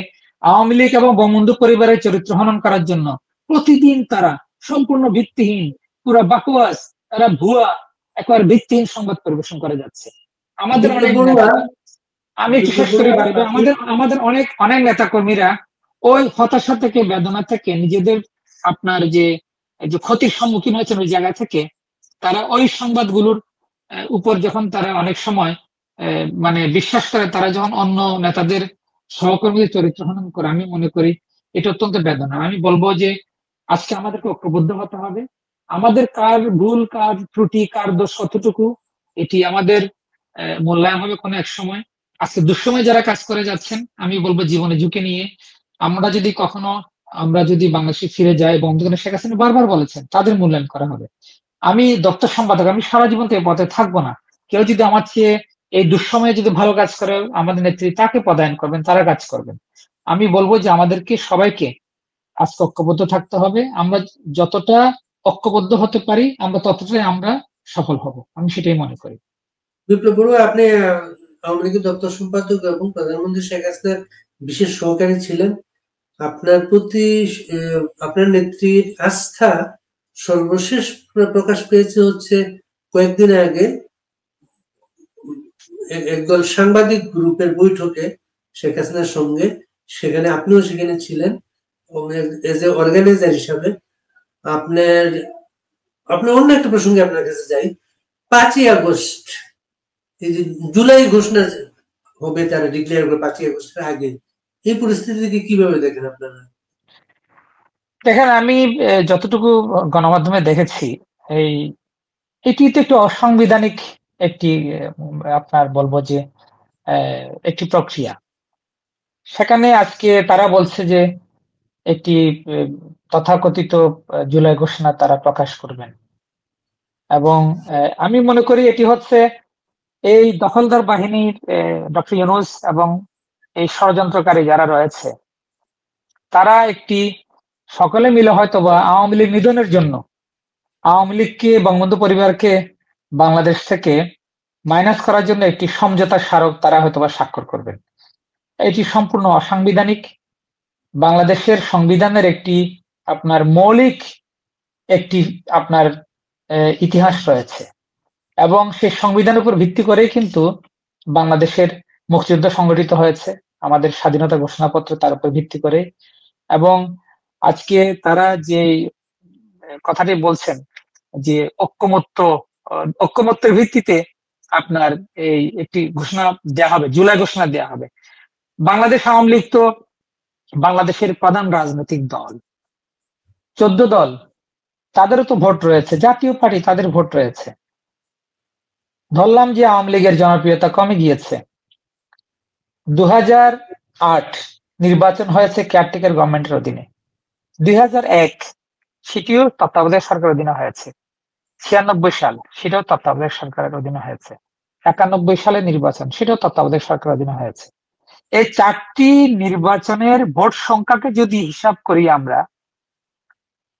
[SPEAKER 2] আওয়ামী লীগ এবং বঙ্গবন্ধু পরিবারের চরিত্র হনন করার জন্য প্রতিদিন তারা সম্পূর্ণ ভিত্তিহীন, পুরো বাকওয়াস, তারা ভুয়া, একেবারে ভিত্তিহীন সংবাদ পরিবেশন করে যাচ্ছে। আমাদের
[SPEAKER 1] বিপ্লব
[SPEAKER 2] অনেক
[SPEAKER 1] বড়ুয়া,
[SPEAKER 2] নেতা, আমি একটু শেষ করি বাড়ি ভাই,
[SPEAKER 1] আপনি
[SPEAKER 2] আমাদের আমাদের অনেক অনেক নেতা কর্মীরা ওই হতাশা থেকে, বেদনা থেকে, নিজেদের আপনার যে যে ক্ষতির সম্মুখীন হয়েছেন ওই জায়গা থেকে, তারা ওই সংবাদগুলোর উপর যখন তারা অনেক সময় মানে বিশ্বাস করে, তারা যখন অন্য নেতাদের সহকর্মীদের চরিত্র হনন করে, আমি মনে করি এটা অত্যন্ত বেদনা। আমি বলবো যে আজকে আমাদেরকে ঐক্যবদ্ধ হতে হবে। আমাদের কার ভুল, কার ত্রুটি, কার দোষ কতটুকু, এটি আমাদের মূল্যায়ন হবে কোনো এক সময়। আজকে দুঃসময় যারা কাজ করে যাচ্ছেন, আমি বলবো জীবনে ঝুঁকি নিয়ে আমরা যদি বাংলাদেশে ফিরে যাই, বঙ্গবন্ধু শেখ হাসিনা বারবার বলেছেন তাদের মূল্যায়ন করা হবে। আমি দপ্তর সম্পাদক, আমি সারা জীবন তো এই পথে থাকবো না। কেউ যদি আমার চেয়ে এই দুঃসময়ে যদি ভালো কাজ করে, আমাদের নেত্রী তাকে পদায়ন করবেন, তারা কাজ করবেন। আমি বলবো যে আমাদেরকে সবাইকে আজকে ঐক্যবদ্ধ থাকতে হবে। আমরা যতটা ঐক্যবদ্ধ হতে পারি, আমরা ততটাই আমরা সফল হব, আমি সেটাই মনে করি।
[SPEAKER 1] বিপ্লব বড়ুয়া, আপনি আওয়ামী লীগের দপ্তর সম্পাদক এবং প্রধানমন্ত্রী শেখ হাসিনার বিশেষ সহকারী ছিলেন। আপনার প্রতি আপনার নেত্রীর আস্থা সর্বশেষ প্রকাশ পেয়েছে হচ্ছে কয়েকদিন আগে একদল সাংবাদিক গ্রুপের বৈঠকে শেখ হাসিনার সঙ্গে। সেখানে আপনিও সেখানে ছিলেন এজ এ অর্গানাইজার হিসাবে। আপনার আপনার অন্য একটা প্রসঙ্গে আপনার কাছে যাই। 5ই আগস্ট, এই যে জুলাই ঘোষণা হবে, তারা ডিক্লেয়ার করে 5ই আগস্টের আগে, এই পরিস্থিতিকে কিভাবে দেখেন আপনারা?
[SPEAKER 2] দেখেন, আমি যতটুকু গণমাধ্যমে দেখেছি, এই এটি তো একটু অসাংবিধানিক একটি আপনার বলবো যে একটি প্রক্রিয়া। সেখানে আজকে তারা বলছে যে একটি আহ, তথাকথিত জুলাই ঘোষণা তারা প্রকাশ করবেন। এবং আমি মনে করি এটি হচ্ছে এই দখলদার বাহিনীর ডক্টর ইউনূস এবং এই ষড়যন্ত্রকারী যারা রয়েছে, তারা একটি সকলে মিলে হয়তোবা আওয়ামী লীগ নিধনের জন্য, আওয়ামী লীগকে, বঙ্গবন্ধু পরিবারকে বাংলাদেশ থেকে মাইনাস করার জন্য একটি সমঝোতা স্মারক তারা হয়তোবা স্বাক্ষর করবেন। এটি সম্পূর্ণ অসাংবিধানিক। বাংলাদেশের সংবিধানের একটি আপনার মৌলিক একটি আপনার ইতিহাস রয়েছে, এবং সেই সংবিধানের উপর ভিত্তি করেই কিন্তু বাংলাদেশের মুক্তিযুদ্ধ সংগঠিত হয়েছে, আমাদের স্বাধীনতা ঘোষণাপত্র তার উপর ভিত্তি করে। এবং আজকে তারা যে কথাটি বলছেন যে ঐক্যমত্যের ভিত্তিতে আপনার এই একটি ঘোষণা দেওয়া হবে, জুলাই ঘোষণা দেওয়া হবে। বাংলাদেশ আওয়ামী লীগ তো বাংলাদেশের প্রধান রাজনৈতিক দল, 14 দল, তাদেরও তো ভোট রয়েছে, জাতীয় পার্টি তাদের ভোট রয়েছে। ধরলাম যে আওয়ামী লীগের জনপ্রিয়তা কমে গিয়েছে। 2008 নির্বাচন হয়েছে কেয়ারটেকার গভর্নমেন্টের অধীনে। 2001 সেটিও তত্ত্বাবধায়ক সরকারের অধীনে হয়েছে। 96 সাল সেটাও তত্ত্বাবধায়ক সরকারের অধীনে হয়েছে। 91 সালে নির্বাচন, সেটাও তত্ত্বাবধায়ক সরকারের অধীনে হয়েছে। এই 4টি নির্বাচনের ভোট সংখ্যাকে যদি হিসাব করি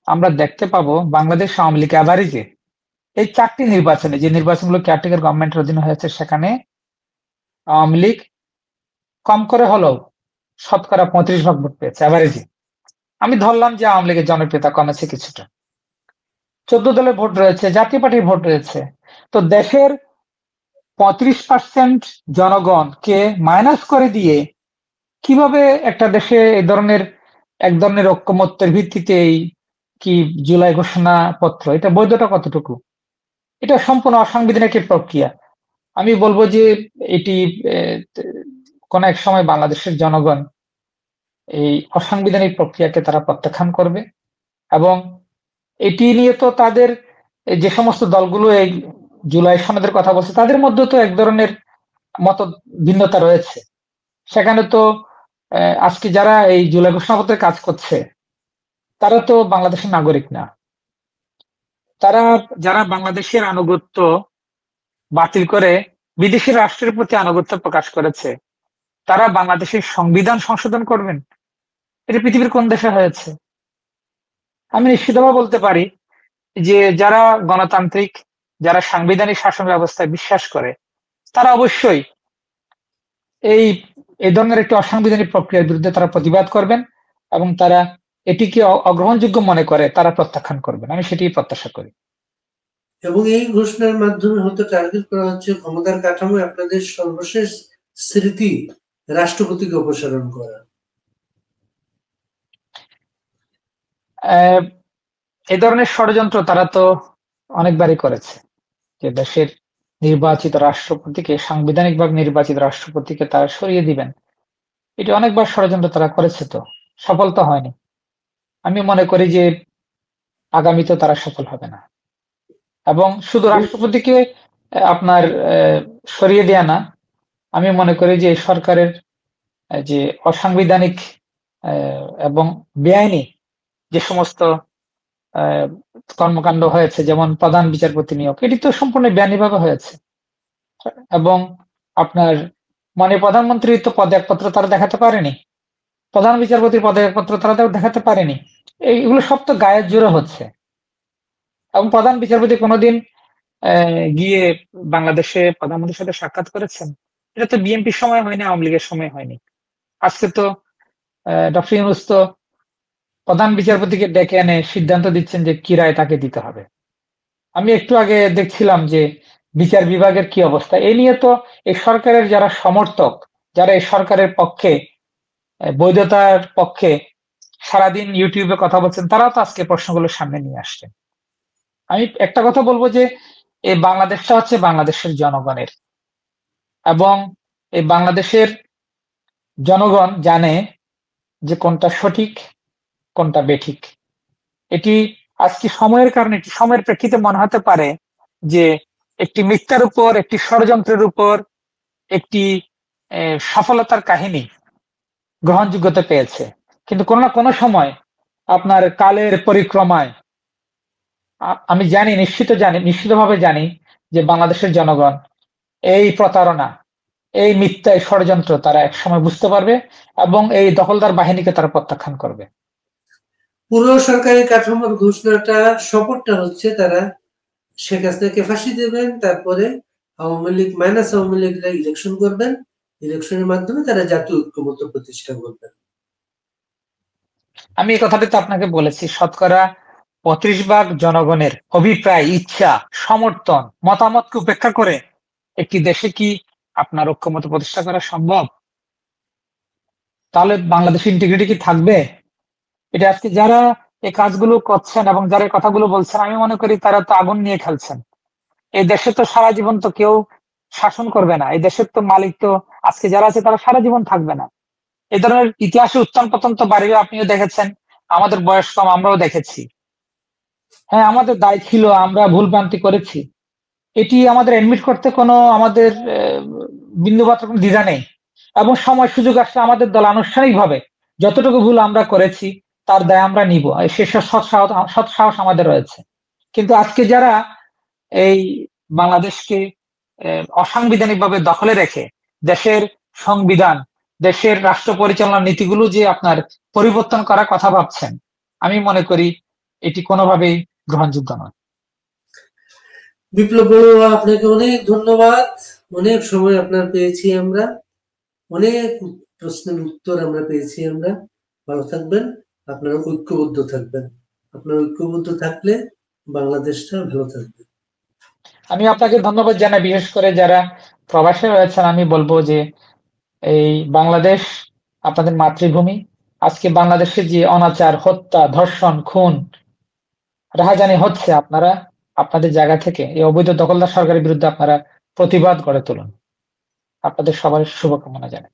[SPEAKER 2] আমরা দেখতে পাবো বাংলাদেশ আওয়ামী লীগ অ্যাভারেজে এই 4টি নির্বাচনে, যে নির্বাচনগুলো কেয়ারটেকার গভর্নমেন্টের অধীনে হয়েছে, সেখানে আওয়ামী লীগ কম করে হলেও শতকরা 35 ভাগ ভোট পেয়েছে অ্যাভারেজে। আমি ধরলাম যে আওয়ামী লীগের জনপ্রিয়তা কমেছে কিছুটা। 14 দলের ভোট রয়েছে, জাতীয় পার্টির ভোট রয়েছে। তো দেশের 35% জনগণকে মাইনাস করে দিয়ে কিভাবে একটা দেশে এক ধরনের ঐক্যমত্যের ভিত্তিতে এই কি জুলাই ঘোষণা পত্র, এটা বৈধতা কতটুকু? এটা সম্পূর্ণ অসাংবিধানিক একটি প্রক্রিয়া। আমি বলবো যে এটি কোন এক সময় বাংলাদেশের জনগণ এই অসাংবিধানিক প্রক্রিয়াকে তারা প্রত্যাখ্যান করবে। এবং এটি নিয়ে তো তাদের যে সমস্ত দলগুলো এই জুলাই সনদের কথা বলছে, তাদের মধ্যে তো এক ধরনের মত ভিন্নতা রয়েছে। সেখানে তো আজকে যারা এই জুলাই ঘোষণাপত্রে কাজ করছে, তারা তো বাংলাদেশের নাগরিক না। তারা যারা বাংলাদেশের আনুগত্য বাতিল করে বিদেশি রাষ্ট্রের প্রতি আনুগত্য প্রকাশ করেছে, তারা বাংলাদেশের সংবিধান সংশোধন করবেন? এটা পৃথিবীর কোন দেশে হয়েছে? আমি নিশ্চিতভাবে বলতে পারি যে যারা গণতান্ত্রিক, যারা সাংবিধানিক শাসন ব্যবস্থায় বিশ্বাস করে, তারা অবশ্যই এই এই ধরনের একটি অসাংবিধানিক প্রক্রিয়ার বিরুদ্ধে তারা প্রতিবাদ করবেন এবং তারা এটিকে অগ্রহণযোগ্য মনে করে তারা প্রত্যাখ্যান করবেন। আমি সেটি প্রত্যাশা করি।
[SPEAKER 1] এবং এই ঘোষণার মাধ্যমে হয়তো টার্গেট করা হচ্ছে ক্ষমতার কাঠামোয় আপনাদের সর্বশেষ স্মৃতি রাষ্ট্রপতিকে অপসারণ করা।
[SPEAKER 2] এই ধরনের ষড়যন্ত্র তারা তো অনেকবারই করেছে, যে দেশের নির্বাচিত রাষ্ট্রপতিকে, সাংবিধানিকভাবে নির্বাচিত রাষ্ট্রপতিকে তারা সরিয়ে দিবেন। এটি অনেকবার ষড়যন্ত্র তারা করেছে, তো সফল তো হয়নি। আমি মনে করি যে আগামীতে তারা সফল হবে না। এবং শুধু রাষ্ট্রপতিকে আপনার সরিয়ে দেয়া না, আমি মনে করি যে সরকারের যে অসাংবিধানিক এবং বেআইনি যে সমস্ত কর্মকাণ্ড হয়েছে, যেমন প্রধান বিচারপতি নিয়োগ, এটি তো সম্পূর্ণ বেআইনিভাবে হয়েছে। এবং আপনার প্রধানমন্ত্রী তো পদত্যাগপত্র তারা দেখাতে পারেনি, প্রধান বিচারপতির পদত্যাগপত্র তারা দেখাতে পারেনি। এইগুলো সব তো গায়ের জোরে হচ্ছে। এবং প্রধান বিচারপতি কোনোদিন গিয়ে বাংলাদেশে প্রধানমন্ত্রীর সাথে সাক্ষাৎ করেছেন? এটা তো বিএনপির সময় হয়নি, আওয়ামী লীগের সময় হয়নি। আজকে তো ডক্টর ইউনূস তো প্রধান বিচারপতিকে ডেকে এনে সিদ্ধান্ত দিচ্ছেন যে কি রায় তাকে দিতে হবে। আমি একটু আগে দেখছিলাম যে বিচার বিভাগের কি অবস্থা। এই নিয়ে তো এই সরকারের যারা সমর্থক, যারা এই সরকারের পক্ষে, বৈধতার পক্ষে সারাদিন ইউটিউবে কথা বলছেন, তারাও তো আজকে প্রশ্নগুলো সামনে নিয়ে আসছেন। আমি একটা কথা বলবো যে এই বাংলাদেশটা হচ্ছে বাংলাদেশের জনগণের, এবং এই বাংলাদেশের জনগণ জানে যে কোনটা সঠিক, কোনটা বেঠিক। এটি আজকে সময়ের কারণে, একটি সময়ের প্রেক্ষিতে মনে হতে পারে যে একটি মিথ্যার উপর, একটি ষড়যন্ত্রের উপর একটি সফলতার কাহিনী গ্রহণযোগ্যতা পেয়েছে। কিন্তু কোনো না কোনো সময় আপনার কালের পরিক্রমায় আমি জানি, নিশ্চিতভাবে জানি যে বাংলাদেশের জনগণ এই প্রতারণা, এই মিথ্যা, এই ষড়যন্ত্র তারা একসময় বুঝতে পারবে এবং এই দখলদার বাহিনীকে তারা প্রত্যাখ্যান করবে।
[SPEAKER 1] পুরো সরকারি কাঠামোর ঘোষণাটা, শপথটা হচ্ছে তারা শেখ হাসিনাকে ফাঁসি দেবেন, তারপরে আওয়ামী লীগ মাইনাস আওয়ামী লীগরা ইলেকশন করবেন, ইলেকশনের মাধ্যমে তারা জাতীয় ঐক্যমত্য প্রতিষ্ঠা করবেন।
[SPEAKER 2] আমি এই কথাটি তো আপনাকে বলেছি, শতকরা 35% জনগণের অভিপ্রায়, ইচ্ছা, সমর্থন, মতামতকে উপেক্ষা করে একটি দেশে কি আপনার ঐক্যমত্য প্রতিষ্ঠা করা সম্ভব? তাহলে বাংলাদেশের ইন্টিগ্রিটি কি থাকবে? এটা আজকে যারা এই কাজগুলো করছেন এবং যারা এই কথাগুলো বলছেন, আমি মনে করি তারা তো আগুন নিয়ে খেলছেন। এই দেশে তো সারা জীবন তো কেউ শাসন করবে না, এই দেশের তো মালিক তো আজকে যারা আছে তারা সারা জীবন থাকবে না। এই ধরনের ইতিহাসে উত্থান পতন তো বাড়বে, আপনিও দেখেছেন, আমাদের বয়স কম, আমরাও দেখেছি। হ্যাঁ, আমাদের দায় ছিল, আমরা ভুল ভ্রান্তি করেছি, এটি আমাদের এডমিট করতে কোনো আমাদের বিন্দুমাত্র কোনো দ্বিধা নেই। এবং সময় সুযোগ আসলে আমাদের দল আনুষ্ঠানিকভাবে যতটুকু ভুল আমরা করেছি তার দায় আমরা নিব, সে সৎ সাহস আমাদের রয়েছে। কিন্তু আজকে যারা এই বাংলাদেশকে অসাংবিধানিক ভাবে দখলে রেখে দেশের সংবিধান, দেশের রাষ্ট্র পরিচালনার নীতিগুলো যে আপনার পরিবর্তন করার কথা ভাবছেন, আমি মনে করি এটি কোনোভাবেই গ্রহণযোগ্য নয়।
[SPEAKER 1] বিপ্লব বড়ুয়া, আপনাকে অনেক ধন্যবাদ। অনেক সময় আপনার পেয়েছি আমরা, অনেক প্রশ্নের উত্তর আমরা পেয়েছি আমরা। ভালো থাকবেন, আপনারা ঐক্যবদ্ধ থাকবেন। আপনারা ঐক্যবদ্ধ থাকলে বাংলাদেশটা ভালো থাকবে।
[SPEAKER 2] আমি আপনাকে ধন্যবাদ জানাই, বিশেষ করে যারা প্রবাসে রয়েছেন। আমি বলবো যে এই বাংলাদেশ আপনাদের মাতৃভূমি। আজকে বাংলাদেশে যে অনাচার, হত্যা, ধর্ষণ, খুন, রাহাজানি হচ্ছে, আপনারা আপনাদের জায়গা থেকে এই অবৈধ দখলদার সরকারের বিরুদ্ধে আপনারা প্রতিবাদ গড়ে তুলুন। আপনাদের সবার শুভকামনা জানাই।